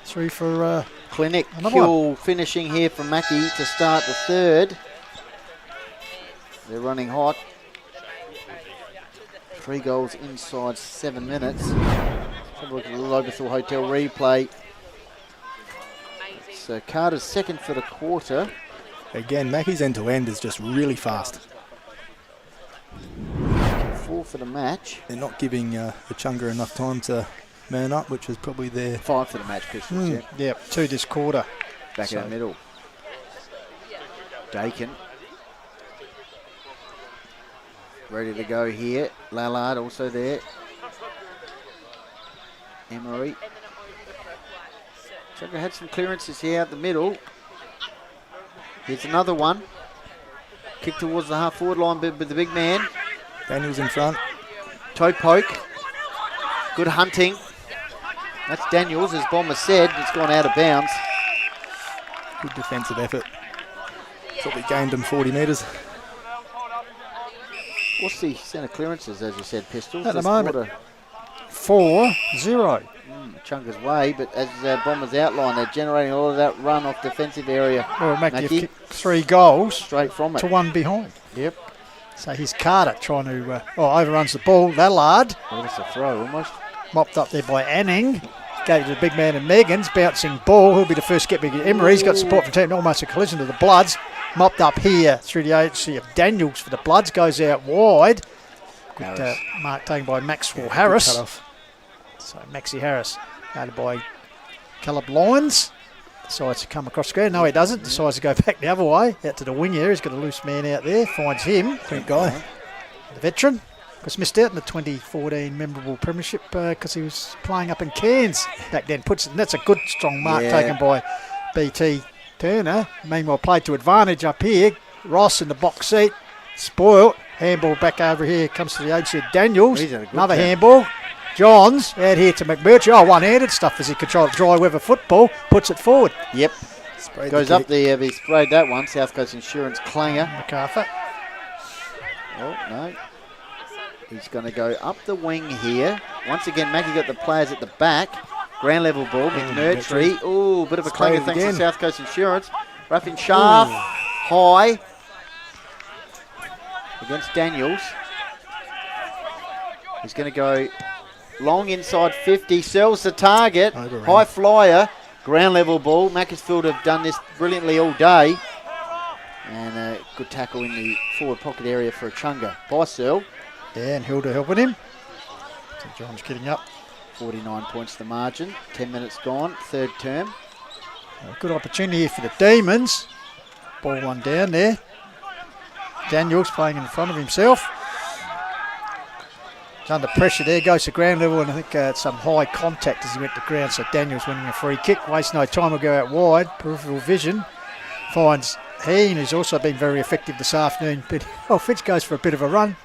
Through for Clinic Kill finishing here from Mackie to start the third. They're running hot. 3 goals inside 7 minutes. Have a look at the Lobethal Hotel replay. So Carter's second for the quarter. Again, Mackie's end-to-end is just really fast. 4 for the match. They're not giving Echunga enough time to man up, which is probably their... 5 for the match, Pistols, Yep, 2 this quarter. Back in the middle. Dakin. Ready to go here. Lallard also there. Emery. Echunga had some clearances here out the middle. Here's another one. Kick towards the half-forward line with the big man. Daniels in front. Toe poke. Good hunting. That's Daniels, as Bomber said. It's gone out of bounds. Good defensive effort. Probably gained him 40 metres. What's the centre clearances, as you said, Pistols? At the this moment, quarter? 4-0. Chunga's way, but as Bombers outlined, they're generating a lot of that run off defensive area. Well, Mackie kicked 3 goals straight from it to 1 behind. Yep. So here's Carter trying to overruns the ball. Lallard. Oh, that's a throw almost. Mopped up there by Anning. Gave it to the big man and Megan's. Bouncing ball. He'll be the first get big. Emery's got support from team. Almost a collision to the Bloods. Mopped up here through the agency of Daniels for the Bloods. Goes out wide. Good mark taken by Maxwell Harris. Cut off. So Maxie Harris, guarded by Caleb Lyons. Decides to come across the ground. No, he doesn't. Decides to go back the other way. Out to the wing here. He's got a loose man out there. Finds him. Great guy. The veteran. Was missed out in the 2014 memorable premiership because he was playing up in Cairns back then. And that's a good strong mark taken by BT Turner. Meanwhile, played to advantage up here. Ross in the box seat. Spoilt. Handball back over here. Comes to the agency of Daniels. Another handball. Johns out here to McMurtry. Oh, one-handed stuff as he controls dry weather football. Puts it forward. Yep. Goes up there. He sprayed that one. South Coast Insurance clanger. MacArthur. Oh, no. He's going to go up the wing here. Once again, Mackie got the players at the back. Ground level ball. McMurtry. Oh, bit of a clanger thanks to South Coast Insurance. Roughing shaft. High. Against Daniels. He's going to go long inside 50. Sells the target. High flyer. Ground level ball. Macclesfield have done this brilliantly all day. And a good tackle in the forward pocket area for Echunga. By Searle. Yeah, and Hilda helping him. So John's getting up. 49 points the margin. 10 minutes gone. Third term. A good opportunity here for the Demons. Ball one down there. Daniels playing in front of himself. He's under pressure there. Goes to ground level, and I think some high contact as he went to ground. So Daniels winning a free kick. Waste no time. Will go out wide. Peripheral vision. Finds Heen, who's also been very effective this afternoon. But Fitch goes for a bit of a run.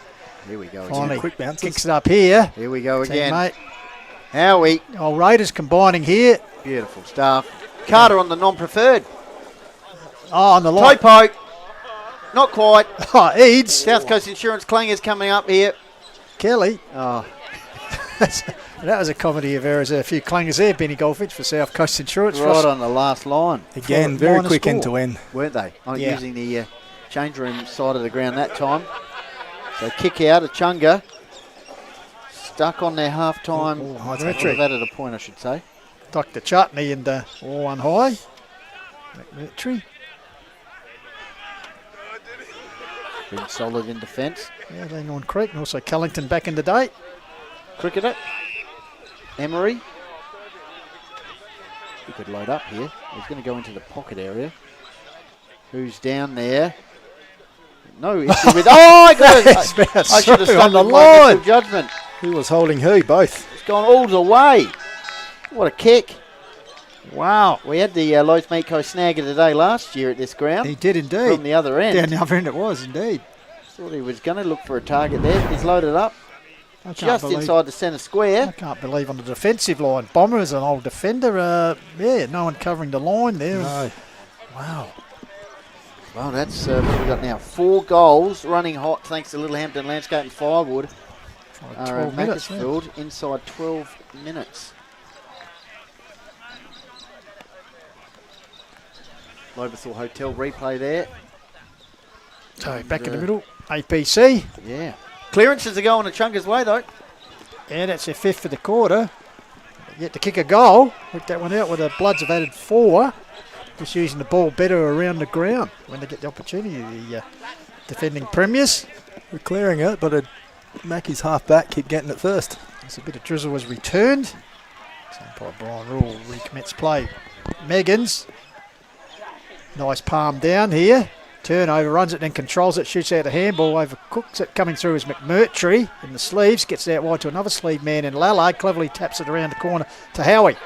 Here we go. Finally, quick bounces. Kicks it up here. Here we go again. Teammate. Howie. Oh, Raiders combining here. Beautiful stuff. Carter on the non-preferred. Oh, on the line. Toe poke. Not quite. Oh, Eads. South Coast Insurance clangers coming up here. Kelly. Oh. That was a comedy of errors. A few clangers there. Benny Goldfinch for South Coast Insurance. Right on the last line. Again, very quick end to end. Weren't they? Using the change room side of the ground that time. So kick out, Echunga. Stuck on their half-time. They've added a point, I should say. Dr. Chutney and all one high. McMurtry. Been solid in defence. Yeah, Langhorne Creek and also Cullington back in the day. Cricketer. Emery. He could load up here. He's going to go into the pocket area. Who's down there? No issue with... Oh, I got it! I should have stuck on the line. Judgment. Who was holding who? Both. It's gone all the way. What a kick. Wow. We had the Lowe's Meat Co snag of the day last year at this ground. He did indeed. From the other end. Down the other end it was indeed. Thought he was going to look for a target there. He's loaded up. Just inside the centre square. I can't believe on the defensive line. Bomber is an old defender. No one covering the line there. No. Wow. Well, that's what we've got now. 4 goals running hot thanks to Littlehampton Landscape and Firewood. 12 minutes. Macclesfield inside 12 minutes. Lobethal Hotel replay there. So back in the middle. APC. Yeah. Clearances are going Echunga's way though. Yeah, that's their 5th for the quarter. Yet to kick a goal. Worked that one out where the Bloods have added 4. just using the ball better around the ground when they get the opportunity. The defending premiers. We're clearing it, but Mackie's half back keep getting it first. There's a bit of drizzle was returned. So umpire Brian Rule recommits play. Meggins. Nice palm down here. Turnover, runs it, then controls it, shoots out a handball, overcooks it. Coming through is McMurtry in the sleeves, gets it out wide to another sleeve man, and Lallard cleverly taps it around the corner to Howie.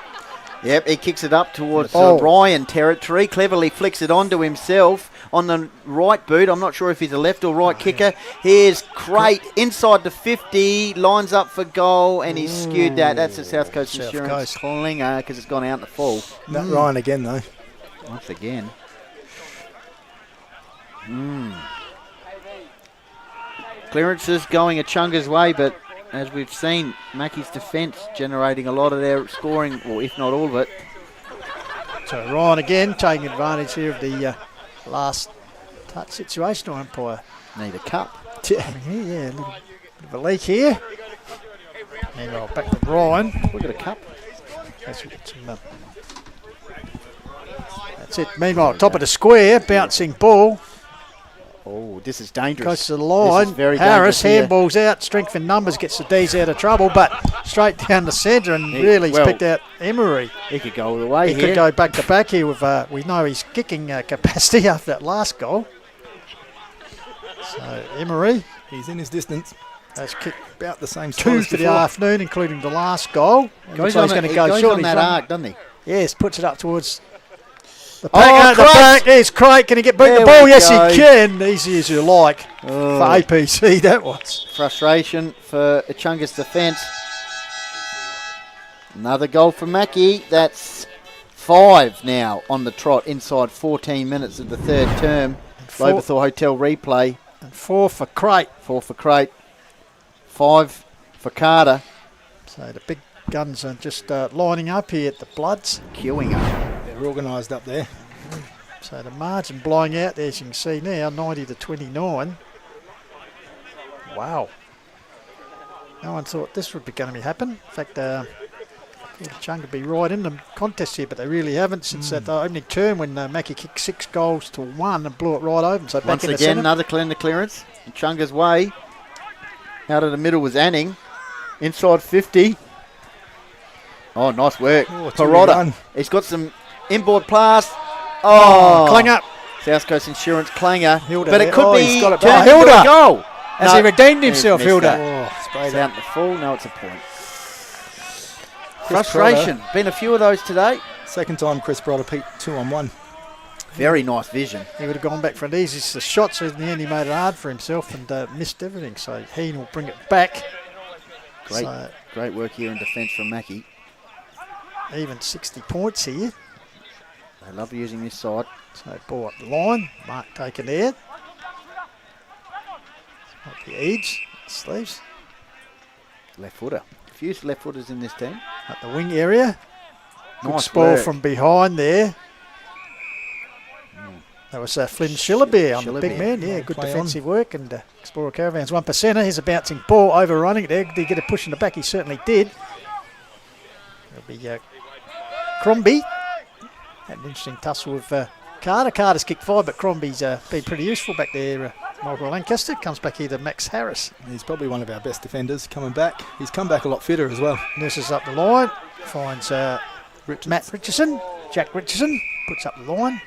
Yep, he kicks it up towards Ryan territory, cleverly flicks it onto himself on the right boot. I'm not sure if he's a left or right kicker. Here's Crate inside the 50, lines up for goal, and he's skewed that. That's a South Coast Insurance clinger because it's gone out in the full. Not Ryan again, though. Once again. Clearances going Echunga's way, but as we've seen, Mackie's defence generating a lot of their scoring, or if not all of it. So Ryan again taking advantage here of the last touch situation. Umpire need a cup. Yeah, a little bit of a leak here. Meanwhile, back to Ryan. We've got a cup. That's it. Meanwhile, top of the square, bouncing ball. Oh, this is dangerous. Goes to the line. Harris, handballs out, strength in numbers, gets the D's out of trouble, but straight down the centre and really picked out Emery. He could go all the way He could go back to back here with, we know his kicking capacity after that last goal. So Emery. He's in his distance. Has kicked about the same two for the afternoon, including the last goal. Goes on that arc, doesn't he? Yes, puts it up towards the back. There's Craig. Can he get beat the ball? Yes, he can. Easy as you like for APC, that was. Frustration for Echunga's defence. Another goal from Mackie. That's 5 now on the trot inside 14 minutes of the third term. Lobethal Hotel replay. And 4 for Crate. 4 for Crate. 5 for Carter. So the big guns are just lining up here at the Bloods. Queuing up. They're organised up there. So the margin blowing out there, as you can see now, 90-29. Wow. No one thought this would be going to happen. In fact, Echunga would be right in the contest here, but they really haven't since that opening term when Mackie kicked 6 goals to 1 and blew it right over. So once again, another clearance. Echunga's way. Out of the middle was Anning. Inside 50. Oh, nice work. Parotta. He's got some inboard pass. Oh, clang up. South Coast Insurance clanger. Hilda but it could be he's got it turned into a goal. Has he redeemed himself, Hilda? It's out in the full. No, it's a point. Frustration. Been a few of those today. Second time Chris Broder peaked 2-on-1. Very nice vision. He would have gone back for an easy shot, so in the end he made it hard for himself and missed everything. So Heen will bring it back. Great work here in defence from Mackie. Even 60 points here. They love using this side. So ball up the line. Mark taken there. Might be Eads. Sleeves. Left footer. A few left footers in this team. At the wing area. Good Nice spoil work. from behind there. That was Flynn Schillerbeer on the big man. Yeah, good defensive work. And Explorer Caravans 1%er. Here's a bouncing ball overrunning it there. Did he get a push in the back? He certainly did. It'll be Crombie. Had an interesting tussle with Carter. Carter's kicked 5, but Crombie's been pretty useful back there. Michael Lancaster comes back here to Max Harris. He's probably one of our best defenders coming back. He's come back a lot fitter as well. Nurses up the line. Finds Matt Richardson. Jack Richardson puts up the line.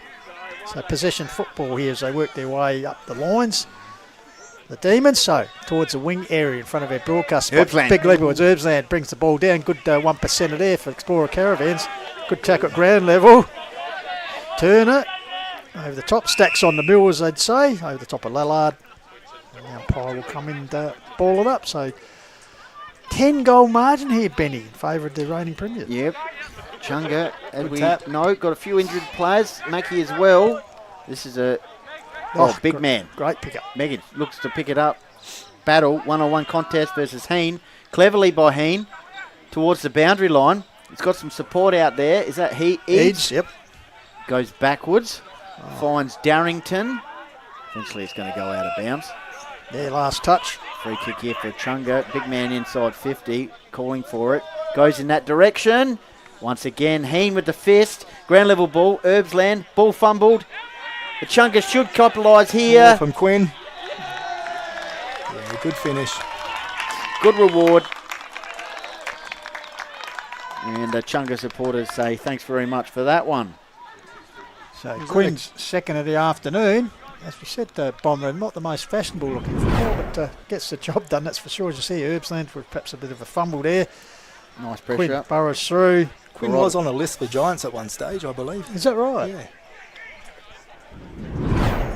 So possession football here as they work their way up the lines. The Demons, so towards the wing area in front of our broadcast spot. Big leap towards Herbsland, brings the ball down. Good 1%er there for Explorer Caravans. Good tackle at ground level. Turner over the top, stacks on the mill as they'd say, over the top of Lallard. And the umpire will come in and ball it up. So 10 goal margin here, Benny, in favour of the reigning premier. Yep. Echunga, got a few injured players. Mackie as well. This is a big man. Great pick up. Megan looks to pick it up. Battle, one-on-one contest versus Heen. Cleverly by Heen towards the boundary line. He's got some support out there. Is that Eads? Yep. Goes backwards. Finds Darrington. Eventually it's going to go out of bounds. Yeah, last touch. Free kick here for Echunga. Big man inside 50. Calling for it. Goes in that direction. Once again, Heen with the fist. Ground level ball, Herbsland, ball fumbled. Echunga should capitalise here. From Quinn. Yeah, good finish. Good reward. And Echunga supporters say thanks very much for that one. So Quinn's second of the afternoon. As we said, Bomber, not the most fashionable looking football, but gets the job done, that's for sure. As you see, Herbsland with perhaps a bit of a fumble there. Nice pressure. Quinn burrows through. Quinn was on a list for Giants at one stage, I believe. Is that right? Yeah.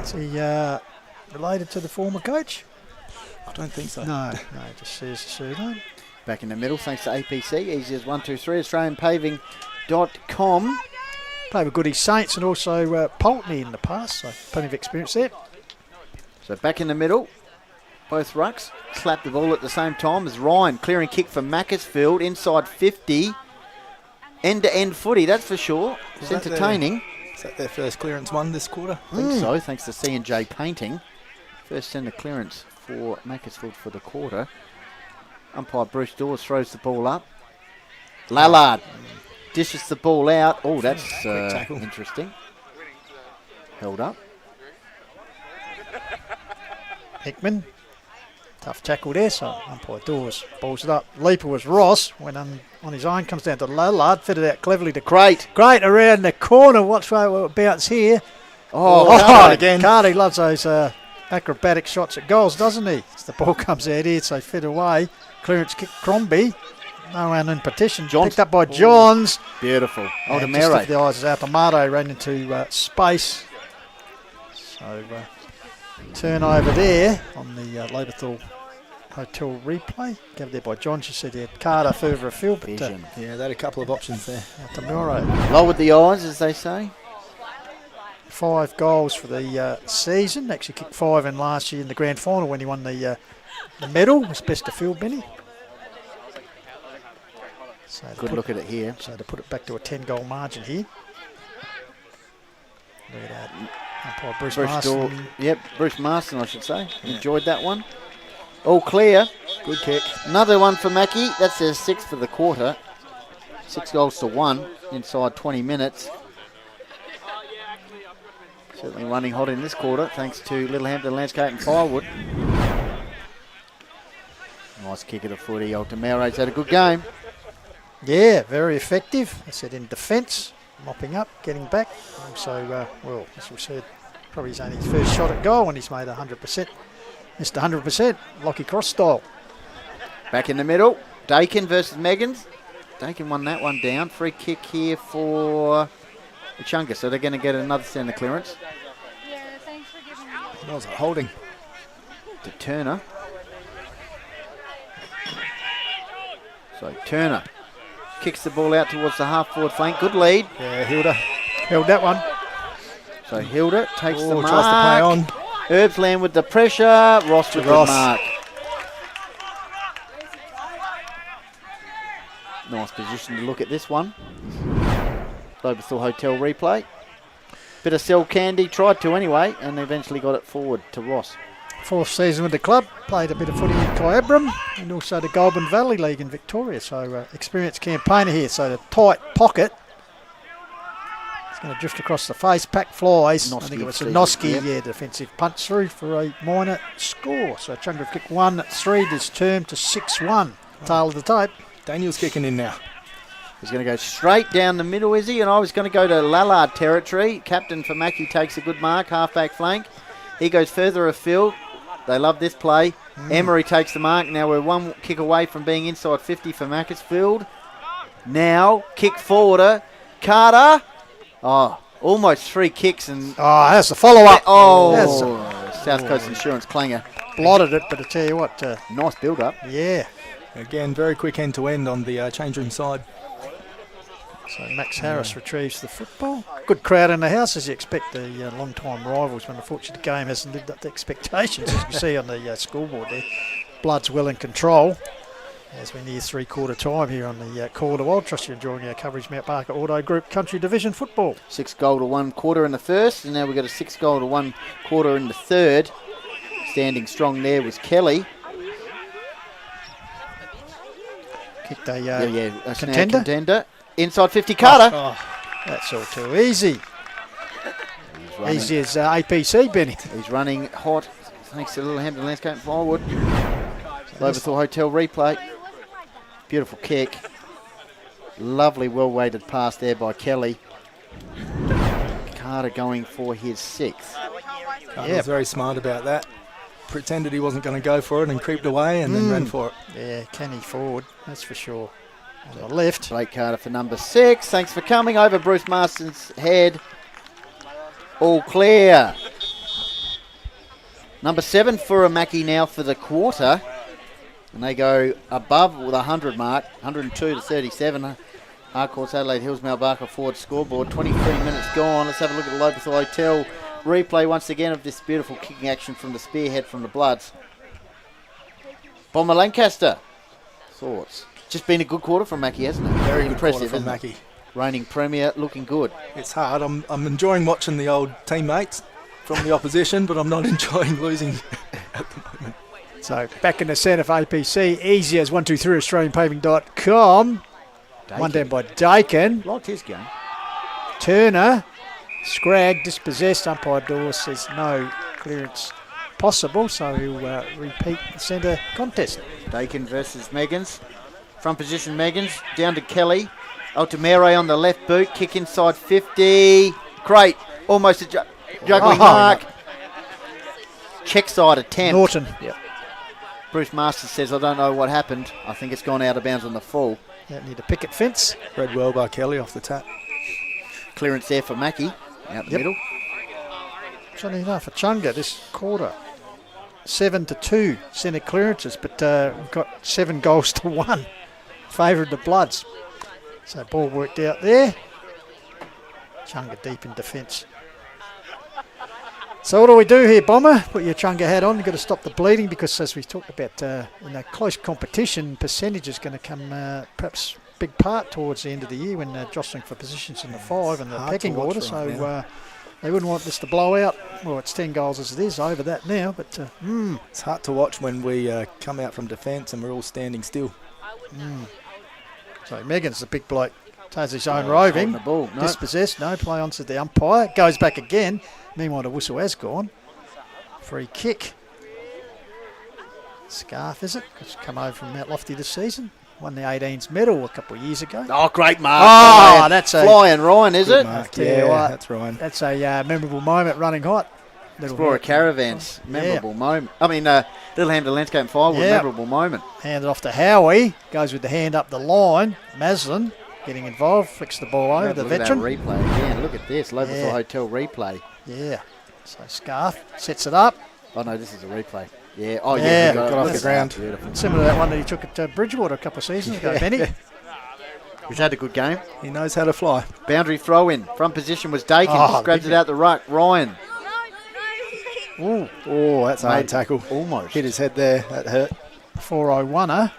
Is he related to the former coach? I don't think so. No, just says the surname. Back in the middle, thanks to APC. Easy as 1, 2, 3. AustralianPaving.com. Played with Goody Saints and also Pulteney in the past, so plenty of experience there. So back in the middle, both rucks slap the ball at the same time as Ryan. Clearing kick for Macclesfield, inside 50. End-to-end footy, that's for sure. It's entertaining. Is that their first clearance one this quarter? I think so, thanks to C&J Painting. First centre clearance for Macclesfield for the quarter. Umpire Bruce Dawes throws the ball up. Lallard dishes the ball out. Oh, that's interesting. Held up. Hickman. Tough tackle there, so umpire Dawes balls it up. Leaper was Ross. Went on his own, comes down to Lallard. Fitted out cleverly to Great around the corner. Watch where it bounce here. Again. Cardi loves those acrobatic shots at goals, doesn't he? As the ball comes out here, so fed away. Clearance kick Crombie. No one in petition. Picked up by Johns. Beautiful. And just off the eyes as Altomato ran into space. So turnover there on the Lobethal Hotel replay. Given there by Johns. You said he had Carter further afield. But, yeah, they had a couple of options there. Altomato. Lowered the eyes, as they say. 5 goals for the season. Actually kicked 5 in last year in the grand final when he won the medal. Was best of field, Benny. So good look at it here. So to put it back to a 10-goal margin here. Look at that. Umpire Bruce Marston. Bruce Marston, I should say. Yeah. Enjoyed that one. All clear. Good kick. Another one for Mackie. That's their 6th for the quarter. 6 goals to 1 inside 20 minutes. Certainly running hot in this quarter, thanks to Littlehampton Landscape and Firewood. Nice kick of the footy. Altomaro's had a good game. Yeah, very effective. I said in defence, mopping up, getting back. Also, as we said, probably his only first shot at goal when he's made 100%. Missed 100%, Lockie Cross style. Back in the middle, Dakin versus Meggans. Dakin won that one down. Free kick here for Echunga, so they're going to get another centre clearance. That was a holding. To Turner. So Turner kicks the ball out towards the half-forward flank. Good lead. Yeah, Hilda held that one. So Hilda takes the mark. Tries to play on. Herbsland with the pressure. Ross with the mark. Nice position to look at this one. Lobethal Hotel replay. Bit of sell candy, tried to anyway, and eventually got it forward to Ross. 4th season with the club, played a bit of footy in Kyabram and also the Goulburn Valley League in Victoria, so experienced campaigner here, so the tight pocket. It's going to drift across the face, pack flies. Noski, I think it was a Noski, defensive punch through for a minor score. So Echunga have kicked 1-3 this term to 6-1. Tail of the tape. Daniel's kicking in now. He's going to go straight down the middle, is he? And I was going to go to Lallard territory. Captain for Mackie takes a good mark, half-back flank. He goes further afield. They love this play. Emery takes the mark. Now we're 1 kick away from being inside 50 for Macclesfield. Now, kick forwarder. Carter. Oh, almost 3 kicks. And that's the follow-up. South Coast Insurance clanger. Blotted it, but I tell you what. Nice build-up. Yeah. Again, very quick end-to-end on the change room side. So Max Harris retrieves the football. Good crowd in the house, as you expect. The long-time rivals, when unfortunately the game hasn't lived up to expectations, as you see on the scoreboard there. Blood's well in control as we near 3/4 time here on the Call to Wild. Trust you're enjoying our coverage, Mount Barker Auto Group Country Division football. 6 goal to 1 quarter in the first, and now we've got a 6 goal to 1 quarter in the third. Standing strong there was Kelly. Kicked a contender. Inside 50, Carter. That's all too easy. Easy as APC, Benny. He's running hot thanks to Littlehampton Landscape Firewood. Lobethal Hotel replay. Beautiful kick. Lovely, well-weighted pass there by Kelly. Carter going for his 6th. He was very smart about that. Pretended he wasn't going to go for it and creeped away and then ran for it. Yeah, canny forward, that's for sure. On the left. Blake Carter for number 6. Thanks for coming. Over Bruce Marston's head. All clear. Number 7 for a Mackie now for the quarter. And they go above the 100 mark, 102 to 37. Harcourts, Adelaide Hills, Malbarker forward scoreboard. 23 minutes gone. Let's have a look at the Lobethal Hotel replay once again of this beautiful kicking action from the spearhead from the Bloods. Bomber Lancaster. Thoughts? Just been a good quarter from Mackie, hasn't it? Very good impressive quarter from Mackie. Reigning Premier, looking good. It's hard. I'm enjoying watching the old teammates from the opposition, but I'm not enjoying losing at the moment. So back in the centre for APC, easy as 123 AustralianPaving.com. One down by Dakin. Liked his game. Turner, Scragg, dispossessed. Umpire Dawes says no clearance possible, so he'll repeat the centre contest. Dakin versus Meggins. Front position Meggins, down to Kelly. Altamere on the left boot, kick inside 50. Crate, almost a juggling mark. Check side attempt. Norton, yep. Bruce Masters says, I don't know what happened. I think it's gone out of bounds on the full. Don't need a picket fence. Read well by Kelly off the tap. Clearance there for Mackie, out the middle. Funny enough, Echunga this quarter. 7-2 centre clearances, but we've got 7 goals to 1. Favour of the Bloods. So ball worked out there. Echunga deep in defence. So what do we do here, Bomber? Put your Echunga hat on. You've got to stop the bleeding because, as we talked about, in a close competition, percentage is going to come perhaps big part towards the end of the year when jostling for positions in the 5 and the pecking order. So they wouldn't want this to blow out. Well, it's 10 goals as it is, over that now. But it's hard to watch when we come out from defence and we're all standing still. So Megan's the big bloke. Does his own roving. The ball. No. Dispossessed. No play on to the umpire. Goes back again. Meanwhile, the whistle has gone. Free kick. Scarf, is it? It's come over from Mount Lofty this season. Won the 18s medal a couple of years ago. Oh, great mark. Oh, Ryan. that's a flying Ryan, is it? Mark. Yeah, that's Ryan. That's a memorable moment running hot. Explorer Caravans, memorable moment. I mean, Littlehampton Landscape and Firewood, memorable moment. Handed off to Howie. Goes with the hand up the line. Maslin getting involved. Flicks the ball over the veteran. Look at that replay again. Look at this. Lobethal Hotel replay. Yeah. So Scarf sets it up. Oh, no, this is a replay. Yeah. Oh, yeah. Got off the ground. Beautiful. Similar to that one that he took at Bridgewater a couple of seasons ago, Benny. He's had a good game. He knows how to fly. Boundary throw in. Front position was Dakin. Just grabs it out the ruck. Ryan. Ooh. Oh, that's a hard tackle. Almost. Hit his head there. That hurt. 401er.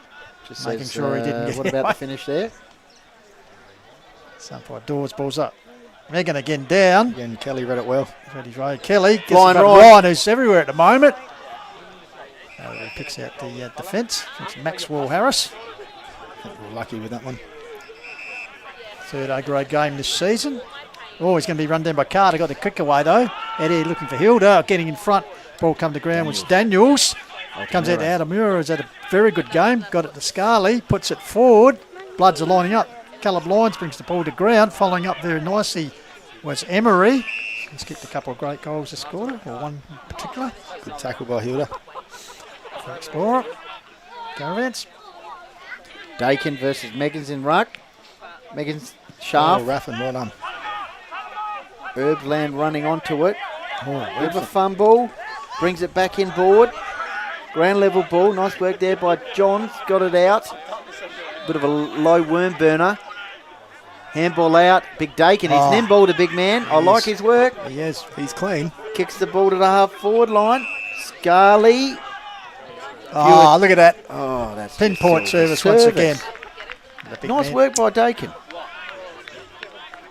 Just making says, sure he didn't get what about the finish there? Umpire Dawes balls up. Megan again down. Again, Kelly read it well. Ready's right. Kelly gets Flying Ryan, who's everywhere at the moment. He picks out the defence. It's Maxwell Harris. I think we're lucky with that one. Third A-grade game this season. Oh, he's going to be run down by Carter. Got the kick away though. Eddie looking for Hilda. Getting in front. Ball come to ground with Daniels. Comes out to Adamura. Has had a very good game. Got it to Scarley. Puts it forward. Bloods are lining up. Caleb Lyons brings the ball to ground. Following up very nicely was Emery. He's kicked a couple of great goals this quarter, or one in particular. Good tackle by Hilda. For Explorer. Caravans. Dakin versus Meggins in ruck. Meggins sharp. Oh, Raffin, well done. Herbsland running onto it. Bit of a fun ball. Brings it back in board. Ground level ball. Nice work there by Johns. Got it out. Bit of a low worm burner. Handball out. Big Dakin. He's nimble, the big man. I like his work. He is. He's clean. Kicks the ball to the half forward line. Scarley. Oh, look at that. Oh, that's pinpoint service once again. Nice work by Dakin.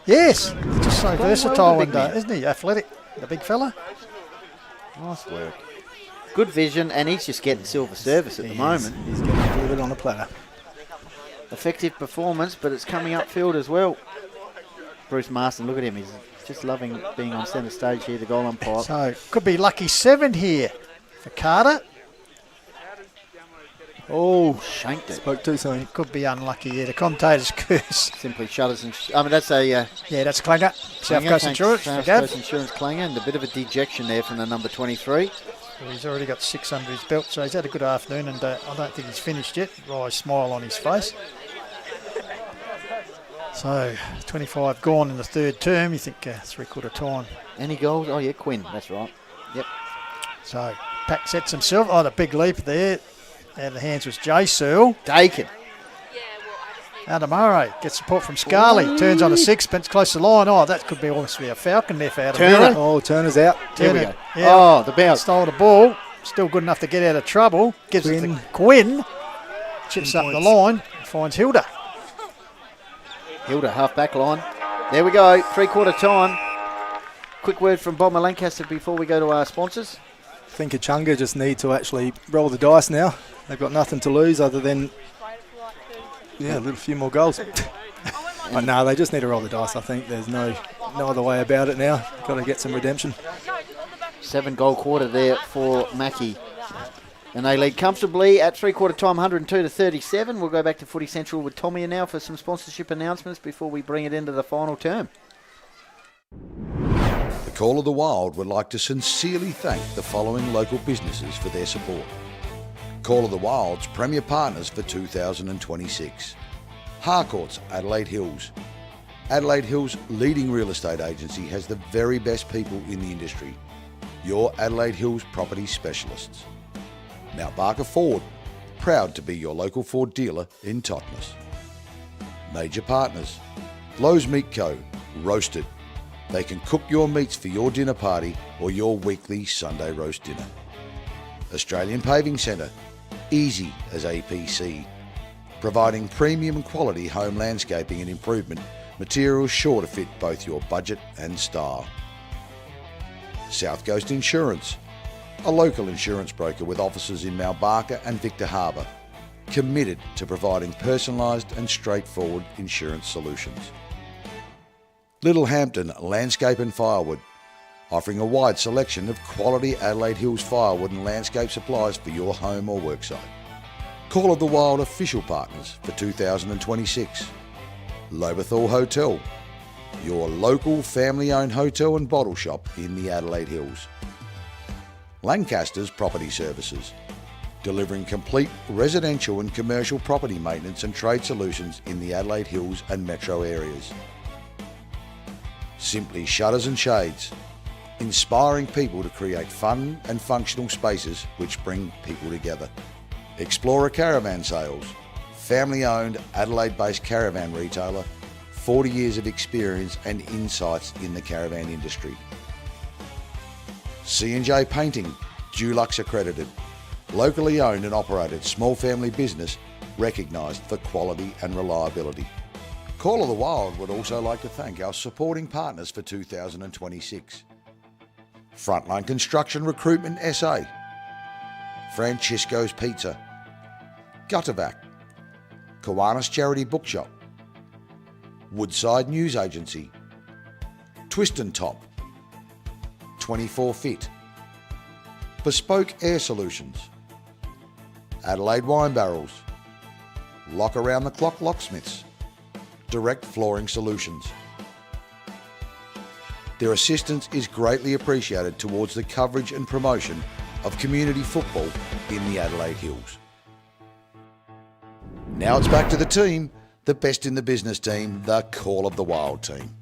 Yes. Just so versatile, big man. isn't he? Athletic. The big fella. Nice work. Good vision, and he's just getting silver service at the moment. He's getting delivered on a platter. Effective performance, but it's coming upfield as well. Bruce Marston, look at him. He's just loving being on centre stage here, the goal umpire. So, could be lucky 7 here for Carter. Oh, shanked it. Spoke too soon. Could be unlucky here. The commentator's curse. Simply shutters and... that's a... yeah, that's a clanger. South Coast Insurance. South Coast Insurance clanger, and a bit of a dejection there from the number 23. Well, he's already got 6 under his belt, so he's had a good afternoon, and I don't think he's finished yet. Wry smile on his face. So, 25 gone in the third term. You think 3/4 time. Any goals? Oh, yeah, Quinn. That's right. Yep. So, Pack sets himself. Oh, the big leap there. Out of the hands was Jay Searle. Dakin. Murray gets support from Scarley. Turns on a sixpence, close to the line. Oh, that could be almost be a falcon there for Turner. Oh, Turner's out. Here we go. Yeah. Oh, the bounce. Stole the ball. Still good enough to get out of trouble. Gives it to Quinn. Chips up the line. Finds Hilda. Hilda, half back line. There we go. 3/4 time. Quick word from Bob Lancaster before we go to our sponsors. I think Echunga just need to actually roll the dice now. They've got nothing to lose other than a little few more goals. But no, they just need to roll the dice. I think there's no other way about it now. Got to get some redemption. 7-goal quarter there for Mackie. And they lead comfortably at 3/4 time, 102-37. We'll go back to Footy Central with Tommy now for some sponsorship announcements before we bring it into the final term. The Call of the Wild would like to sincerely thank the following local businesses for their support. Call of the Wild's premier partners for 2026. Harcourts, Adelaide Hills. Adelaide Hills' leading real estate agency has the very best people in the industry. Your Adelaide Hills property specialists. Mount Barker Ford, proud to be your local Ford dealer in Totnes. Major partners, Lowe's Meat Co, roasted. They can cook your meats for your dinner party or your weekly Sunday roast dinner. Australian Paving Centre, easy as APC, providing premium quality home landscaping and improvement materials sure to fit both your budget and style. South Coast Insurance, a local insurance broker with offices in Mount Barker and Victor Harbour, committed to providing personalised and straightforward insurance solutions. Little Hampton Landscape and Firewood, offering a wide selection of quality Adelaide Hills firewood and landscape supplies for your home or worksite. Call of the Wild official partners for 2026. Lobethal Hotel, your local family-owned hotel and bottle shop in the Adelaide Hills. Lancaster's Property Services, delivering complete residential and commercial property maintenance and trade solutions in the Adelaide Hills and metro areas. Simply Shutters and Shades, inspiring people to create fun and functional spaces which bring people together. Explorer Caravan Sales, family-owned Adelaide-based caravan retailer, 40 years of experience and insights in the caravan industry. C&J Painting, Dulux accredited, locally owned and operated small family business recognised for quality and reliability. Call of the Wild would also like to thank our supporting partners for 2026. Frontline Construction Recruitment SA, Francisco's Pizza, Gutterback, Kowanas Charity Bookshop, Woodside News Agency, Twist and Top, 24 Fit, Bespoke Air Solutions, Adelaide Wine Barrels, Lock Around the Clock Locksmiths, Direct Flooring Solutions. Their assistance is greatly appreciated towards the coverage and promotion of community football in the Adelaide Hills. Now it's back to the team, the best in the business team, the Call of the Wild team.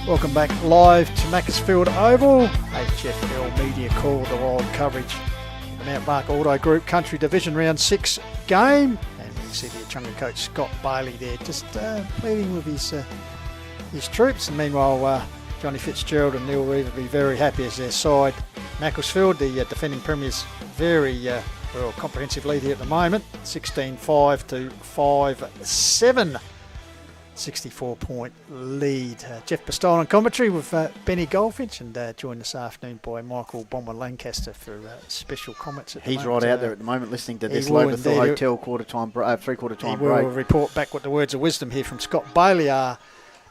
Welcome back live to Macclesfield Oval. HFL Media Call the Wild coverage. The Mount Barker Auto Group Country Division Round 6 game. And you can see the Echunga coach Scott Bailey there just pleading with his troops. And meanwhile, Johnny Fitzgerald and Neil Reeve will be very happy as their side. Macclesfield, the defending premiers, very comprehensive lead here at the moment. 16-5 to 5-7. 64-point lead. Jeff Bastille on commentary with Benny Goldfinch, and joined this afternoon by Michael Bomber Lancaster for special comments. He's right out there at the moment listening to this Lobethal Hotel three-quarter time break. We'll report back what the words of wisdom here from Scott Bailey are.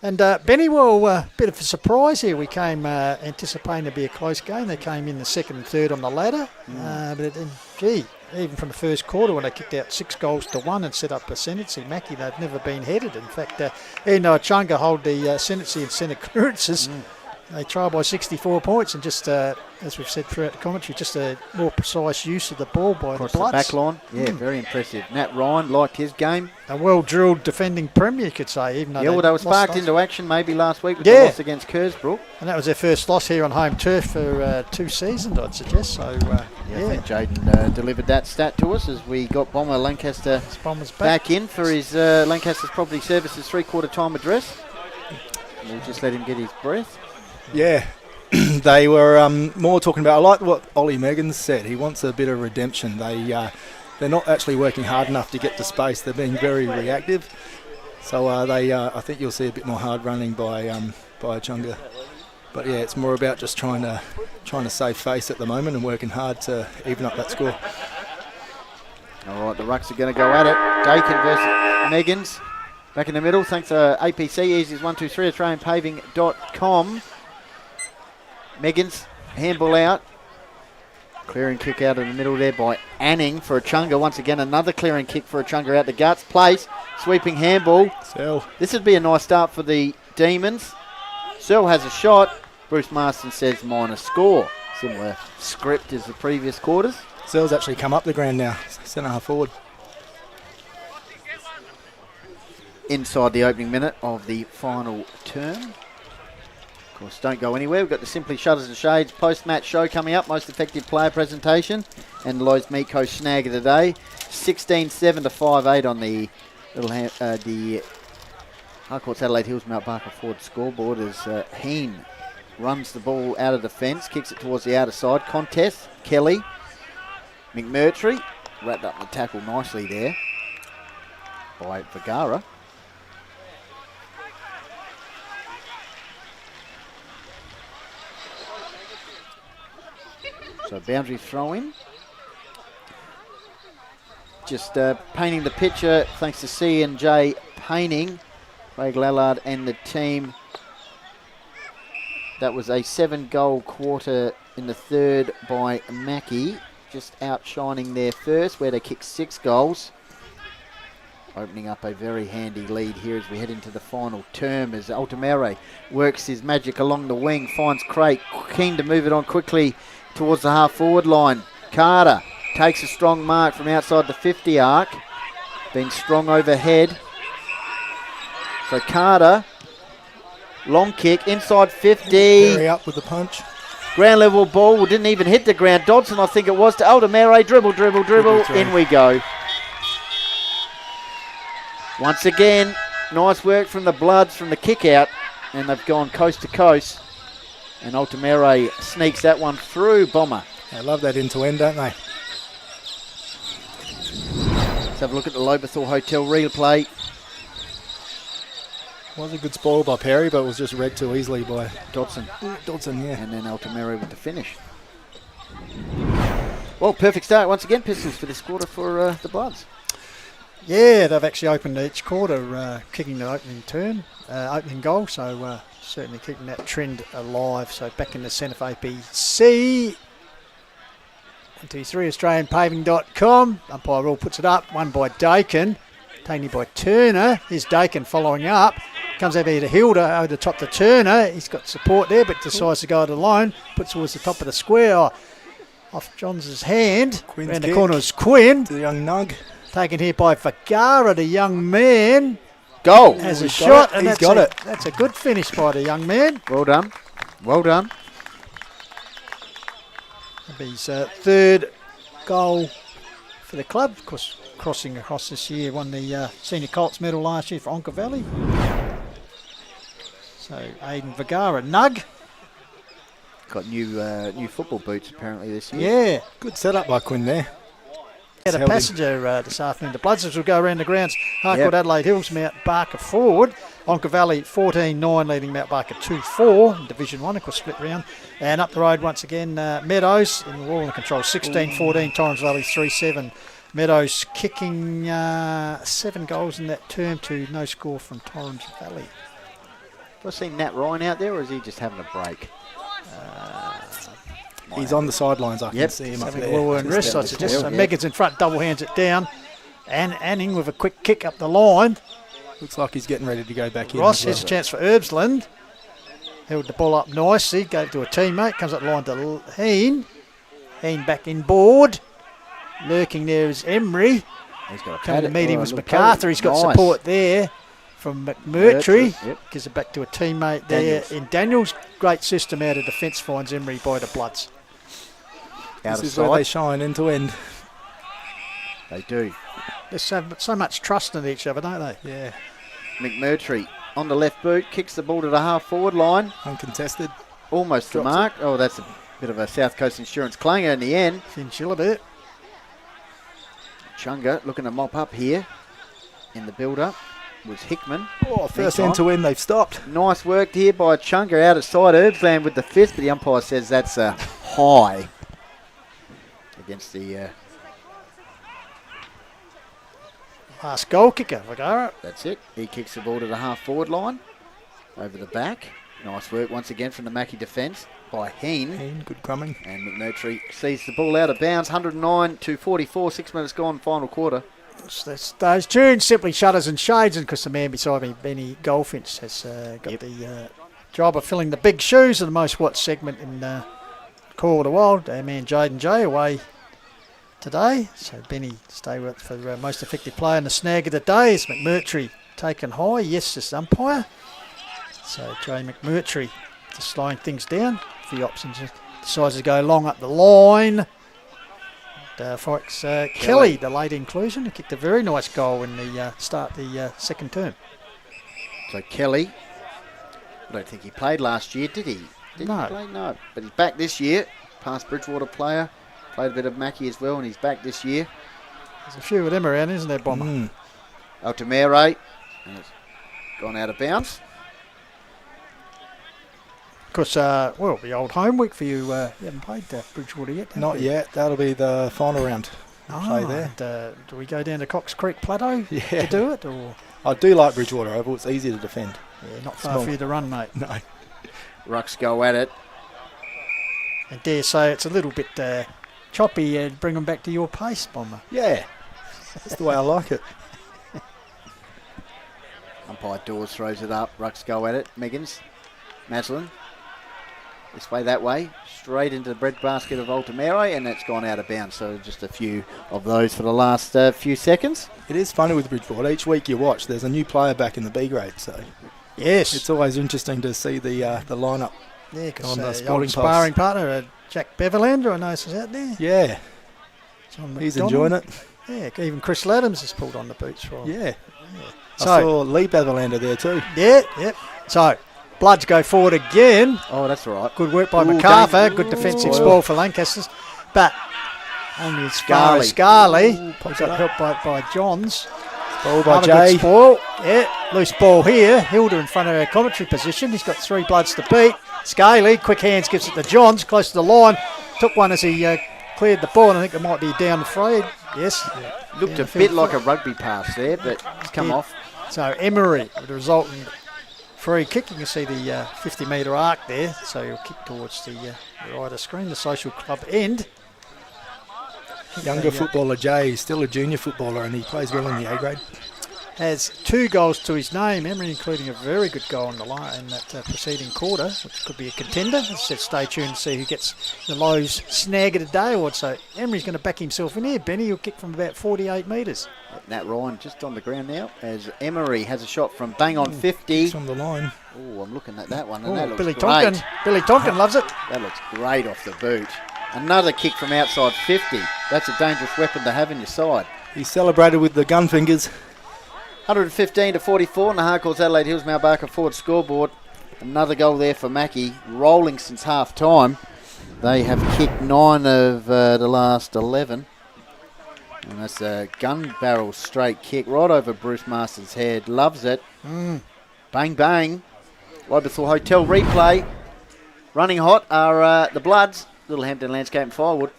And Benny, well, a bit of a surprise here. We came anticipating to be a close game. They came in the second and third on the ladder. Even from the first quarter when they kicked out 6-1 and set up ascendancy, Mackie, they've never been headed. In fact, even though Echunga hold the ascendancy and centre clearances, they trail by 64 points, and just, as we've said throughout the commentary, just a more precise use of the ball by across the Bloods. The back line. Yeah, very impressive. Nat Ryan liked his game. A well-drilled defending premier, you could say. Even though they were sparked into action maybe last week with the loss against Kersbrook. And that was their first loss here on home turf for 2 seasons, I'd suggest. So, I think Jaden delivered that stat to us as we got Bomber Lancaster back in for his Lancaster's Property Services three-quarter time address. We'll just let him get his breath. Yeah, they were more talking about, I like what Ollie Meggins said, he wants a bit of redemption. They're not actually working hard enough to get to space, they're being very reactive. So I think you'll see a bit more hard running by Echunga. But yeah, it's more about just trying to save face at the moment and working hard to even up that score. All right, the Rucks are going to go at it. Dakin versus Meggins. Back in the middle, thanks to APC, Easy's 123, AustralianPaving.com. Meggins, handball out. Clearing kick out in the middle there by Anning for Echunga. Once again, another clearing kick for Echunga out the guts. Place, sweeping handball. Searle. This would be a nice start for the Demons. Searle has a shot. Bruce Marston says minor score. Similar script as the previous quarters. Searle's actually come up the ground now, centre half forward. Inside the opening minute of the final term. Of course, don't go anywhere. We've got the Simply Shutters and Shades post-match show coming up. Most effective player presentation. And Lowe's Meat Co snag of the day. 16-7 to 5-8 on the the Harcourts Adelaide Hills Mount Barker Ford scoreboard as Heen runs the ball out of the fence, kicks it towards the outer side. Contest, Kelly. McMurtry wrapped up the tackle nicely there by Vergara. So boundary throw-in. Just painting the picture thanks to C&J Painting. Craig Lallard and the team. That was a 7-goal quarter in the third by Mackie. Just outshining their first where they kicked 6 goals. Opening up a very handy lead here as we head into the final term as Altamere works his magic along the wing. Finds Craig, keen to move it on quickly towards the half-forward line. Carter takes a strong mark from outside the 50 arc. Been strong overhead. So Carter, long kick, inside 50. Very up with the punch. Ground level ball, didn't even hit the ground. Dodson, I think it was, to Altamere. Dribble. In we go. Once again, nice work from the Bloods from the kick out. And they've gone coast to coast. And Altamere sneaks that one through Bomber. They love that end-to-end, don't they? Let's have a look at the Lobethal Hotel replay. Was a good spoil by Perry, but it was just read too easily by Dodson. Yeah. And then Altamere with the finish. Well, perfect start once again, Pistols, for this quarter for the Bloods. Yeah, they've actually opened each quarter, kicking the opening goal, so certainly keeping that trend alive. So back in the centre for APC. 123 AustralianPaving.com. Umpire Rule puts it up. One by Dakin. Taken by Turner. Here's Dakin following up. Comes over here to Hilda, over the top to Turner. He's got support there, but decides to go it alone. Puts towards the top of the square. Off Johns' hand. Quinn's around the kick. corner is Quinn. The young nug. Taken here by Vergara, the young man. Goal. Has a He's shot. got it. And He's got it. That's a good finish by the young man. Well done. That'll be his third goal for the club. Of course, crossing across this year, won the Senior Colts medal last year for Onka Valley. So Aiden Vergara, nug. Got new football boots apparently this year. Yeah. Good setup by Quinn there. Had a passenger this afternoon. The Bloodsers will go around the grounds. Harcourt, Adelaide Hills, Mount Barker forward. Onka Valley 14-9 leading Mount Barker 2-4 in Division 1, of course split round. And up the road once again, Meadows in the wall and control 16-14, Torrens Valley 3-7. Meadows kicking 7 goals in that term to no score from Torrens Valley. Have I seen Nat Ryan out there, or is he just having a break? He's on the sidelines. I can see him up there. Well and rest, I suggest. So Megan's in front, double hands it down. And Anning with a quick kick up the line. Looks like he's getting ready to go back in. Ross, here's a chance for Herbsland. Held the ball up nicely, gave to a teammate, comes up the line to Heen. Heen back in board. Lurking there is Emery. He's got a coming to meet him was MacArthur. He's got nice support there from McMurtry. Yep. Gives it back to a teammate there. In Daniels, great system out of defence, finds Emery by the Bloods. This is where they shine end to end. They do. There's so much trust in each other, don't they? Yeah. McMurtry on the left boot, kicks the ball to the half-forward line. Uncontested. Almost the mark. Oh, that's a bit of a South Coast Insurance clanger in the end. Finchill a bit. Chunga looking to mop up here in the build-up was Hickman. Oh, first end to end, they've stopped. Nice work here by Chunga out of side. Herbsland with the fist, but the umpire says that's a high against the last goal kicker, Vergara. That's it. He kicks the ball to the half-forward line over the back. Nice work once again from the Mackie defence by Heen. Good crumbing. And McMurtry sees the ball out of bounds. 109-44, 6 minutes gone, final quarter. That's those tunes, simply shutters and shades, and because the man beside me, Benny Goldfinch, has got the job of filling the big shoes of the most watched segment in Call of the Wild. Our man Jaden J away today, so Benny stay with for most effective player. And the snag of the day is McMurtry taken high. Yes, this umpire. So Jay McMurtry just slowing things down. A few options. Decides to go long up the line. Fox Kelly, the late inclusion, who kicked a very nice goal in the start the second term. So Kelly, I don't think he played last year, did he? Did No. he play? No. But he's back this year. Past Bridgewater player. Played a bit of Mackie as well, and he's back this year. There's a few of them around, isn't there, Bomber? Altamere, and it's gone out of bounds. Of course, well, the old home week for you. You haven't played Bridgewater yet, have Not you? yet. That'll be the final round. Play there. And, do we go down to Cox Creek Plateau to do it? Or I do like Bridgewater Oval. It's easy to defend. Yeah, not far for you to run, mate. No. Rucks go at it. I dare say it's a little bit choppy. Bring them back to your pace, Bomber. Yeah. That's the way I like it. Umpire Dawes throws it up. Rucks go at it. Meggins. Maslin. This way, that way. Straight into the breadbasket of Altamere, and that's gone out of bounds. So just a few of those for the last few seconds. It is funny with Bridgewater. Each week you watch, there's a new player back in the B grade. So yes, it's always interesting to see the lineup. Yeah, because on the the sporting old sparring partner, Jack Beverlander, I notice is out there. Yeah. John He's McDonald. enjoying it. Yeah, even Chris Laddams has pulled on the boots for him. Yeah. So, I saw Lee Beverlander there too. Yeah, yep. So, Bloods go forward again. Oh, that's all right. Good work by Ooh, MacArthur. Good defensive spoil for Lancasters. But only as far as Scarley. Got helped by Johns. Ball by Another Jay. good spoil. Yeah, loose ball here. Hilda in front of her commentary position. He's got 3 Bloods to beat. Scaly, quick hands, gives it to Johns, close to the line. Took one as he cleared the ball, and I think it might be down the frayed. Yes. Looked a bit like a rugby pass there, but it's come off. So Emery with the resultant free kick. You can see the 50-metre arc there. So he'll kick towards the right of screen, the social club end. Younger footballer Jay, still a junior footballer, and he plays well in the A grade. Has 2 goals to his name, Emery, including a very good goal in the line in that preceding quarter, which could be a contender. As I said, stay tuned to see who gets the Lowe's snag of the day award. So Emery's going to back himself in here. Benny will kick from about 48 metres. Nat Ryan just on the ground now as Emery has a shot from bang on 50. From the line. Oh, I'm looking at that one, and that looks Billy great. Tonkin. Billy Tonkin loves it. That looks great off the boot. Another kick from outside 50. That's a dangerous weapon to have in your side. He celebrated with the gun fingers. 115-44 on the Harcourts Adelaide Hills Mount Barker forward scoreboard. Another goal there for Mackie, rolling since half time. They have kicked 9 of the last 11. And that's a gun barrel straight kick right over Bruce Masters' head. Loves it. Bang, bang. Lobethal Hotel replay. Running hot are the Bloods. Littlehampton Landscape and Firewood.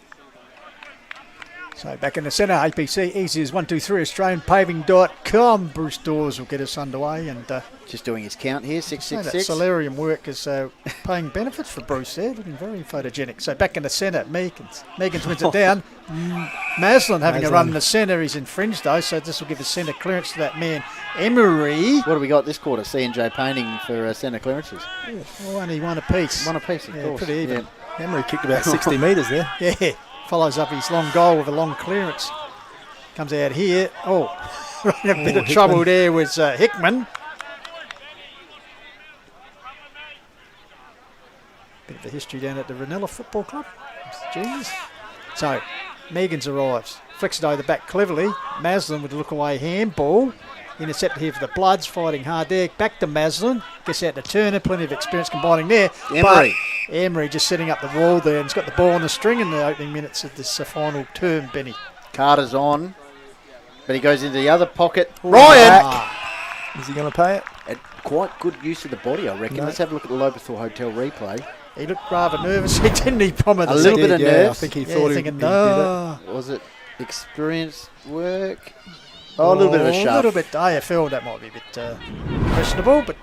So back in the centre, APC easy as 123 Australian-Paving.com. Bruce Dawes will get us underway and just doing his count here, 666. That solarium work is paying benefits for Bruce there, looking very photogenic. So back in the centre, Meekins wins it down. Maslin having a run in the centre. He's infringed though, so this will give a centre clearance to that man, Emery. What do we got this quarter? C&J Painting for centre clearances. Well, only one apiece. One apiece, of course. Pretty even. Yeah. Emery kicked about 60 metres there. Yeah. Follows up his long goal with a long clearance. Comes out here. Oh, a bit of trouble there was Hickman. Bit of a history down at the Ranella Football Club. Genius. So, Meegans arrives. Flicks it over the back cleverly. Maslin with a look away handball. Intercepted here for the Bloods, fighting hard there. Back to Maslin. Gets out to Turner. Plenty of experience combining there. Emery just setting up the wall there and he's got the ball on the string in the opening minutes of this final term, Benny. Carter's on, but he goes into the other pocket. Ryan! Is he going to pay it? Quite good use of the body, I reckon. Let's have a look at the Lobethal Hotel replay. He looked rather nervous. He didn't he promise a little bit of nerves. I think he thought he did it. Was it experience work? Oh, a little bit of a shove. A little bit AFL, that might be a bit questionable, but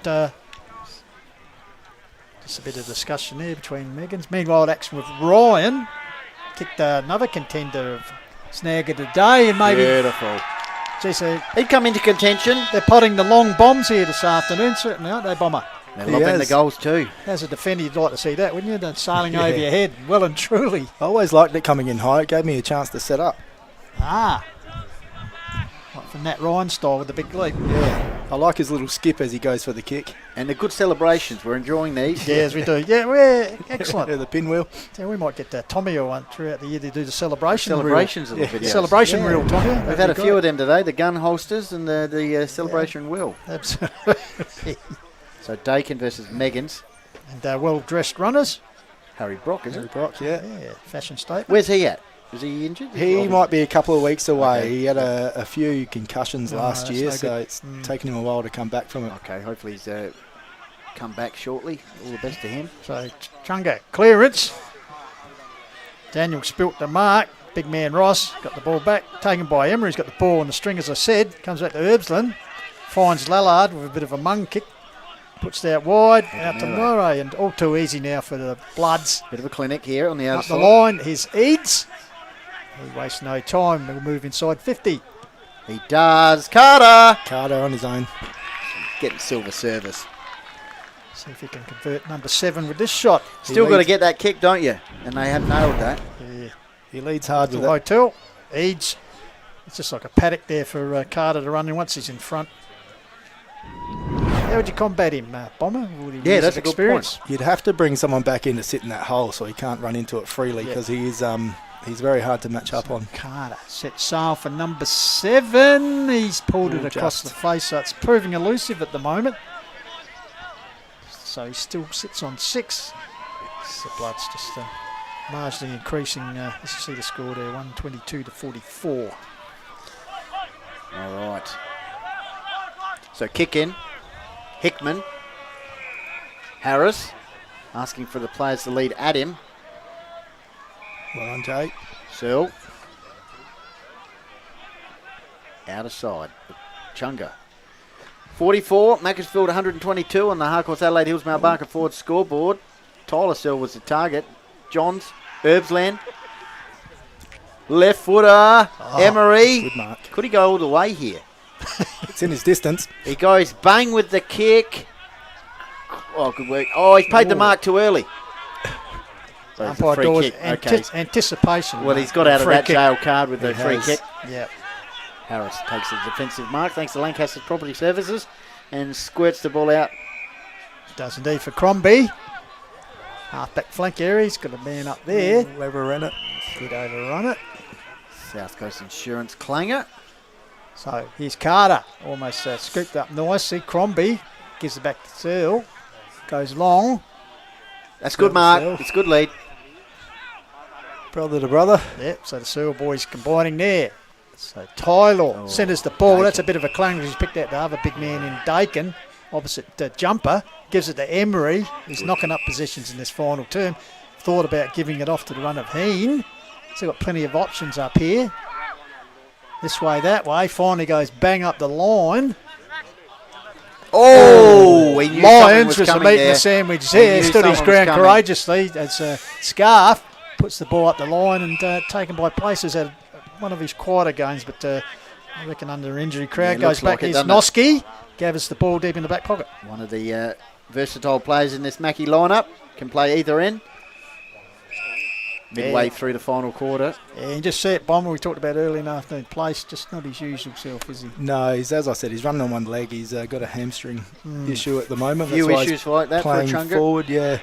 just a bit of discussion there between Meegans. Meanwhile, action with Ryan. Kicked another contender of snag of the day, and maybe. Beautiful. Geez, he'd come into contention. They're potting the long bombs here this afternoon, certainly, aren't they, Bomber? They're lobbing the goals too. As a defender, you'd like to see that, wouldn't you? They're sailing over your head, well and truly. I always liked it coming in high. It gave me a chance to set up. Like from Nat Ryan style with the big leap. Yeah. I like his little skip as he goes for the kick. And the good celebrations. We're enjoying these. Yes, we do. Yeah, we're excellent. The pinwheel. Yeah, we might get Tommy or one throughout the year to do the celebrations of the videos. Celebration reel, Tommy. We've had a few of them today. The gun holsters and the celebration wheel. Absolutely. So Dakin versus Meegans. And well-dressed runners. Harry Brock, isn't it? Harry Brock, yeah. Fashion statement. Where's he at? Is he injured? He might be a couple of weeks away. Okay. He had a few concussions last year, so it's taken him a while to come back from it. Okay, hopefully he's come back shortly. All the best to him. So, Chunga, clearance. Daniel spilt the mark. Big man Ross got the ball back. Taken by Emery. He's got the ball on the string, as I said. Comes back to Herbsland. Finds Lallard with a bit of a mung kick. Puts that wide, out to Murray, and all too easy now for the Bloods. Bit of a clinic here on the outside. Up the line, here's Eads. He wastes no time. He'll move inside 50. He does. Carter on his own. Getting silver service. See if he can convert number 7 with this shot. Still got to get that kick, don't you? And they have nailed that. Yeah. He leads hard with Hotel. Eads. It's just like a paddock there for Carter to run in once he's in front. How would you combat him, Bomber? Yeah, that's a good point. You'd have to bring someone back in to sit in that hole so he can't run into it freely because he's very hard to match up on. Carter set sail for number 7. He's pulled it across the face, so it's proving elusive at the moment. So he still sits on 6. The Bloods just marginally increasing. As you see the score there, 122-44. All right. So kick in. Hickman. Harris asking for the players to lead at him. Well on, Jake. Searle. Out of side. Chunga. 44. Macclesfield 122 on the Harcourts Adelaide Hills Mount Barker forward scoreboard. Tyler Searle was the target. Johns. Herbsland. Left footer. Emery. Good mark. Could he go all the way here? It's in his distance. He goes bang with the kick. Oh, good work. Oh, he's paid the mark too early. So it's a free kick. Anticipation. Well, he's got out of that jail card with the free kick. Yep. Harris takes the defensive mark thanks to Lancaster's Property Services and squirts the ball out. Does indeed for Crombie. Half-back flank area. He's got a man up there. Overrun it. Good overrun it. South Coast Insurance clanger. So here's Carter, almost scooped up nicely. Crombie gives it back to Searle, goes long. That's good, Mark. It's good lead. Brother to brother. Yep, so the Searle boys combining there. So Tyler centres the ball. That's a bit of a clanger. He's picked out the other big man in Dakin, opposite jumper. Gives it to Emery. He's knocking up positions in this final term. Thought about giving it off to the run of Heen. So got plenty of options up here. This way, that way. Finally goes bang up the line. Oh, he knew Lyons was was coming meeting there. the sandwich there. Stood his someone was ground coming. courageously as Scarf puts the ball up the line and taken by Places. Had one of his quieter games, but I reckon under injury crowd Yeah, goes back. looks like it, Here's doesn't it? Noski. Gathers the ball deep in the back pocket. One of the versatile players in this Mackie lineup. Can play either end. Midway through the final quarter. Yeah, and just see it, Bomber, we talked about early in the afternoon. Place, just not his usual self, is he? No, he's, as I said, he's running on one leg. He's got a hamstring issue at the moment. Few That's why issues he's like that for a playing Chunga. forward, yeah.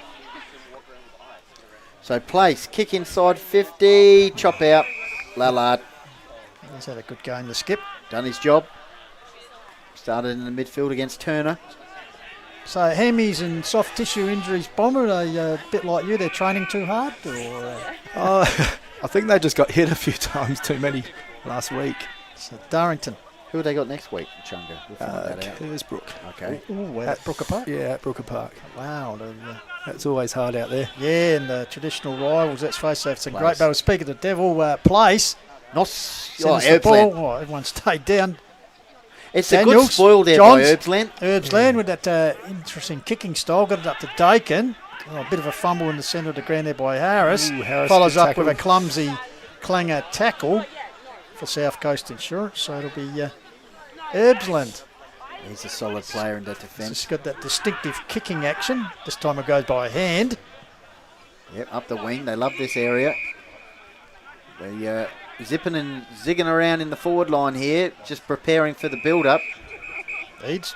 So Place, kick inside 50, chop out, Lallard. He's had a good game to skip. Done his job. Started in the midfield against Turner. So hammies and soft tissue injuries, Bomber, are they a bit like you? They're training too hard? Or I think they just got hit a few times too many last week. So Darrington. Who have they got next week, Chunga? We'll find that out. Kersbrook. Okay. Ooh, at Brooker Park? Yeah, at Brooker Park. Wow. That's always hard out there. Yeah, and the traditional rivals, let's face it, it's a Place. great battle. Speaking of the Devil, Place. Herbsland. The ball. Oh, everyone stayed down. It's a Daniels, good spoil there Johns, by Herbsland. Herbsland with that interesting kicking style. Got it up to Dakin. Oh, a bit of a fumble in the centre of the ground there by Harris. Ooh, Harris follows good up tackle. with a clumsy clanger tackle for South Coast Insurance. So it'll be Herbsland. He's a solid player in that defence. He's got that distinctive kicking action. This time it goes by hand. Yep, up the wing. They love this area. They zipping and zigging around in the forward line here, just preparing for the build-up. Eads.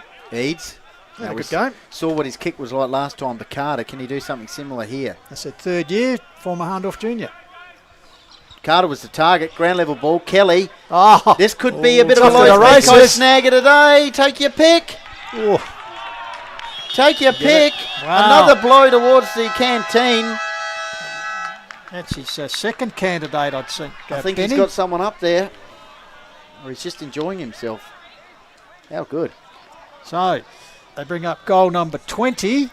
Now Good we game. saw what his kick was like last time, but Carter, can he do something similar here? That's their third year, former Hahndorf Junior. Carter was the target, ground level ball. Kelly, Oh, this could be a bit of a tough to low race speed this. snagger today. Take your pick. Take your pick. Wow. Another blow towards the canteen. That's his second candidate, I'd think. I think Benny. he's got someone up there, or he's just enjoying himself. How good. So, they bring up goal number 20.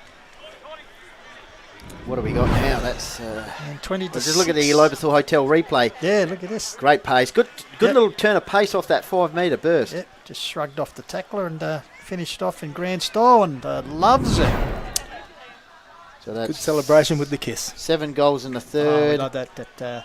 What do we got now? That's And 20 to let's just look at the 6. Lobethal Hotel replay. Yeah, look at this. Great pace. Good Yep. little turn of pace off that 5 metre burst. Yep, just shrugged off the tackler and finished off in grand style and loves it. So that's Good celebration with the kiss. 7 goals in the Oh, third. like that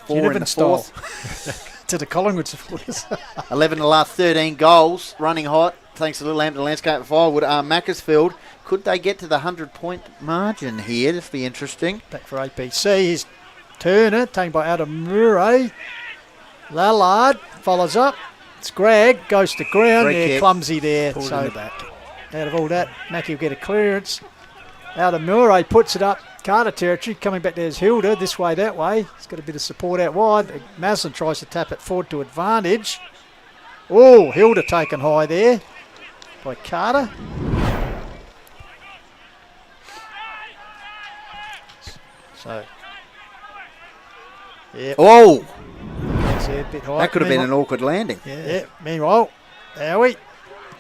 4 in the Ginnivan style. fourth. To the Collingwood supporters. 11 of the last 13 goals. Running hot. Thanks to Littlehampton Landscape and Firewood. Macclesfield. Could they get to the 100-point margin here? This will be interesting. Back for APC. Here's Turner, taken by Adam Murray. Lallard follows up. It's Greg, goes to ground. Free Yeah, kick. clumsy there. Pulled So in the back. out of all that, Mackie will get a clearance. Adam Murray puts it up. Carter territory. Coming back there's Hilda. This way, that way. He's got a bit of support out wide. Maslin tries to tap it forward to advantage. Oh, Hilda taken high there by Carter. So, yeah. Oh! That's a bit high. That could have been an Meanwhile- awkward landing. Yeah. Meanwhile, Howie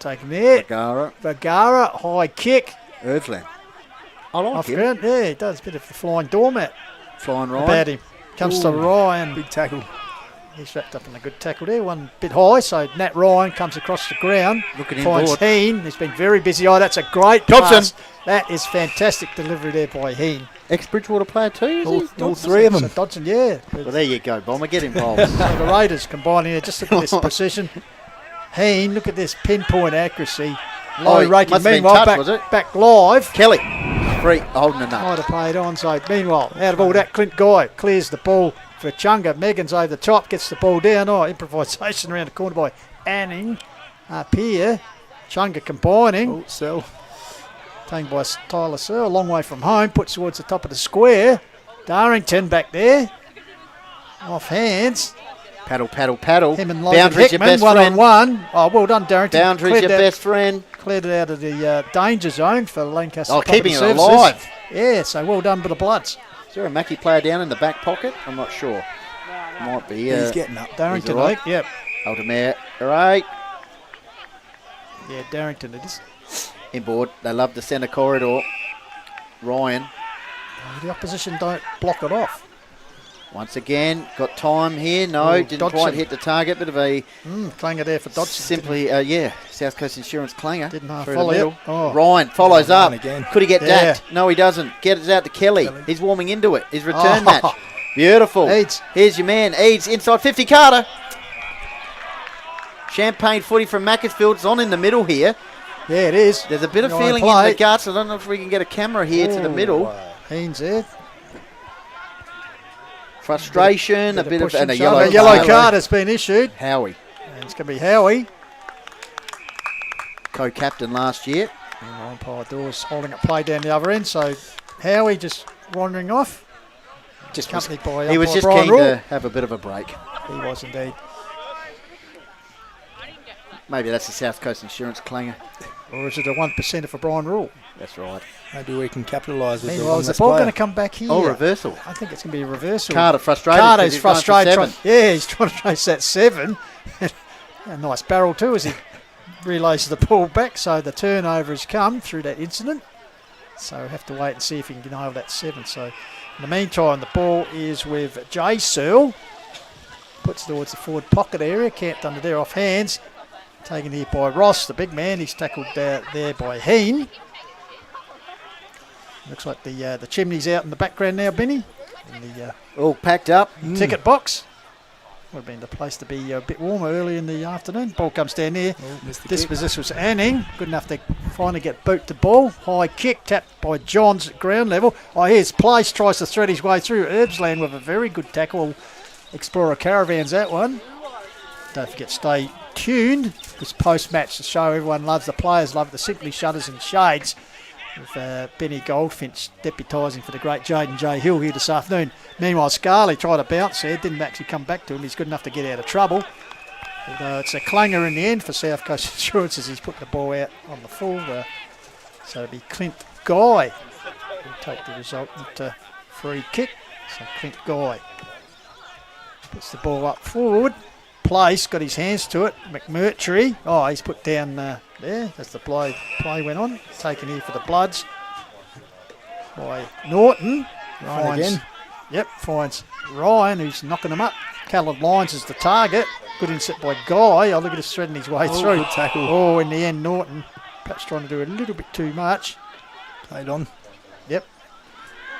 taken there. Vergara, high kick. Herbsland. I like Off him. ground. Yeah, he does. Bit of a flying doormat Flying right. about him. Comes to Ooh. Ryan. Big tackle. He's wrapped up in a good tackle there. One bit high, so Nat Ryan comes across the ground. Looking in Finds board. Heen. He's been very busy. Oh, that's a great Thompson. pass. That is fantastic delivery there by Heen. Ex-Bridgewater player too, is he? All three of them. So Dodson, yeah. Well, there you go, Bomber. Get involved. So the Raiders combining it. Just look at this precision. Heen, look at this pinpoint accuracy. Low he raking. must have been Meanwhile, touched, was it? back live. Kelly. Free. Holding enough. Might have played on. So meanwhile, out of all that, Clint Guy clears the ball for Chunga. Megan's over the top, gets the ball down. Oh, improvisation around the corner by Anning. Up here, Chunga combining. Oh, Sell. Taken by Tyler Searle, a long way from home. Puts towards the top of the square. Darrington back there. Off hands. Paddle, paddle, paddle. Him and Logan Boundary's your Hickman, best one friend. on one. Oh, well done, Darrington. Boundary's Cleared your that- best friend. Cleared it out of the danger zone for Lancaster. Oh, Property keeping it Services. alive. Yeah, so well done by the Bloods. Is there a Mackie player down in the back pocket? I'm not sure. Might be. He's getting up. Darrington, right. yep. Aldermere, all right. Yeah, Darrington it is. Inboard. They love the centre corridor. Ryan. The opposition don't block it off. Once again, got time here. No, didn't Dodson. quite hit the target. Bit of a clanger there for Dodson. Simply, South Coast Insurance clanger. Didn't half through follow the middle. it. Oh. Ryan follows up. Again. Could he get Yeah. dacked? No, he doesn't. Get it out to Kelly. He's warming into it. His return match. Beautiful. Eads. Here's your man. Eads inside 50. Carter. Champagne footy from Macclesfield. It's on in the middle here. Yeah, it is. There's a bit of Ryan feeling play. in the guts. I don't know if we can get a camera here to the middle. Haynes there. Frustration, a bit of and a yellow A yellow card has been issued. Howie. And it's going to be Howie. Co-captain last year. And Ryan Palador's holding up play down the other end. So Howie just wandering off. Just accompanied by he was umpire just Brian keen Rule. to have a bit of a break. He was indeed. Maybe that's the South Coast Insurance clanger. Or is it a 1% for Brian Rule? That's right. Maybe we can capitalise with Meanwhile, is the ball going to come back here? Oh, reversal. I think it's going to be a reversal. Carter frustrated. Carter's because he's going frustrated. for 7. He's trying to chase that 7. A nice barrel too as he relays the ball back. So the turnover has come through that incident. So we'll have to wait and see if he can nail that 7. So in the meantime, the ball is with Jay Searle. Puts towards the forward pocket area. Camped under there off hands. Taken here by Ross, the big man. He's tackled there by Heen. Looks like the chimney's out in the background now, Benny. In the all packed up. Ticket box. Would have been the place to be a bit warmer early in the afternoon. Ball comes down there. Dispossessed was Anning. Good enough to finally get boot the ball. High kick tapped by Johns at ground level. Oh, here's Place. Tries to thread his way through. Herbsland with a very good tackle. Explorer Caravans that one. Don't forget, stay tuned. This post-match to show everyone loves the players, love the Simply Shutters and Shades. With Benny Goldfinch deputising for the great Jaden J. Hill here this afternoon. Meanwhile, Scarley tried to bounce there, didn't actually come back to him. He's good enough to get out of trouble. Although it's a clanger in the end for South Coast Insurance as he's put the ball out on the full. So it'll be Clint Guy who'll take the resultant free kick. So Clint Guy puts the ball up forward. Place got his hands to it. McMurtry. Oh, he's put down there as the play went on. Taken here for the Bloods by Norton. Ryan again. Yep, finds Ryan who's knocking him up. Callum Lyons is the target. Good inset by Guy. Oh, look at us threading his way through. Good tackle. Oh, in the end, Norton perhaps trying to do a little bit too much. Played on. Yep.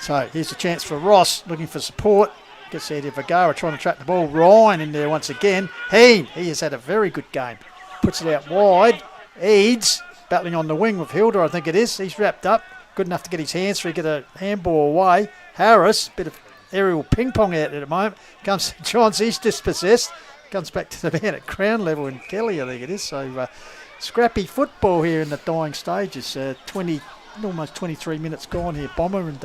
So here's a chance for Ross looking for support. Gets Eddie Vergara trying to track the ball. Ryan in there once again. He has had a very good game. Puts it out wide. Eads battling on the wing with Hilda, I think it is. He's wrapped up. Good enough to get his hands through, get a handball away. Harris, bit of aerial ping pong out at the moment. Comes to Johns, he's dispossessed. Comes back to the man at ground level in Kelly, I think it is. So scrappy football here in the dying stages. Almost 23 minutes gone here, Bomber, and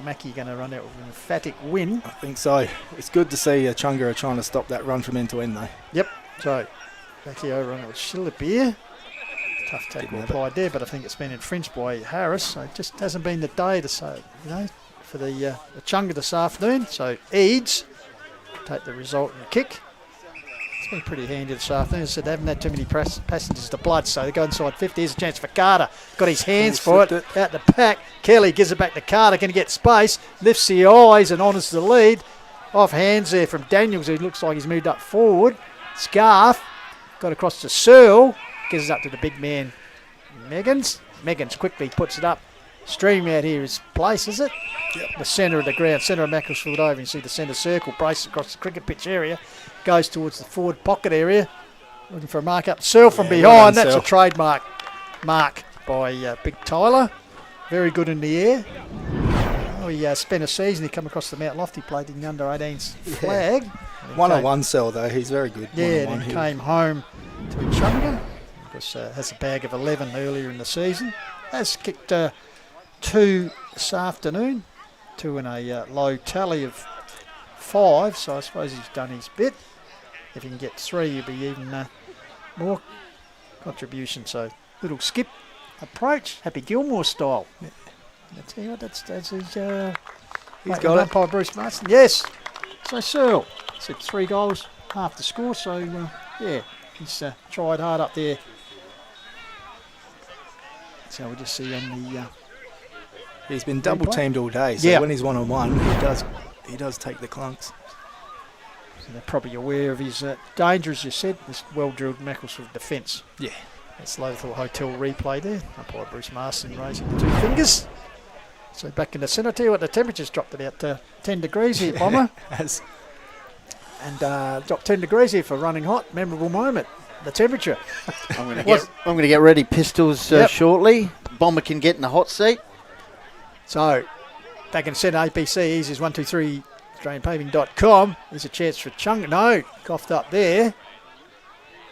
Mackie going to run out with an emphatic win. I think so. It's good to see Echunga are trying to stop that run from end to end, though. Yep. So Mackie over on it with Shillibeer. Tough tackle applied there, but I think it's been infringed by Harris. So it just hasn't been the day to say, for the Echunga this afternoon. So Eads take the resultant kick. It's been pretty handy this afternoon. As I said, they haven't had too many passengers to Blood, so they go inside 50. Here's a chance for Carter. Got his hands for it. Out the pack. Kelly gives it back to Carter. Going to get space. Lifts the eyes and honours the lead. Off hands there from Daniels, who looks like he's moved up forward. Scarf. Got across to Searle. Gives it up to the big man, Meggins. Meggins quickly puts it up. Stream out here is Place, is it? Yep. The centre of the ground, centre of Macclesfield over. You see the centre circle, brace across the cricket pitch area. Goes towards the forward pocket area. Looking for a mark up. Searle from behind. That's a trademark mark by Big Tyler. Very good in the air. Oh, he spent a season. He come across the Mount Lofty, played in the under-18s flag. One-on-one Cell, though. He's very good. Yeah, and he came home to Echunga. Has a bag of 11 earlier in the season. Has kicked 2 this afternoon. 2 in a low tally of 5, so I suppose he's done his bit. If he can get 3, he'll be even more contribution. So little skip approach, Happy Gilmore style. Yeah. I tell you what, that's his. He's got it by Bruce Marston. Yes. So Searle Said 3 goals, half the score. So yeah, he's tried hard up there. So we'll just see on the. He's been double teamed all day. So when he's 1-on-1, he does take the clunks. So they're probably aware of his danger, as you said. This well-drilled Macclesfield defence. Yeah. That's Lobethal Hotel replay there. Umpire Bruce Marston raising the 2 fingers. So back in the centre. Tell you what, the temperature's dropped about 10 degrees here, Bomber. And dropped 10 degrees here for running hot. Memorable moment. The temperature. I'm going to get ready pistols shortly. Bomber can get in the hot seat. So back in the centre, APC Easy's 123 AustralianPaving.com. There's a chance for Echunga. No, coughed up there.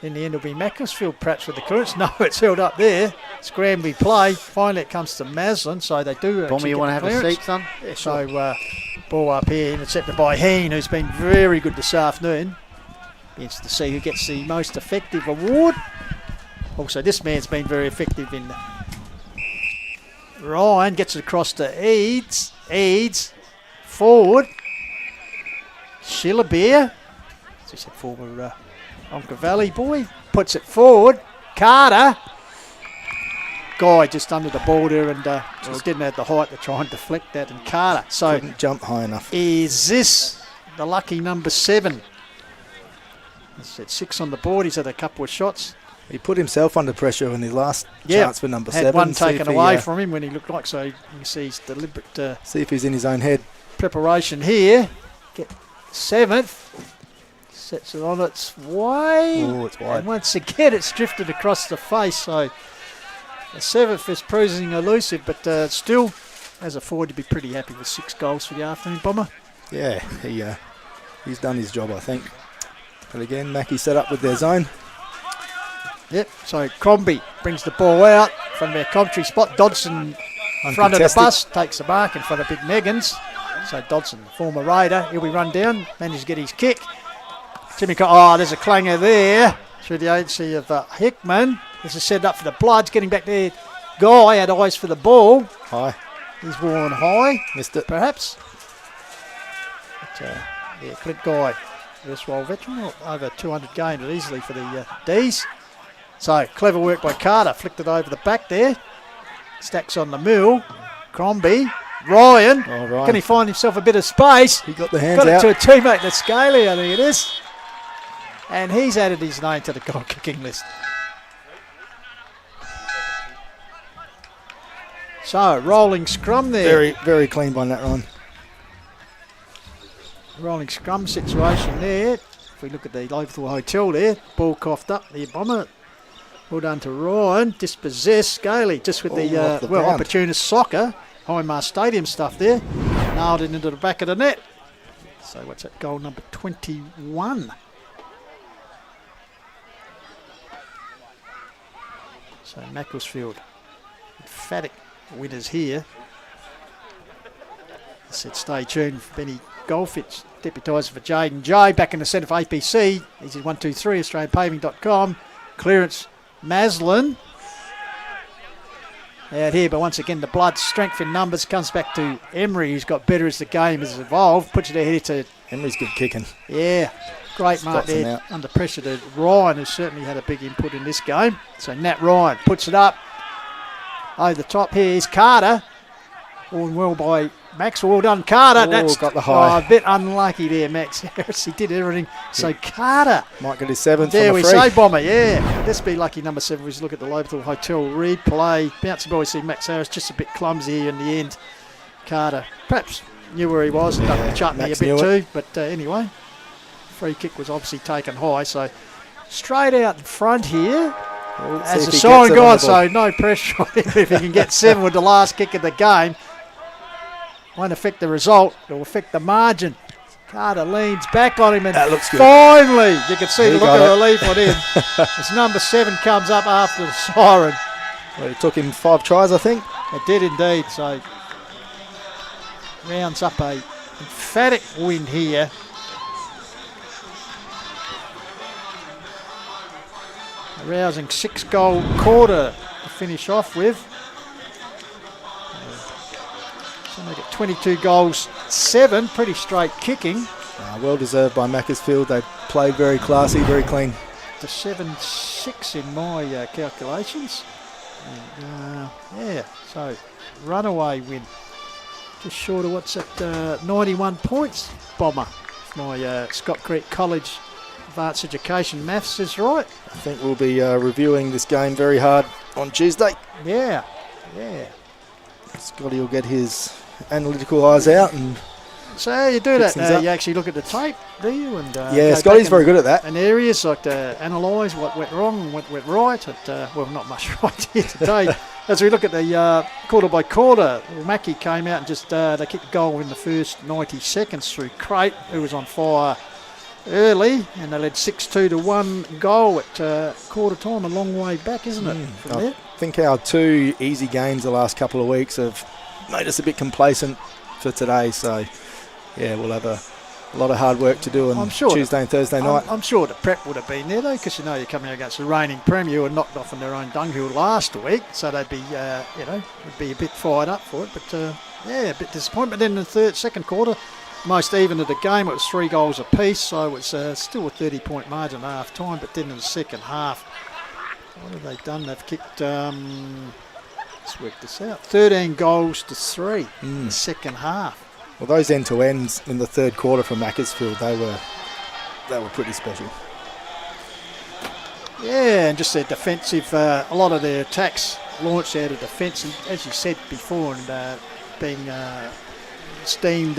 In the end, it'll be Macclesfield perhaps with the clearance. No, it's held up there. Scrambly play. Finally, it comes to Maslin, so they do. Bomber, you want to have a seat, son? Yeah, so ball up here, intercepted by Heen, who's been very good this afternoon. Be interested to see who gets the most effective award. Also, this man's been very effective in. Ryan gets it across to Eads. Eads forward. Shillabeer. As I said, former Onka Valley boy. Puts it forward. Carter. Guy just under the ball there and just didn't have the height to try and deflect that. And Carter. So couldn't jump high enough. Is this the lucky number 7? He's at 6 on the board. He's had a couple of shots. He put himself under pressure in his last chance for number 7. Had one taken away from him when he looked like, so you can see his deliberate see if he's in his own head. Preparation here. Get 7th. Sets it on its way. Oh, it's wide. And once again, it's drifted across the face, so the 7th is proving elusive, but still, as a forward, you'd be pretty happy with 6 goals for the afternoon, Bomber. Yeah, he's done his job, I think. But again, Mackie set up with their zone. Yep, so Crombie brings the ball out from their commentary spot. Dodson in front of the bus, takes the mark in front of Big Meggans. So Dodson, former Raider, he'll be run down, manages to get his kick. Jimmy, there's a clanger there through the agency of Hickman. This is set up for the Bloods, getting back there. Guy had eyes for the ball. High. He's worn high. Missed it. Perhaps. But, Clint Guy, erstwhile veteran, over 200 games easily for the D's. So, clever work by Carter, flicked it over the back there. Stacks on the mill. Crombie. Ryan. Can he find himself a bit of space? He got the hands out. Got it to a teammate, that's Scaly, I think it is. And he's added his name to the goal kicking list. So, rolling scrum there. Very, very clean by that run. Rolling scrum situation there. If we look at the Lobethal Hotel there, ball coughed up the Bomber. Well done to Ryan. Dispossessed. Scaly just with the opportunist soccer. Highmar Stadium stuff there. Nailed it into the back of the net. So what's that? Goal number 21. So Macclesfield, emphatic winners here. I said stay tuned for Benny Goldfitch, deputising for Jaden J. Back in the centre for APC. He's at 123 AustralianPaving.com. Clearance Maslin. Out here, but once again the Blood strength in numbers comes back to Emery, who's got better as the game has evolved. Puts it ahead to Emery's good kicking. Yeah, great mark there under pressure to Ryan, who certainly had a big input in this game. So Nat Ryan puts it up over the top. Here's Carter. All well by Max. Well done, Carter. That's got the high. A bit unlucky there, Max Harris. He did everything. So Carter might get his 7th. There from we a free. say, Bomber. Yeah, this be lucky number 7. We just look at the Lobethal Hotel replay. Bouncy ball. We see Max Harris just a bit clumsy in the end. Carter perhaps knew where he was and ducked the chutney a bit too. But anyway, free kick was obviously taken high. So straight out in front here. As a sign gone, so no pressure on him if he can get 7 with the last kick of the game. Won't affect the result, it'll affect the margin. Carter leans back on him and that looks good. Finally, you can see the look of relief on him. As number 7 comes up after the siren. Well, it took him 5 tries, I think. It did indeed, so rounds up a emphatic win here. A rousing 6-goal quarter to finish off with. So they get 22 goals, 7, pretty straight kicking. Well deserved by Macclesfield. They played very classy, very clean. The 7-6 in my calculations. And, so runaway win. Just short of what's at 91 points, Bomber. If my Scott Creek College Advanced Education maths is right. I think we'll be reviewing this game very hard on Tuesday. Yeah. Scotty will get his analytical eyes out and. So you do that. You actually look at the tape, do you? And Scotty's very good at that. And areas like to analyse what went wrong and what went right. Well, not much right here today. As we look at the quarter by quarter, Mackie came out and just they kicked a goal in the first 90 seconds through Crate, who was on fire early, and they led 6-2 to 1 goal at quarter time. A long way back, isn't it? From there? I think our 2 easy games the last couple of weeks have made us a bit complacent for today. So. Yeah, we'll have a lot of hard work to do on Tuesday and Thursday night. I'm sure the prep would have been there, though, because you're coming against the reigning Premier who were knocked off on their own dunghill last week, so they'd be, would be a bit fired up for it. But a bit disappointed. But then in the second quarter, most even of the game, it was 3 goals apiece, so it was still a 30-point margin at half time. But then in the second half, what have they done? They've kicked. Let's work this out. 13 goals to 3 in the second half. Well, those end-to-ends in the third quarter from Macclesfield, they were pretty special. Yeah, and just their defensive, a lot of their attacks launched out of defence, and as you said before, and being esteemed,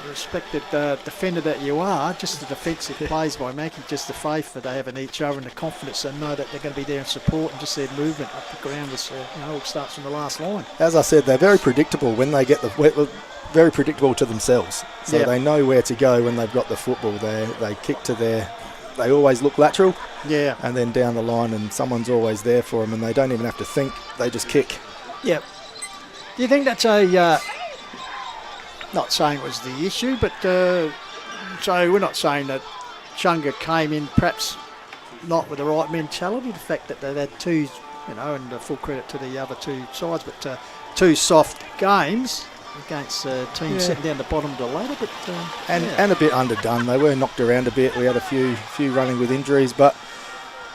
respected defender that you are, just the defensive plays by Mackie, just the faith that they have in each other and the confidence they know that they're going to be there and support, and just their movement up the ground was, all starts from the last line. As I said, they're very predictable when they get very predictable to themselves. So they know where to go when they've got the football. They kick to they always look lateral. Yeah. And then down the line, and someone's always there for them, and they don't even have to think. They just kick. Yeah. Do you think that's not saying it was the issue, but so we're not saying that Echunga came in perhaps not with the right mentality. The fact that they had 2, and full credit to the other 2 sides, but 2 soft games against teams sitting down the bottom of the ladder, but and a bit underdone. They were knocked around a bit. We had a few running with injuries, but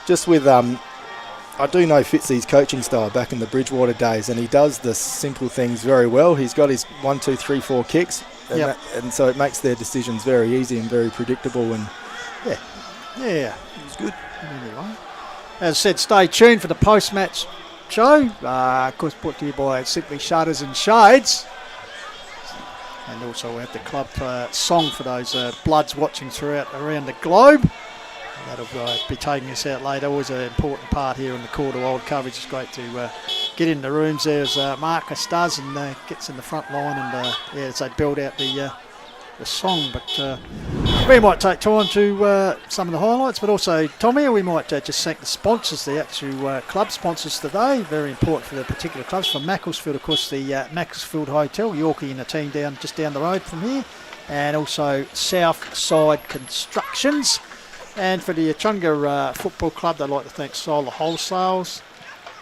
just with I do know Fitzy's coaching style back in the Bridgewater days, and he does the simple things very well. He's got his 1, 2, 3, 4 kicks, and, and so it makes their decisions very easy and very predictable. And it was good. Anyway, as I said, stay tuned for the post-match show. Of course, brought to you by Simply Shutters and Shades. And also we have the club song for those Bloods watching around the globe. That'll be taking us out later. Always an important part here in the quarter wild coverage. It's great to get in the rooms there as Marcus does and gets in the front line and as they build out the song. But we might take time to some of the highlights, but also, Tommy, we might just thank the sponsors, the actual club sponsors today. Very important for the particular clubs. From Macclesfield, of course, the Macclesfield Hotel, Yorkie and the team just down the road from here, and also Southside Constructions. And for the Echunga Football Club, they'd like to thank Solar Wholesales,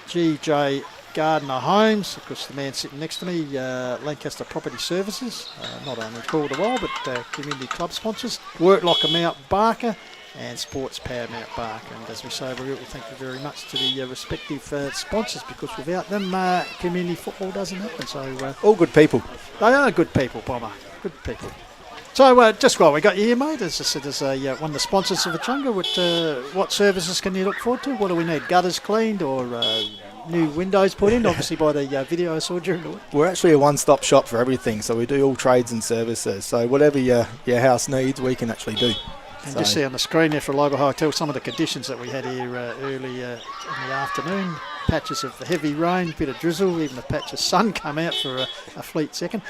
GJ Gardner Homes, of course the man sitting next to me, Lancaster Property Services, not only Call the Wild but community club sponsors, Work Locker Mount Barker and Sports Power Mount Barker. And as we say, we really thank you very much to the respective sponsors, because without them community football doesn't happen. So all good people. They are good people, Bomber, good people. So just while we got you here, mate, as I said, as one of the sponsors of Echunga, what services can you look forward to? What do we need? Gutters cleaned or new windows put in, obviously by the video I saw during the week? We're actually a one-stop shop for everything, so we do all trades and services. So whatever your house needs, we can actually do. And just see on the screen there for Lobethal Hotel some of the conditions that we had here early in the afternoon. Patches of heavy rain, bit of drizzle, even a patch of sun come out for a fleet second.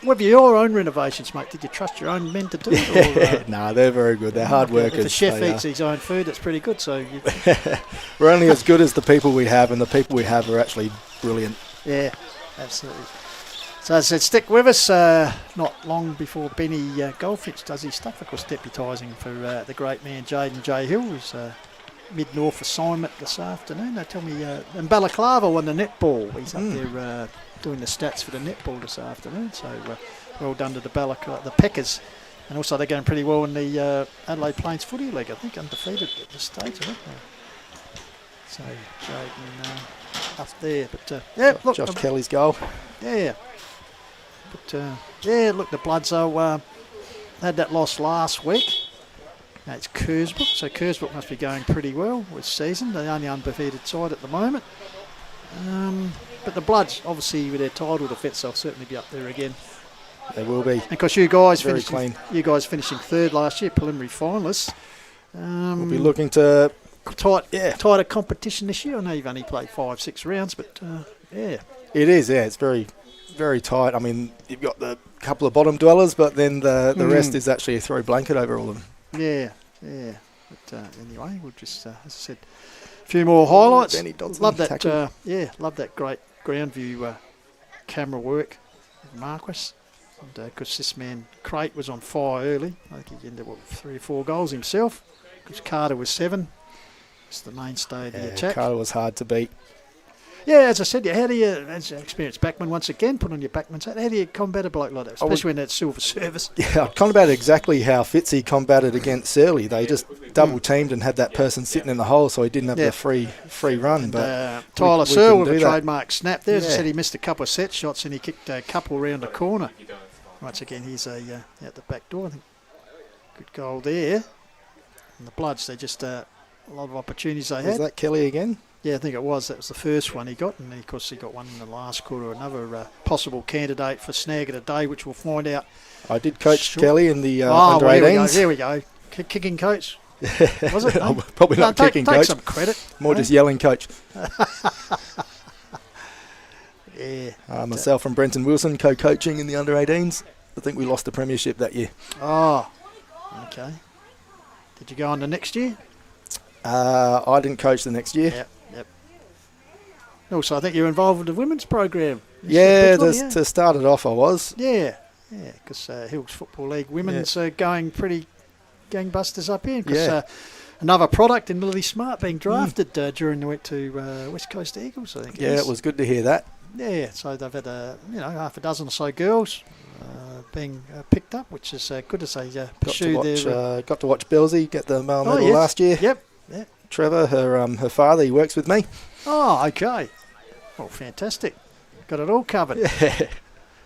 With your own renovations, mate, did you trust your own men to do it? No, they're very good. They're hard workers. If the chef eats his own food, that's pretty good. So we're only as good as the people we have, and the people we have are actually brilliant. Yeah, absolutely. So as I said, stick with us. Not long before Benny Goldfinch does his stuff, of course, deputising for the great man Jaden J. Hill, who's mid-north assignment this afternoon. They tell me, and Balaclava won the netball. He's up there doing the stats for the netball this afternoon. So well done to the Packers And also they're going pretty well in the Adelaide Plains Footy League, I think, undefeated at this stage, I think. So Jaden up there. But yeah, look. Josh Kelly's goal. Yeah. But yeah, look, the Bloods had that loss last week. Now it's Kersbrook, so Kersbrook must be going pretty well this season. They're the only undefeated side at the moment. But the Bloods, obviously, with their title defence, they'll certainly be up there again. They will be. Because you guys Very finishing, clean. you guys finishing third last year, preliminary finalists. We'll be looking to tighter competition this year. I know you've only played 5-6 rounds, but yeah, it is. Yeah, it's very, very tight. I mean, you've got the couple of bottom dwellers, but then the rest is actually a throw blanket over all of them. Yeah. But anyway, we'll just, as I said, a few more highlights. Benny Dodson Love that. tackle. Love that great ground view camera work of Marquis. Because this man Crate was on fire early. I think he ended up with 3 or 4 goals himself. Because Carter was 7. It's the mainstay of the attack. Carter was hard to beat. Yeah, as I said, how do you, as an experienced backman once again, put on your backman's hat, how do you combat a bloke like that, especially when that's silver service? Yeah, I combated exactly how Fitzy combated against Surly. They just double teamed and had that person sitting in the hole, so he didn't have the free run. And, but Tyler we Searle with couldn't a do that. trademark snap there. As I said, he missed a couple of set shots and he kicked a couple around the corner. Once again, he's out the back door. I think good goal there. And the Bloods, they just a lot of opportunities they had. Was that Kelly again? Yeah, I think it was. That was the first one he got, and of course he got one in the last quarter. Another possible candidate for snag of the day, which we'll find out. I did coach Kelly in the under 18s. There we go. Kicking coach. Was it? No? Probably not kicking take coach. Some credit. More just yelling coach. Yeah. Myself and Brenton Wilson co-coaching in the under 18s. I think we lost the premiership that year. Oh, okay. Did you go on the next year? I didn't coach the next year. Yep. Also, I think you're involved with the women's program. Yeah, to start it off I was. Yeah, because Hills Football League women's going pretty gangbusters up here. Because another product in Lily Smart being drafted during the week to West Coast Eagles, I think. It was good to hear that. Yeah, so they've had half a dozen or so girls being picked up, which is good as they pursue their... got to watch Belzy get the male medal last year. Yep. Trevor, her father, he works with me. Oh, okay. Well, fantastic. Got it all covered. Yeah.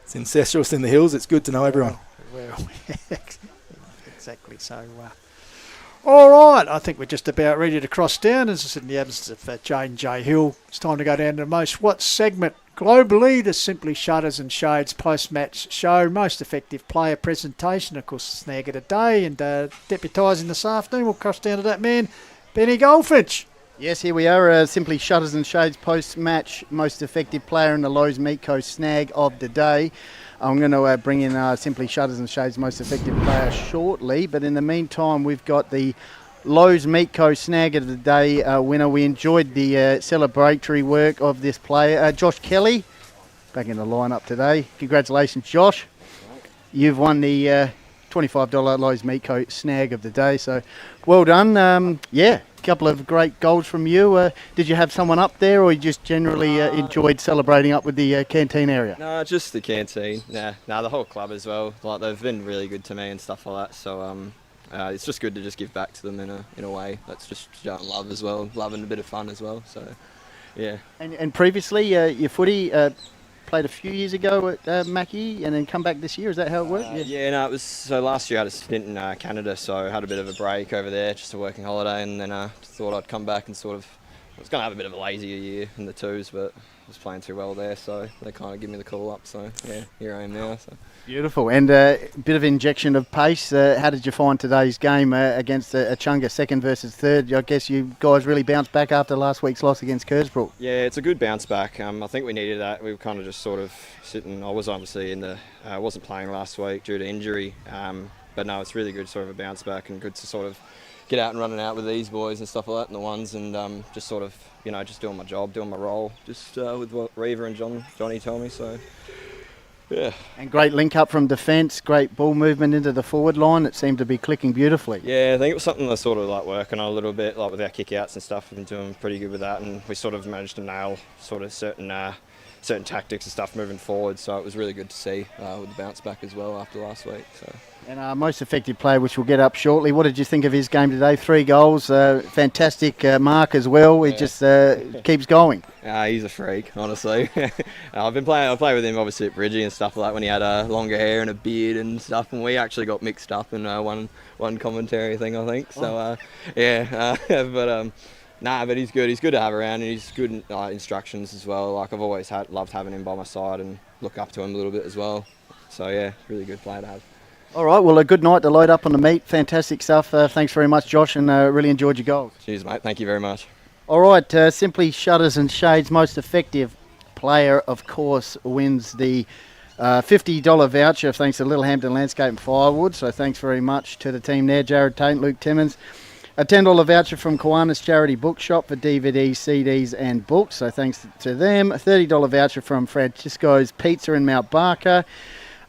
It's incestuous in the hills. It's good to know everyone. Well, exactly. So, all right. I think we're just about ready to cross down. As I said, in the absence of Jane J. Hill, it's time to go down to the most what segment. Globally, the Simply Shutters and Shades post-match show, most effective player presentation, of course, snag of the day, and deputising this afternoon, we'll cross down to that man, Benny Goldfinch. Yes, here we are, Simply Shutters and Shades post-match, most effective player in the Lowe's Meat Co snag of the day. I'm going to bring in Simply Shutters and Shades most effective player shortly, but in the meantime, we've got the Lowe's Meat Co snag of the day winner. We enjoyed the celebratory work of this player. Josh Kelly, back in the lineup today. Congratulations, Josh. You've won the $25 Lowe's Meat Co snag of the day, so well done. A couple of great goals from you. Did you have someone up there, or you just generally enjoyed celebrating up with the canteen area? No, just the canteen. Nah, the whole club as well. Like, they've been really good to me and stuff like that, so it's just good to just give back to them in a way. That's just showing love as well, love and a bit of fun as well. So, yeah. And previously, your footy played a few years ago at Mackie, and then come back this year. Is that how it worked? It was. So last year I had a stint in Canada, so I had a bit of a break over there, just a working holiday, and then just thought I'd come back and sort of. I was going to have a bit of a lazier year in the twos, but I was playing too well there, so they kind of give me the call up. So yeah, here I am now. So. Beautiful, and a bit of injection of pace. How did you find today's game against Echunga, second versus third? I guess you guys really bounced back after last week's loss against Kersbrook. Yeah, it's a good bounce back. I think we needed that. We were kind of just sort of sitting. I was obviously I wasn't playing last week due to injury, but no, it's really good sort of a bounce back and good to sort of get out and running out with these boys and stuff like that, and the ones, and just sort of just doing my job, doing my role, just with what Reaver and Johnny tell me. So. Yeah. And great link up from defence, great ball movement into the forward line. It seemed to be clicking beautifully. Yeah, I think it was something I sort of like working on a little bit, like with our kick outs and stuff. We've been doing pretty good with that, and we sort of managed to nail sort of certain certain tactics and stuff moving forward. So it was really good to see with the bounce back as well after last week. So. And our most effective player, which we'll get up shortly, what did you think of his game today? 3 goals, fantastic mark as well. He just keeps going. He's a freak, honestly. I play with him obviously at Bridgie and stuff like that when he had longer hair and a beard and stuff, and we actually got mixed up in one commentary thing, I think. So but he's good. He's good to have around, and he's good in instructions as well. Like I've always loved having him by my side and look up to him a little bit as well. So yeah, really good player to have. All right, well, a good night to load up on the meat. Fantastic stuff. Thanks very much, Josh, and really enjoyed your goals. Cheers, mate. Thank you very much. All right, Simply Shutters and Shades most effective player, of course, wins the $50 voucher thanks to Littlehampton Landscape and Firewood. So thanks very much to the team there, Jared Tate, Luke Timmins. A $10 voucher from Kowanas Charity Bookshop for DVDs, CDs and books. So thanks to them. A $30 voucher from Francisco's Pizza in Mount Barker.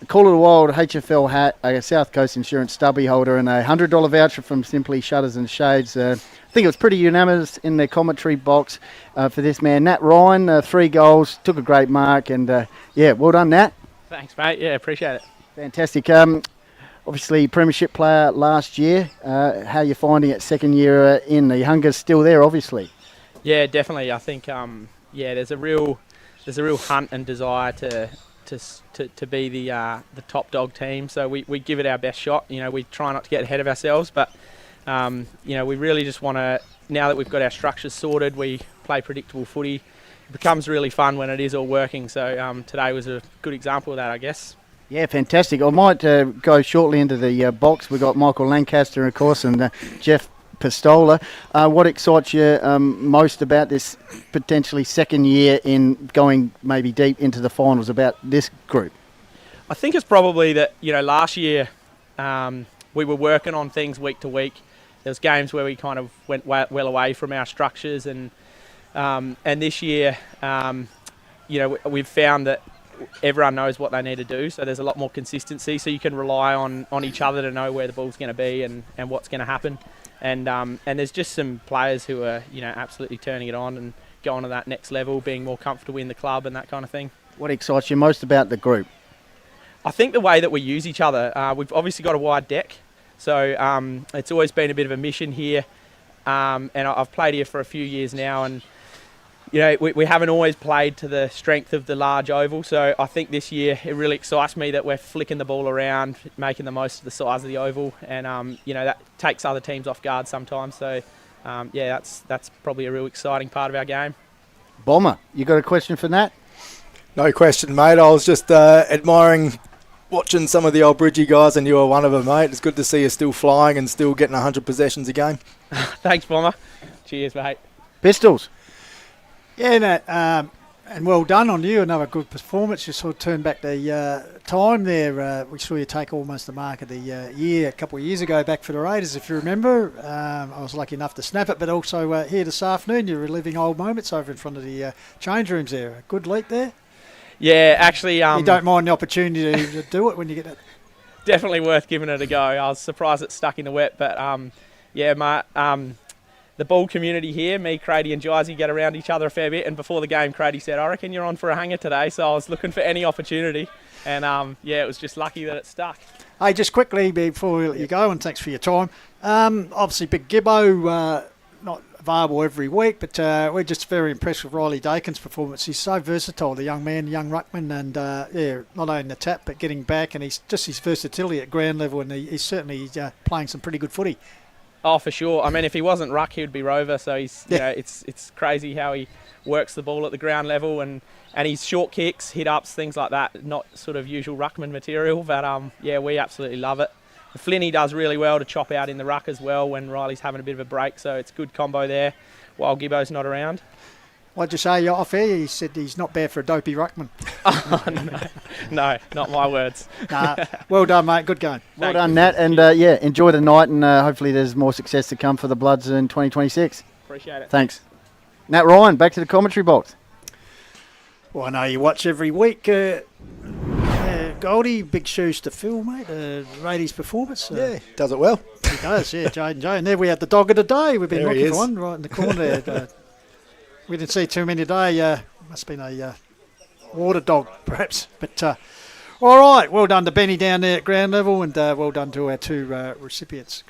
Call of the Wild HFL hat, a South Coast Insurance stubby holder, and a $100 voucher from Simply Shutters and Shades. I think it was pretty unanimous in the commentary box for this man. Nat Ryan, 3 goals, took a great mark, and well done, Nat. Thanks, mate. Yeah, appreciate it. Fantastic. Obviously, Premiership player last year. How are you finding it second year in? The hunger's still there, obviously. Yeah, definitely. I think there's a real hunt and desire to be the top dog team. So we give it our best shot. You know, we try not to get ahead of ourselves, but we really just want to. Now that we've got our structures sorted, we play predictable footy. It becomes really fun when it is all working. So today was a good example of that, I guess. Yeah, fantastic. I might go shortly into the box. We've got Michael Lancaster, of course, and Jeff Pistola. What excites you most about this potentially second year in going maybe deep into the finals about this group? I think it's probably that, last year we were working on things week to week. There was games where we kind of went well away from our structures, and this year, we've found that everyone knows what they need to do, so there's a lot more consistency, so you can rely on each other to know where the ball's going to be and what's going to happen. And there's just some players who are absolutely turning it on and going to that next level, being more comfortable in the club and that kind of thing. What excites you most about the group? I think the way that we use each other. We've obviously got a wide deck, so it's always been a bit of a mission here, and I've played here for a few years now, and we haven't always played to the strength of the large oval, so I think this year it really excites me that we're flicking the ball around, making the most of the size of the oval, and that takes other teams off guard sometimes. So that's probably a real exciting part of our game. Bomber, you got a question for Nat? No question, mate. I was just admiring watching some of the old Bridgie guys, and you were one of them, mate. It's good to see you still flying and still getting 100 possessions a game. Thanks, Bomber. Cheers, mate. Pistols. Yeah, Nat, and well done on you. Another good performance. You sort of turned back the time there. We saw you take almost the mark of the year a couple of years ago back for the Raiders, if you remember. I was lucky enough to snap it, but also here this afternoon you're reliving old moments over in front of the change rooms there. A good leap there. Yeah, actually... you don't mind the opportunity to do it when you get it? Definitely worth giving it a go. I was surprised it stuck in the wet, but the ball community here, me, Crady and Jizey, get around each other a fair bit, and before the game Crady said, I reckon you're on for a hanger today, so I was looking for any opportunity, and it was just lucky that it stuck. Hey, just quickly before we let you go, and thanks for your time, obviously Big Gibbo, not available every week, but we're just very impressed with Riley Dakin's performance. He's so versatile, the young man, young ruckman, and not only in the tap, but getting back, and he's just his versatility at ground level, and he's certainly playing some pretty good footy. Oh, for sure. I mean, if he wasn't ruck, he would be rover. So he's, it's crazy how he works the ball at the ground level, and his short kicks, hit ups, things like that. Not sort of usual ruckman material, but we absolutely love it. Flinny does really well to chop out in the ruck as well when Riley's having a bit of a break. So it's a good combo there while Gibbo's not around. What'd you say off air? He said he's not bad for a dopey ruckman. No, not my words. Nah, well done, mate. Good going. Well done, Nat. And enjoy the night, and hopefully there's more success to come for the Bloods in 2026. Appreciate it. Thanks. Nat Ryan, back to the commentary box. Well, I know you watch every week. Goldie, big shoes to fill, mate. Rady's performance. Yeah, does it well. He does, yeah, Jaden Joe. And there we have the dog of the day. We've been looking for one right in the corner there. We didn't see too many today. Must have been a water dog, perhaps. But all right, well done to Benny down there at ground level, and well done to our two recipients.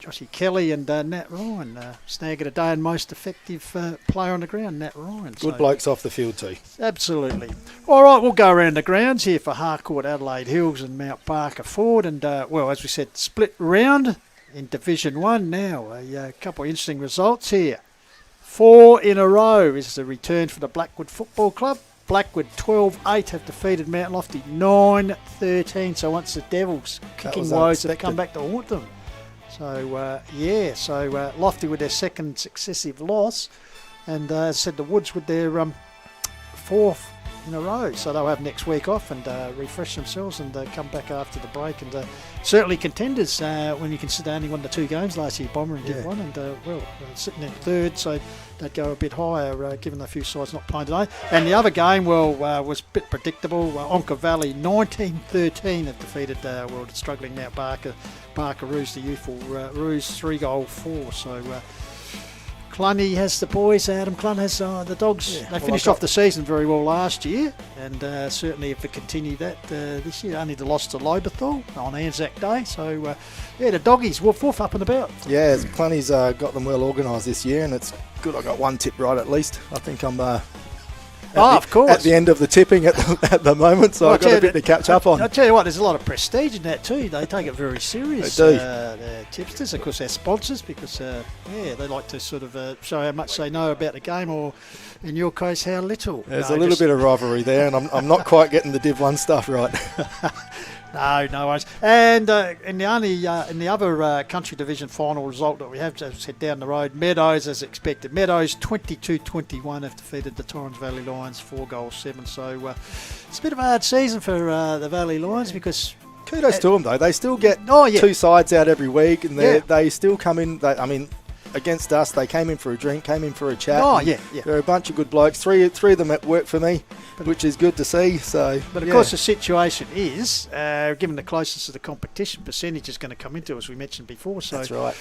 Joshy Kelly and Nat Ryan snagging a day and most effective player on the ground, Nat Ryan. Good blokes off the field too. Absolutely. All right, we'll go around the grounds here for Harcourt, Adelaide Hills and Mount Barker Ford. And, well, as we said, split round in Division 1 now. A couple of interesting results here. 4 in a row is the return for the Blackwood Football Club. Blackwood 12-8 have defeated Mount Lofty 9-13. So once the Devils kicking woes have come back to haunt them. So, Lofty with their second successive loss. And as I said, the Woods with their 4th in a row. So they'll have next week off and refresh themselves and come back after the break. And certainly contenders when you consider only won the 2 games last year. Bomber and did one. And, sitting in 3rd, so they'd go a bit higher given a few sides not playing today. And the other game, was a bit predictable. Onka Valley 19-13 have defeated the struggling Mount Barker. Barker Roos, the youthful Roos, 3-4. So Clunny has the boys. Adam Clun has the Dogs. They finished off the season very well last year, and certainly if they continue that this year, only the loss to Lobethal on Anzac Day. So the Doggies woof up and about. Yeah, Clunny's got them well organised this year, and it's good I got one tip right at least. I think I'm of course. At the end of the tipping at the moment, so I've got a bit to catch up on. I'll tell you what, there's a lot of prestige in that too. They take it very serious. They do. The tipsters, of course, our sponsors, because they like to sort of show how much they know about the game, or in your case, how little. There's a little bit of rivalry there, and I'm not quite getting the Div 1 stuff right. No worries. And in the other country division final result that we have, as I said, down the road, Meadows, as expected. Meadows 22-21 have defeated the Torrens Valley Lions 4-7. So it's a bit of a hard season for the Valley Lions because. Kudos to them though. They still get 2 sides out every week, and they still come in. Against us, they came in for a drink, came in for a chat. They're a bunch of good blokes. Three of them at work for me, which is good to see. So, but of course, the situation is, given the closeness of the competition, percentage is going to come into it, as we mentioned before. So that's right.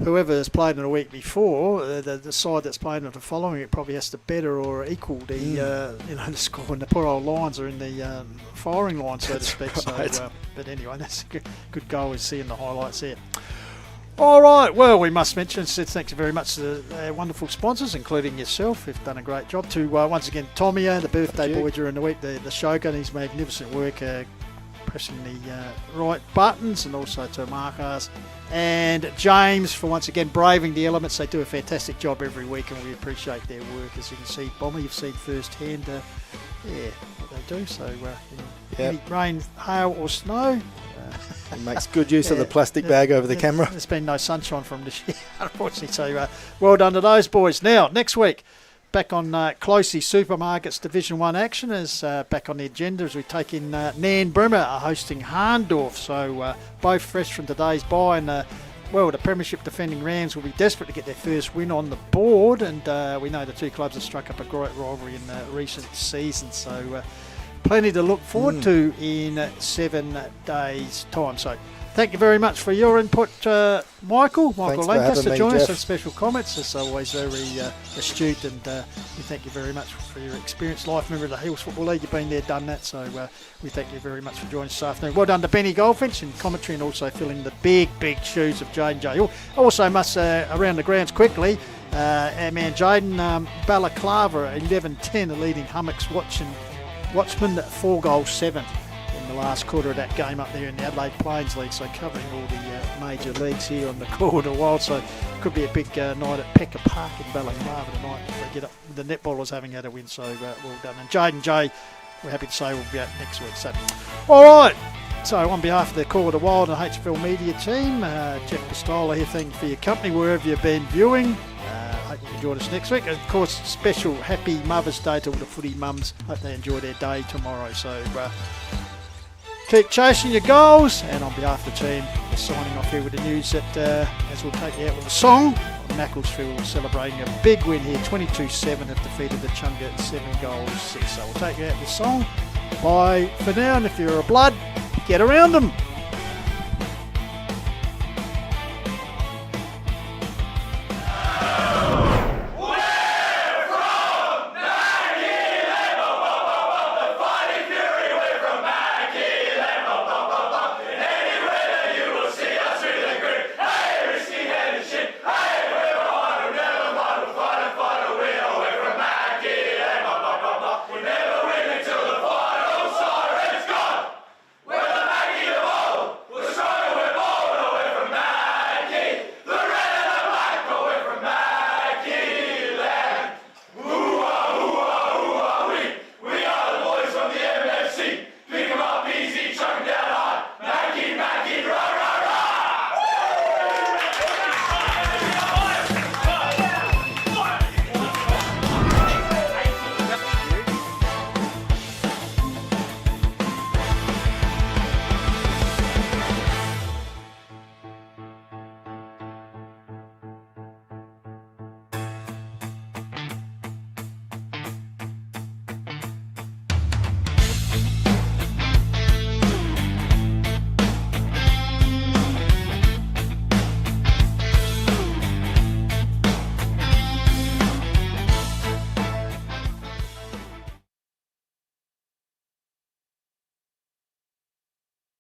Whoever has played in a week before, the side that's played in the following, it probably has to better or equal the the score. And the poor old Lions are in the firing line, so to speak. Right. So, but anyway, that's a good goal. We're seeing the highlights there. All right, well, we must mention, thank you very much to our wonderful sponsors, including yourself. You've done a great job. To, once again, Tomio, the birthday boy during the week, the Shogun, his magnificent work pressing the right buttons, and also to Marcos and James for once again braving the elements. They do a fantastic job every week, and we appreciate their work. As you can see, Bomber, you've seen firsthand what they do. So any rain, hail or snow, he makes good use of the plastic bag over the camera. There's been no sunshine from this year, unfortunately. So well done to those boys. Now, next week, back on Closey Supermarkets Division 1 action is back on the agenda as we take in Nairne-Bremer are hosting Harndorf. So both fresh from today's bye, and the Premiership defending Rams will be desperate to get their first win on the board, and we know the two clubs have struck up a great rivalry in recent seasons. So plenty to look forward to in 7 days' time. So thank you very much for your input, Michael Lancaster, joining us with special comments. As always, very astute, and we thank you very much for your experience. Life member of the Hills Football League, you've been there, done that, so we thank you very much for joining us this afternoon. Well done to Benny Goldfinch in commentary, and also filling the big shoes of Jaden J. Also must, around the grounds quickly, our man Jaden, Balaclava 11-10, a leading Hummocks Watchman 4-7 in the last quarter of that game up there in the Adelaide Plains League. So covering all the major leagues here on the Quarter Wild. So could be a big night at Pekka Park in Balaclava tonight if they get up. The netballers having had a win, so well done. And Jaden J, we're happy to say, will be out next week. So, all right. So on behalf of the Quarter Wild and HFL media team, Jeff Pistola here, thank you for your company wherever you've been viewing. Hope you can join us next week. And of course, special happy Mother's Day to all the footy mums. Hope they enjoy their day tomorrow. So keep chasing your goals. And on behalf of the team, we're signing off here with the news that as we'll take you out with a song, Macclesfield celebrating a big win here. 22-7 have defeated the Echunga 7-6. So we'll take you out with a song. Bye for now. And if you're a blood, get around them.